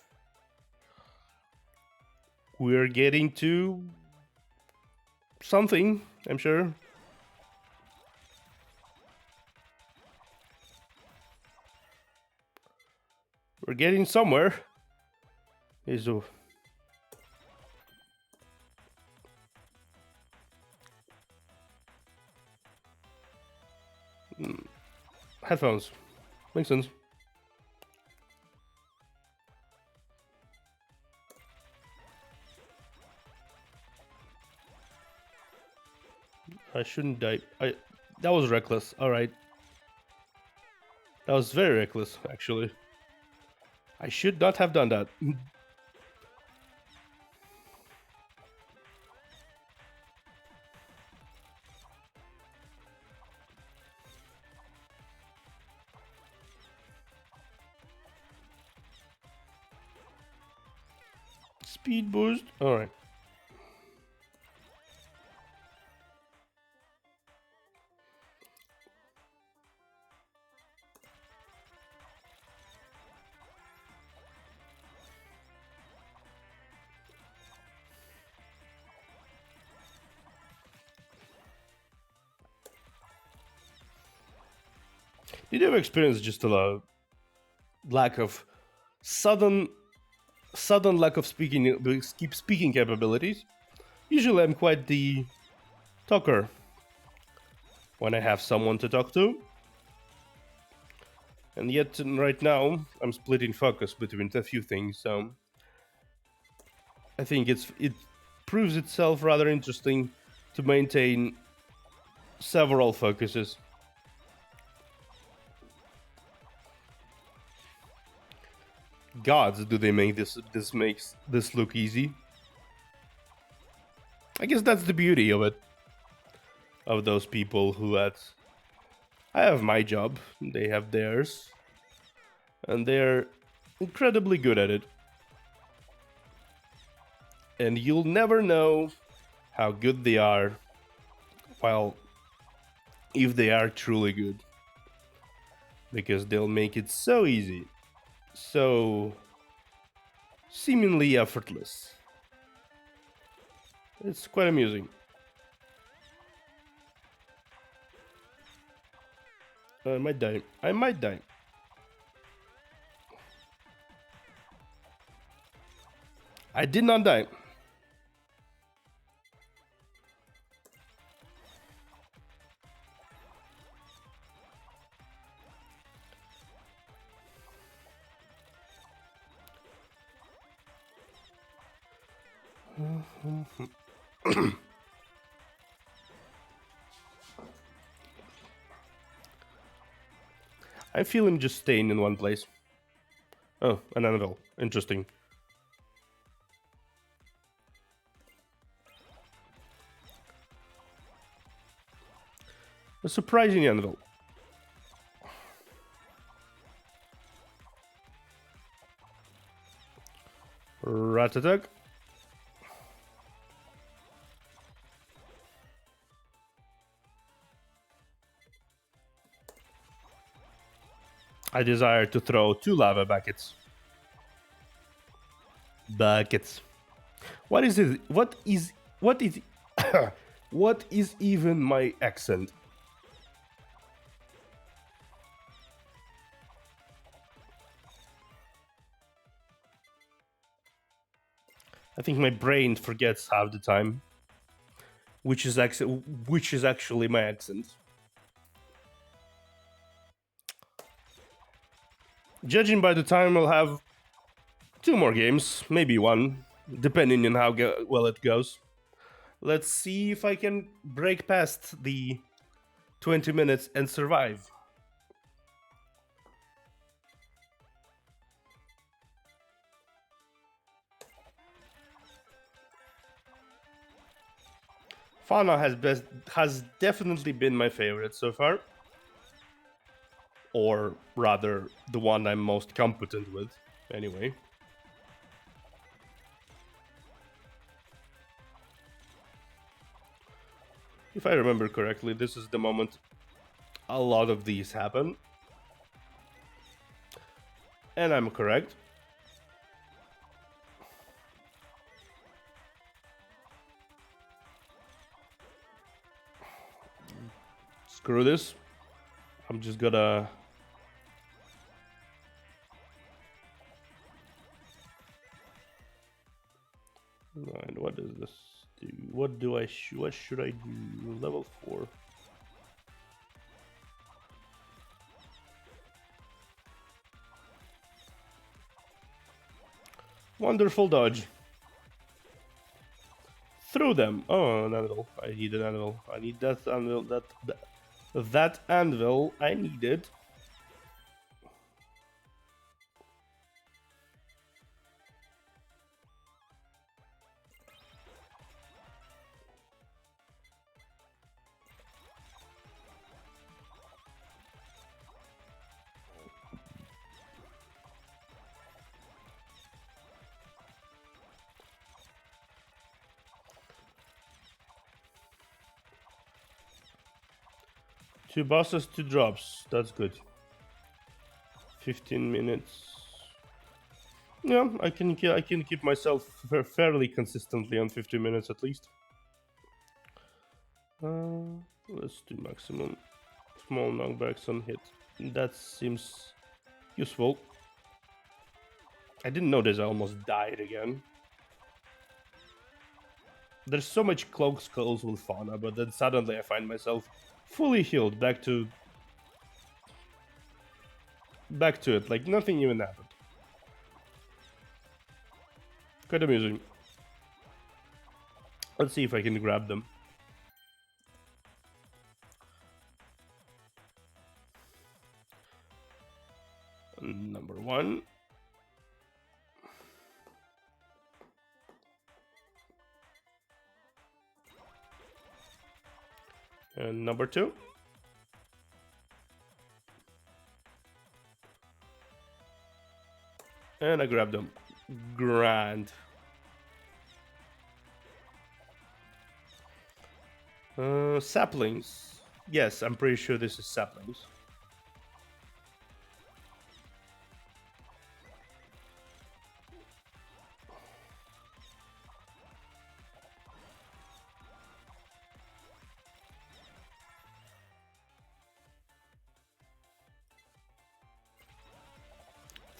We're getting to something, I'm sure. We're getting somewhere. Headphones. Makes sense. I shouldn't die. That was reckless. Alright. That was very reckless, actually. I should not have done that. Speed boost. Alright. Did you ever experience just a lack of sudden lack of speaking capabilities? Usually I'm quite the talker when I have someone to talk to. And yet right now I'm splitting focus between a few things, so I think it proves itself rather interesting to maintain several focuses. Gods, do they make this makes this look easy? I guess that's the beauty of it. Of those people who had... I have my job, they have theirs. And they're incredibly good at it. And you'll never know how good they are, well, if they are truly good. Because they'll make it so easy. So seemingly effortless. It's quite amusing. I might die. I might die. I did not die. I feel him just staying in one place. Oh, an anvil. Interesting. A surprising anvil. Rat attack. I desire to throw 2 lava buckets. Buckets. What is it? What is what is even my accent? I think my brain forgets half the time, which is actually my accent. Judging by the time, I'll have 2 more games, maybe 1, depending on how well it goes. Let's see if I can break past the 20 minutes and survive. Fauna has definitely been my favorite so far. Or rather, the one I'm most competent with, anyway. If I remember correctly, this is the moment a lot of these happen. And I'm correct. Screw this. I'm just gonna... And what does this do? What do I what should I do? Level 4. Wonderful dodge. Through them. Oh, an anvil. I need an anvil. I need that anvil. That anvil I needed. Two bosses, 2 drops. That's good. 15 minutes. Yeah, I can keep myself fairly consistently on 15 minutes at least. Let's do maximum. Small knockbacks on hit. That seems useful. I didn't notice I almost died again. There's so much cloak skulls with fauna, but then suddenly I find myself fully healed, back to it, like nothing even happened. Quite amusing. Let's see if I can grab them. Number 1. And number 2. And I grabbed them. Grand. Saplings. Yes, I'm pretty sure this is saplings.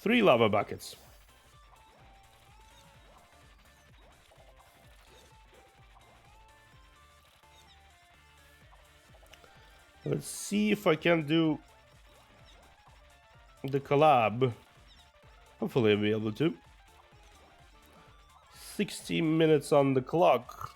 3 lava buckets. Let's see if I can do the collab. Hopefully I'll be able to. 60 minutes on the clock.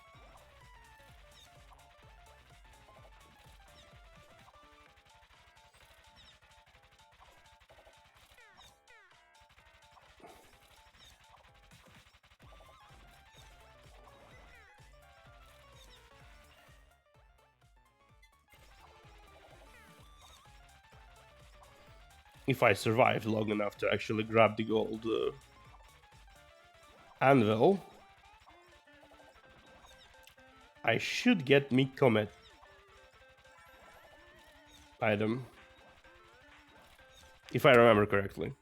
If I survive long enough to actually grab the gold anvil, I should get me comet item, if I remember correctly.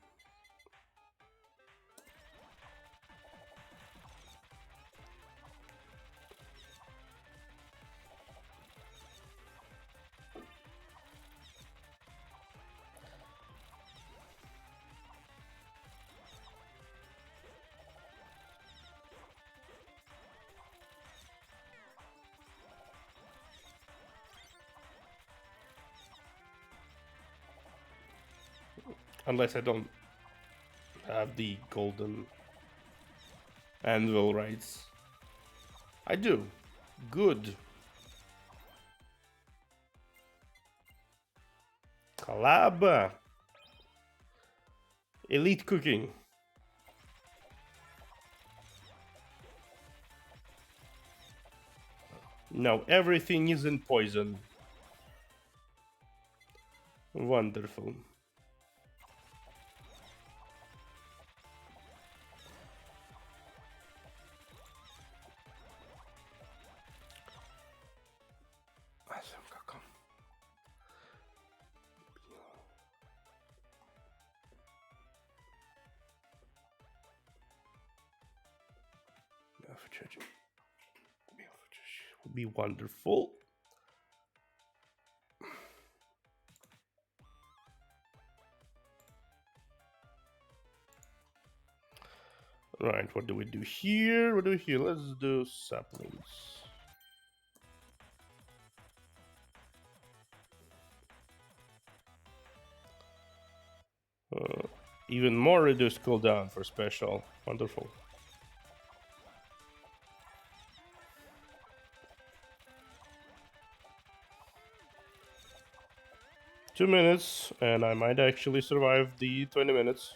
Unless I don't have the golden anvil rights. I do. Good. Collab. Elite cooking. No, everything isn't poison. Wonderful. Would be wonderful. Right, what do we do here? What do we do here? Let's do saplings. Even more reduced cooldown for special. Wonderful. Two minutes, and I might actually survive the 20 minutes.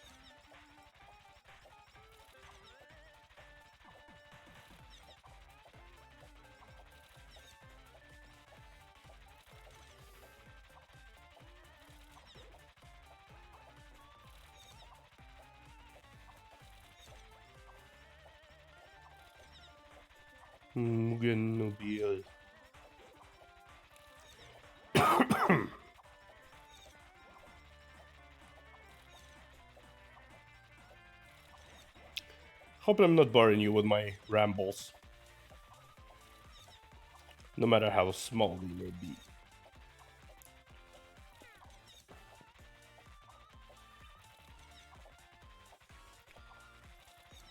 Mugenobile. Hope I'm not boring you with my rambles, no matter how small they may be.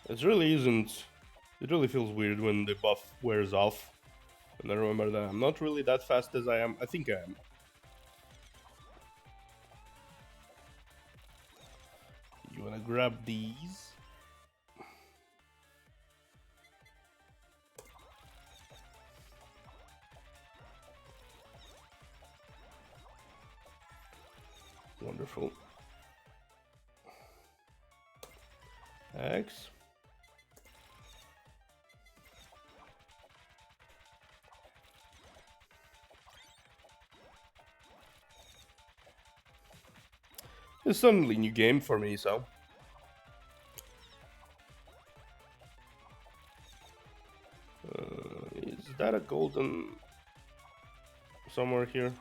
It really isn't. It really feels weird when the buff wears off. And I remember that I'm not really that fast as I am. I think I am. You wanna grab these? Wonderful. X. It's suddenly a new game for me, so. Is that a golden somewhere here?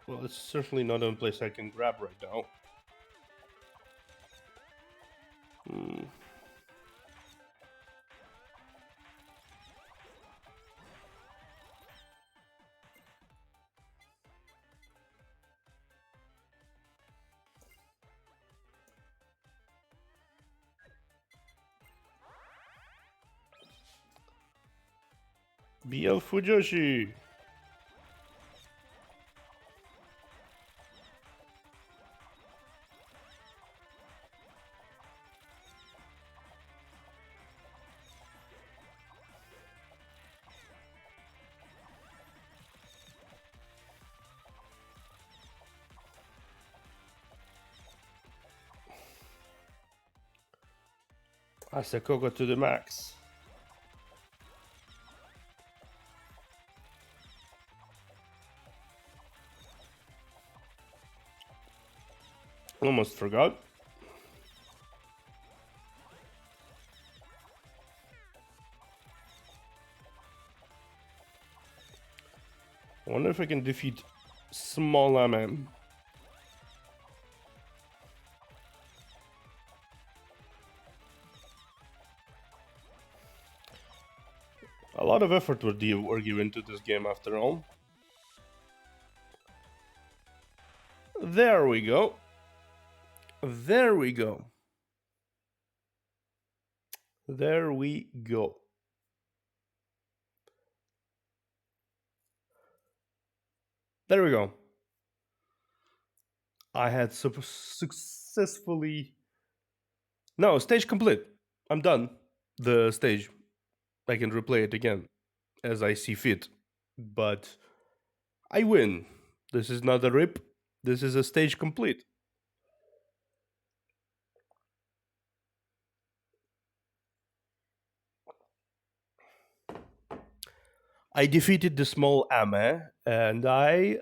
Well, it's certainly not a place I can grab right now. BL Fujoshi. Asakoko to the max. Almost forgot. I wonder if I can defeat Small Amen. A lot of effort were given to this game after all. There we go. There we go. There we go. There we go. I had successfully... No, stage complete. I'm done. The stage. I can replay it again as I see fit. But I win. This is not a rip. This is a stage complete. I defeated the small Ame and I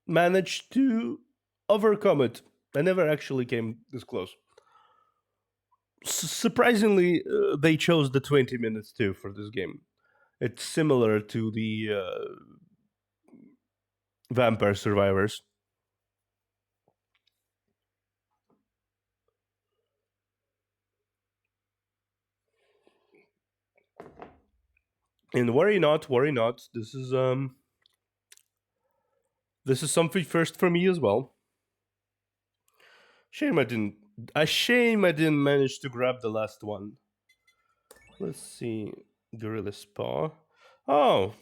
managed to overcome it. I never actually came this close. Surprisingly, they chose the 20 minutes too for this game. It's similar to the Vampire Survivors. And worry not. This is something first for me as well. Shame I didn't manage to grab the last one. Let's see. Gorilla Spa. Oh,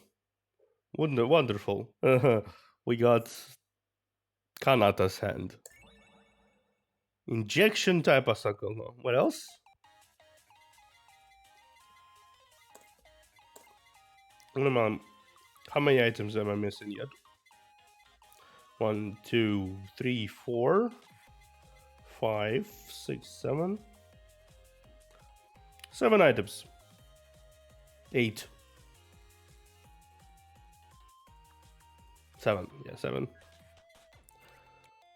wonderful. We got Kanata's hand. Injection type Asako. What else? How many items am I missing yet? 1, 2, 3, 4, 5, 6, 7. 7 items. 8. 7. Yeah, 7.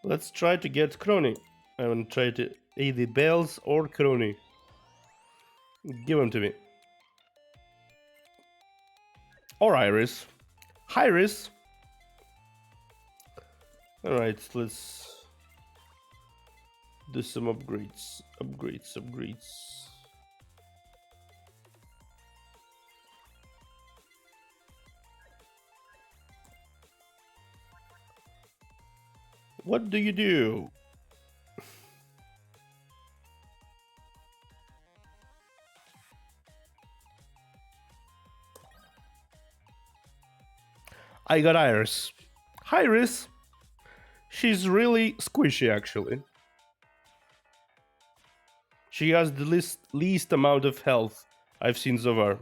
Let's try to get Crony. I'm gonna try to either Bells or Crony. Give them to me. Or Iris. Iris. Alright, let's do some upgrades. What do you do? I got Iris. Iris. She's really squishy, actually. She has the least amount of health I've seen so far.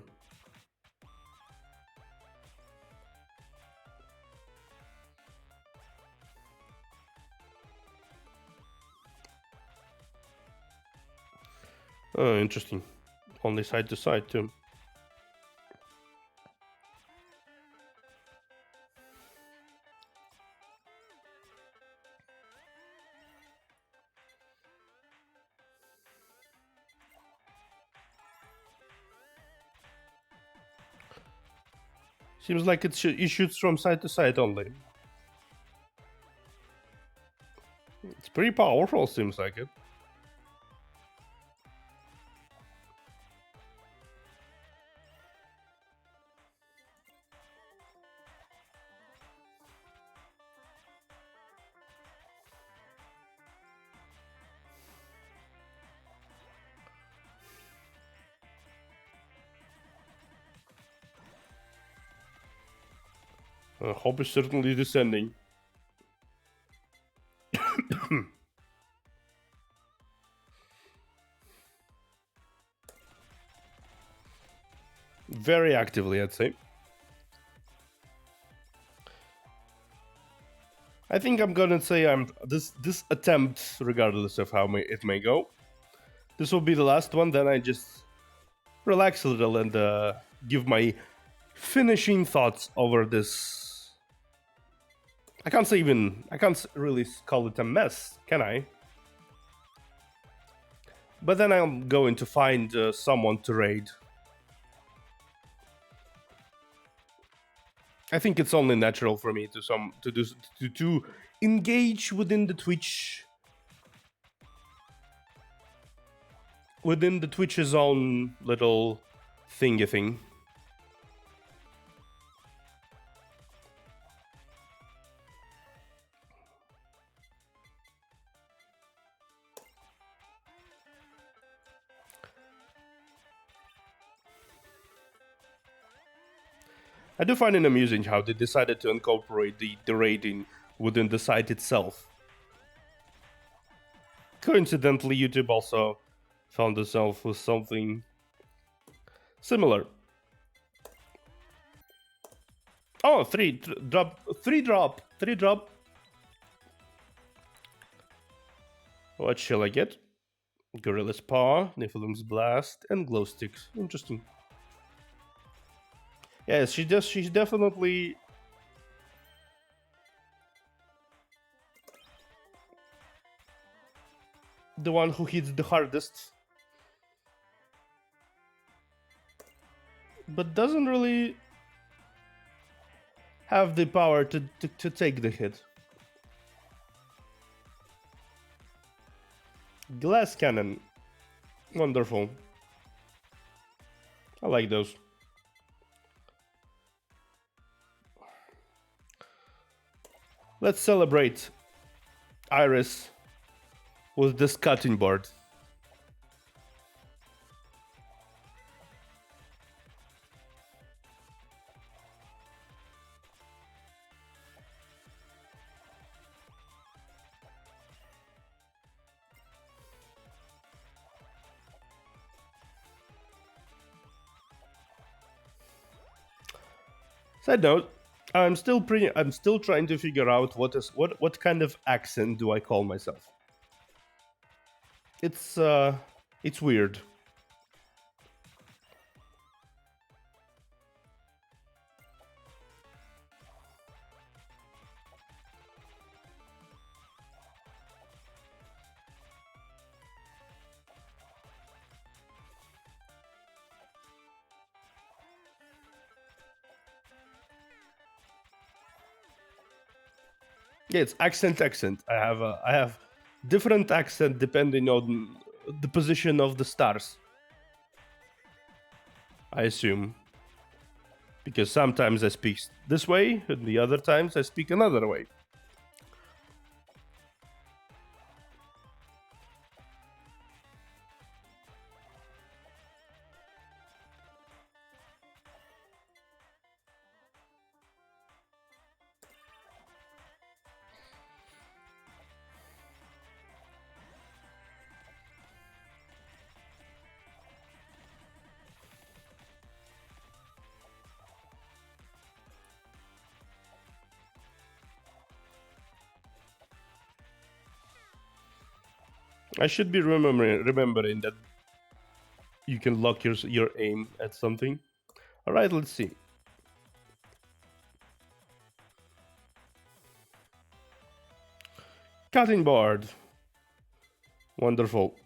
Oh, interesting. Only side to side, too. Seems like it shoots from side to side only. It's pretty powerful, seems like it. Hope is certainly descending. Very actively, I'd say. I think I'm gonna say this attempt, regardless of how it may go. This will be the last one. Then I just relax a little and give my finishing thoughts over this. I can't really call it a mess, can I? But then I'm going to find someone to raid. I think it's only natural for me to engage within the Twitch's own little thingy thing. I do find it amusing how they decided to incorporate the raiding within the site itself. Coincidentally, YouTube also found itself with something similar. Oh, three drop. What shall I get? Gorilla's Paw, Nephilim's Blast, and Glow Sticks. Interesting. Yes, she's definitely the one who hits the hardest, but doesn't really have the power to take the hit. Glass Cannon. Wonderful. I like those. Let's celebrate Iris with this cutting board. Side note, I'm still trying to figure out what kind of accent do I call myself. It's weird. Yeah, it's accent. I have different accent depending on the position of the stars. I assume. Because sometimes I speak this way, and the other times I speak another way. I should be remembering that you can lock your aim at something. All right, let's see. Cutting board. Wonderful.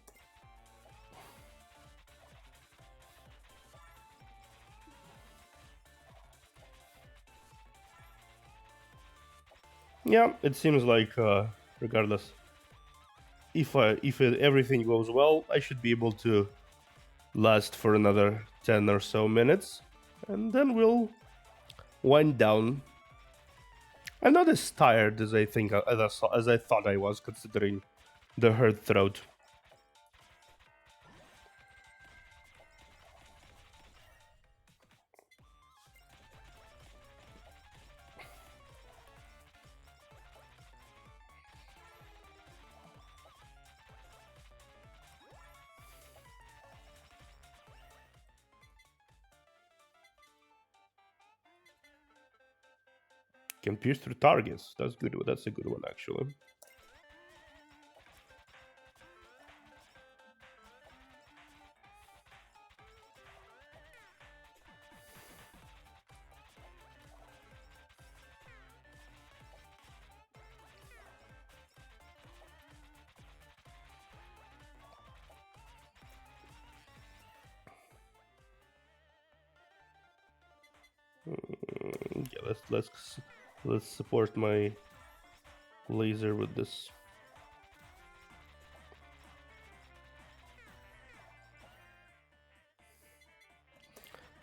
Yeah, it seems like regardless, if everything goes well, I should be able to last for another 10 or so minutes, and then we'll wind down. I'm not as tired as I thought I was, considering the hurt throat. Can pierce through targets. That's good. That's a good one, actually. Yeah, let's support my laser with this.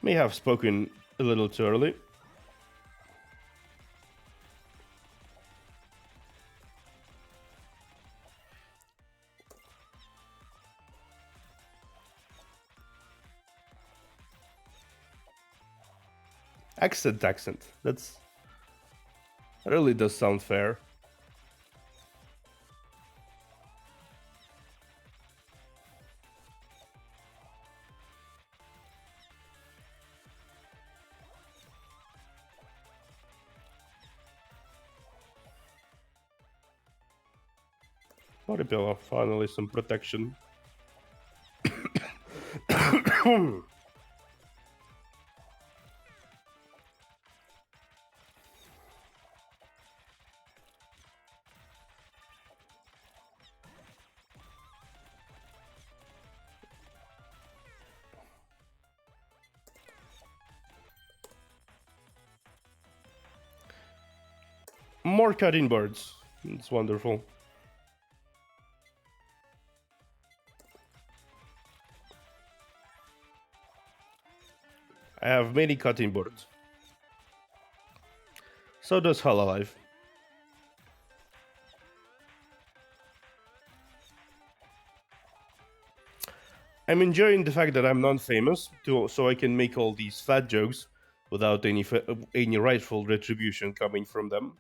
May have spoken a little too early. Accent. That really does sound fair. Body pillow, finally some protection. More cutting birds. It's wonderful. I have many cutting boards. So does Hololive. I'm enjoying the fact that I'm non-famous, so I can make all these fat jokes without any rightful retribution coming from them.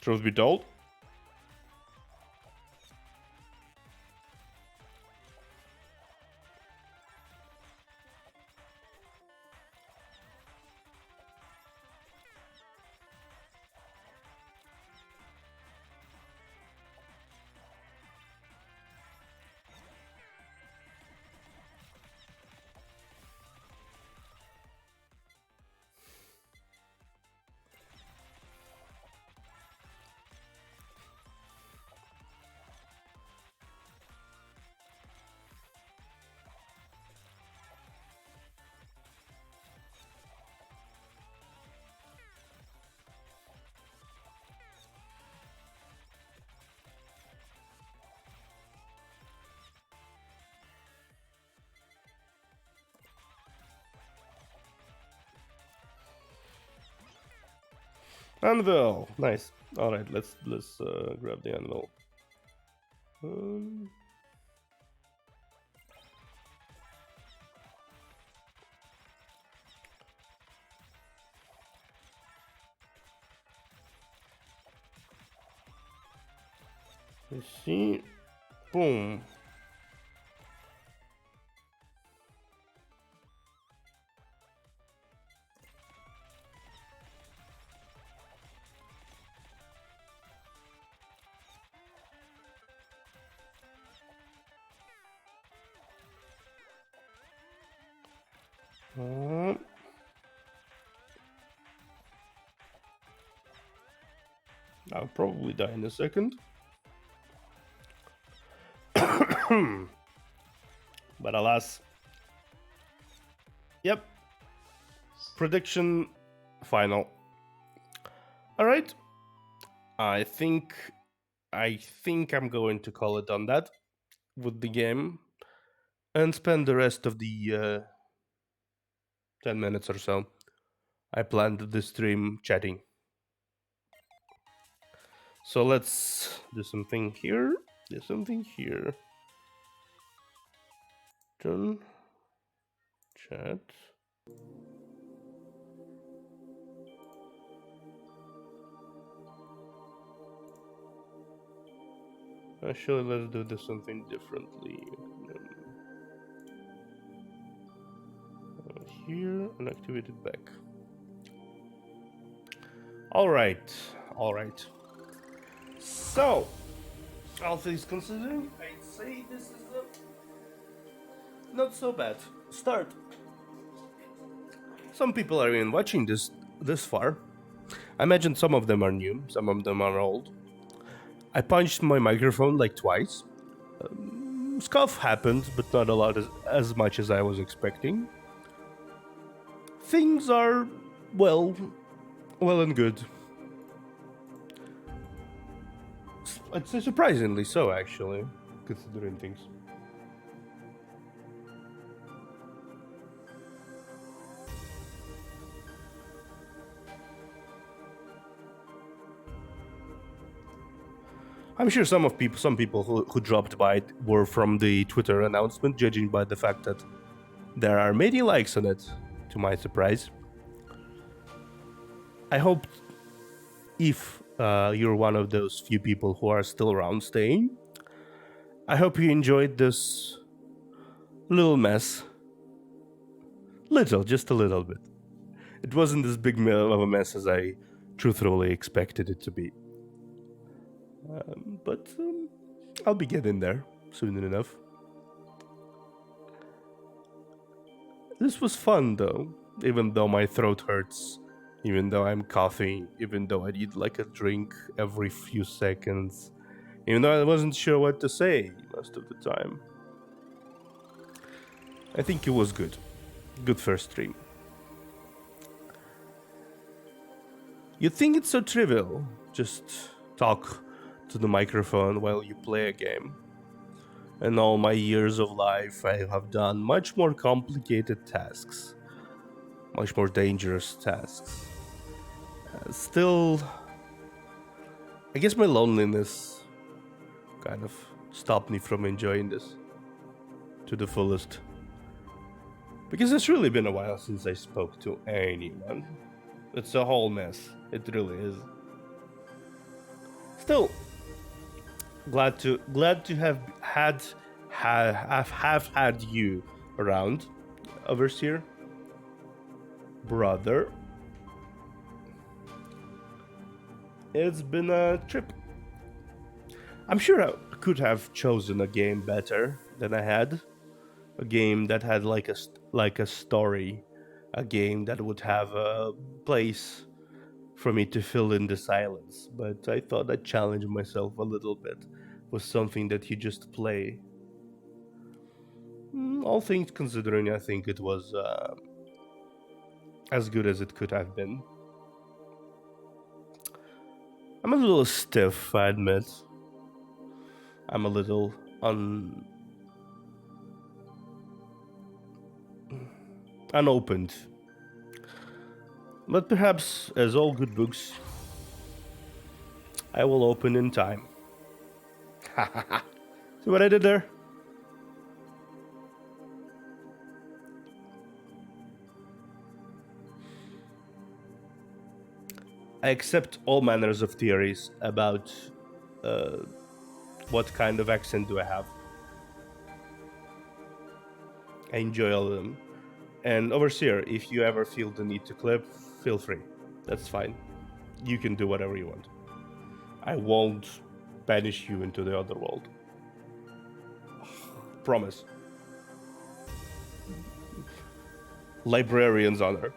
Truth be told. Anvil, nice. All right, let's grab the anvil. Let's see. Boom. I'll probably die in a second. But alas. Yep. Prediction final. All right. I think I'm going to call it on that with the game and spend the rest of the 10 minutes or so I planned the stream chatting. So let's do something here. Do something here. Turn chat. Actually, let's do this something differently. Here and activate it back. All right, all right. So, all things considering, I'd say this is not so bad start. Some people are even watching this far. I imagine some of them are new, some of them are old. I punched my microphone like twice. Scuff happened, but not a lot as much as I was expecting. Things are well and good. It's surprisingly so, actually, considering things. I'm sure some people who dropped by were from the Twitter announcement, judging by the fact that there are many likes on it, to my surprise. I hope if you're one of those few people who are still around staying, I hope you enjoyed this little mess. Just a little bit. It wasn't as big of a mess as I truthfully expected it to be. But I'll be getting there soon enough. This was fun though, even though my throat hurts, even though I'm coughing, even though I need like a drink every few seconds, even though I wasn't sure what to say most of the time. I think it was good. Good first stream. You'd think it's so trivial, just talk to the microphone while you play a game. In all my years of life, I have done much more complicated tasks, much more dangerous tasks. Still, I guess my loneliness kind of stopped me from enjoying this to the fullest. Because it's really been a while since I spoke to anyone. It's a whole mess. It really is. Still, glad to have had you around, Overseer, brother. It's been a trip. I'm sure I could have chosen a game better than I had. A game that had like a story, a game that would have a place for me to fill in the silence. But I thought I'd challenge myself a little bit with something that you just play. All things considering, I think it was as good as it could have been. I'm a little stiff, I admit. I'm a little unopened. But perhaps, as all good books, I will open in time. See what I did there? I accept all manners of theories about what kind of accent do I have. I enjoy all of them. And Overseer, if you ever feel the need to clip, feel free. That's fine. You can do whatever you want. I won't banish you into the other world. Promise. Librarian's honor.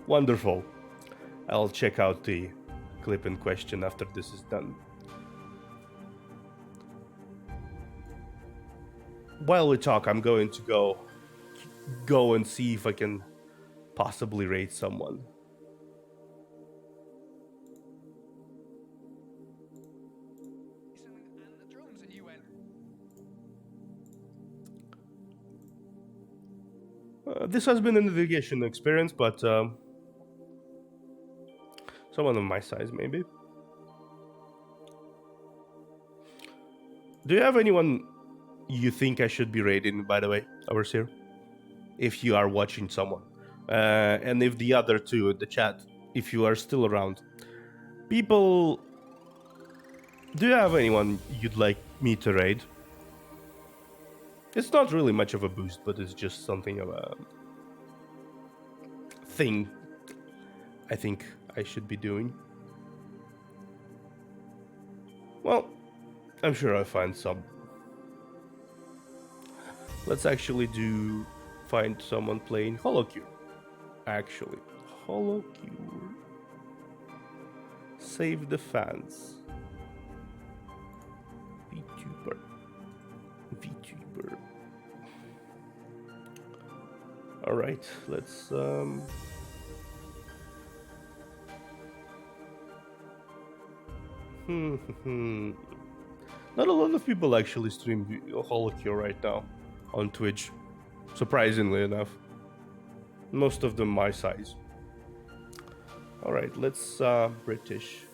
Wonderful. I'll check out the clip in question after this is done. While we talk, I'm going to go and see if I can possibly raid someone. This has been a navigation experience, but someone of my size, maybe. Do you have anyone you think I should be raiding, by the way, Overseer? If you are watching someone. And if the other two in the chat, if you are still around. People, do you have anyone you'd like me to raid? It's not really much of a boost, but it's just something of a thing I think I should be doing. Well, I'm sure I'll find some. Let's actually find someone playing Holocure. Actually, Holocure. Save the fans. Vtuber. Alright, let's Not a lot of people actually stream Holocure right now on Twitch, surprisingly enough. Most of them my size. Alright, let's British.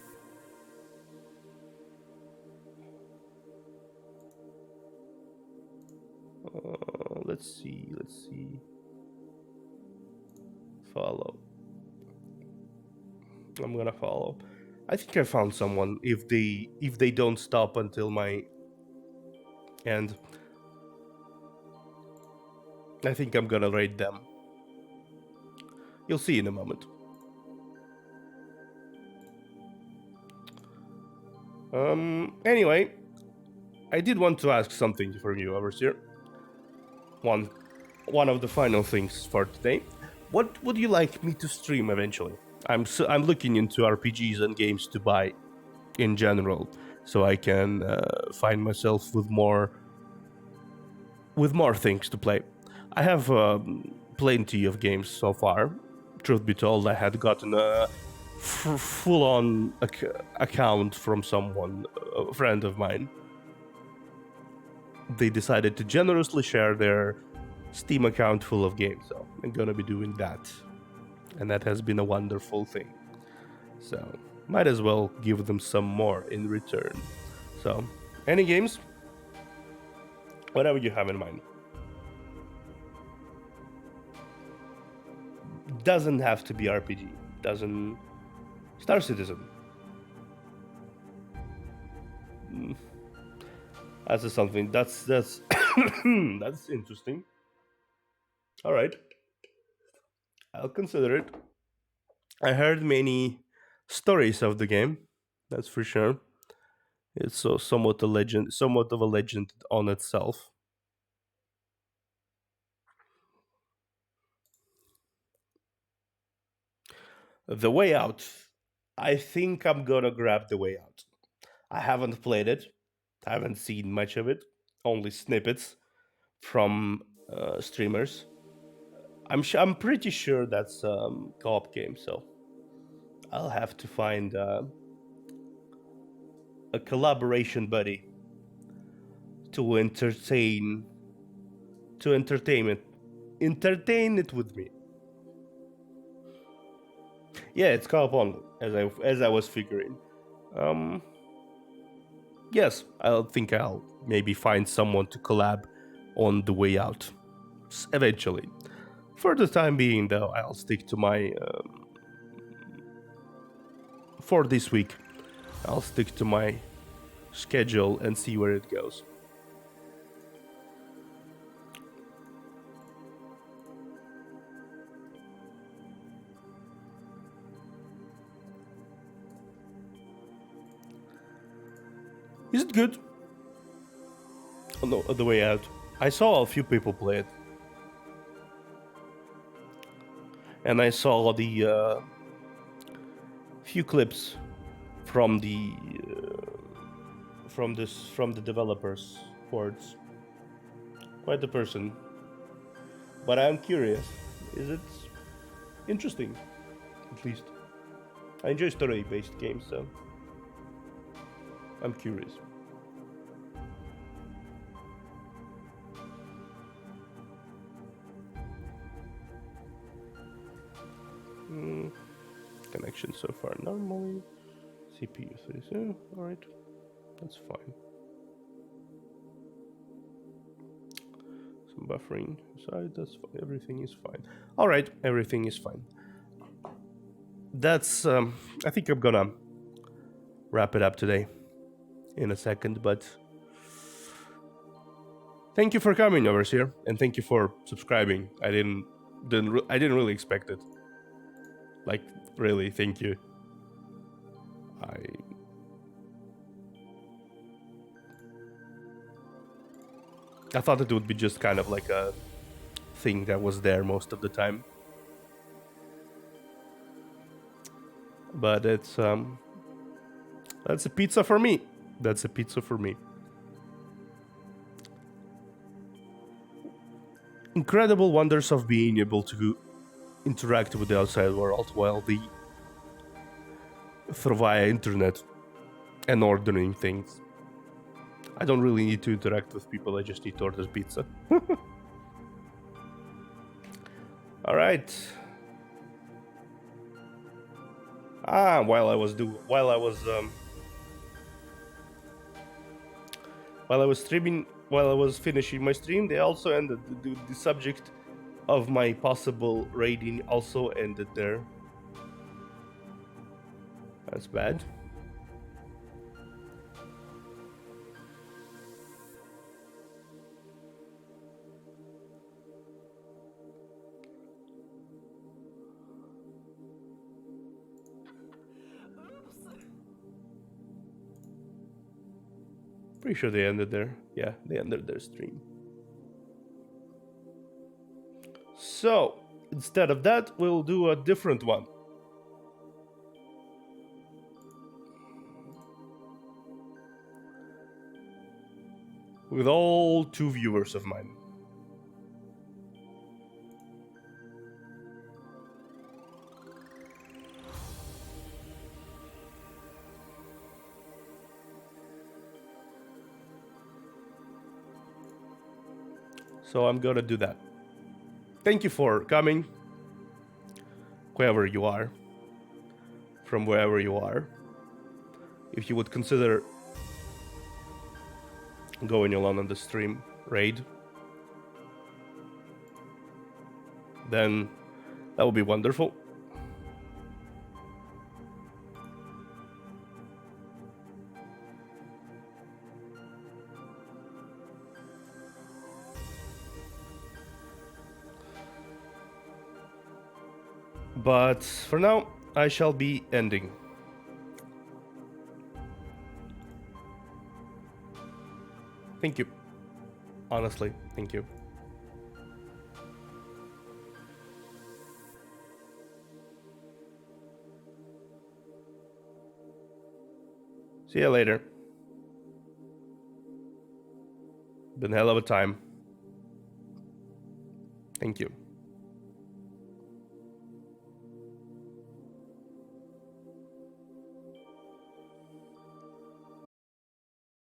Let's see. Follow. I'm gonna follow. I think I found someone. If they don't stop until my end, I think I'm gonna raid them. You'll see in a moment. Anyway, I did want to ask something from you, Overseer. One of the final things for today. What would you like me to stream eventually? I'm looking into RPGs and games to buy in general, so I can find myself with more things to play. I have plenty of games so far. Truth be told, I had gotten a full-on account from someone, a friend of mine. They decided to generously share their Steam account full of games, so I'm gonna be doing that. And that has been a wonderful thing. So, might as well give them some more in return. So, any games? Whatever you have in mind. Doesn't have to be RPG. Doesn't... Star Citizen. That's something. That's that's interesting. All right, I'll consider it. I heard many stories of the game. That's for sure. It's somewhat of a legend on itself. The Way Out. I think I'm gonna grab The Way Out. I haven't played it. I haven't seen much of it. Only snippets from streamers. I'm pretty sure that's a co-op game, so I'll have to find a collaboration buddy to entertain it with me. Yeah, it's co-op only, as I was figuring. Yes, I think I'll maybe find someone to collab on The Way Out eventually. For the time being, though, I'll stick to my... for this week, I'll stick to my schedule and see where it goes. Is it good? Oh no, The Way Out. I saw a few people play it. And I saw the few clips from the developers' boards. Quite the person. But I'm curious. Is it interesting? At least. I enjoy story-based games, so I'm curious. Connection so far normally. CPU 32. Alright. That's fine. Some buffering aside, that's fine. Everything is fine. Alright, everything is fine. That's I think I'm gonna wrap it up today in a second, but thank you for coming, Overseer, and thank you for subscribing. I didn't really expect it. Like, really, thank you. I thought it would be just kind of like a thing that was there most of the time. But that's a pizza for me. That's a pizza for me. Incredible wonders of being able to interact with the outside world through via internet and ordering things. I don't really need to interact with people, I just need to order pizza. Alright. While I was finishing my stream, they also ended the subject of my possible raiding also ended there. That's bad. Pretty sure they ended there. Yeah, they ended their stream. So, instead of that, we'll do a different one. With all 2 viewers of mine. So I'm gonna do that. Thank you for coming, wherever you are, from wherever you are. If you would consider going along on the stream raid, then that would be wonderful. But for now, I shall be ending. Thank you. Honestly, thank you. See you later. Been a hell of a time. Thank you.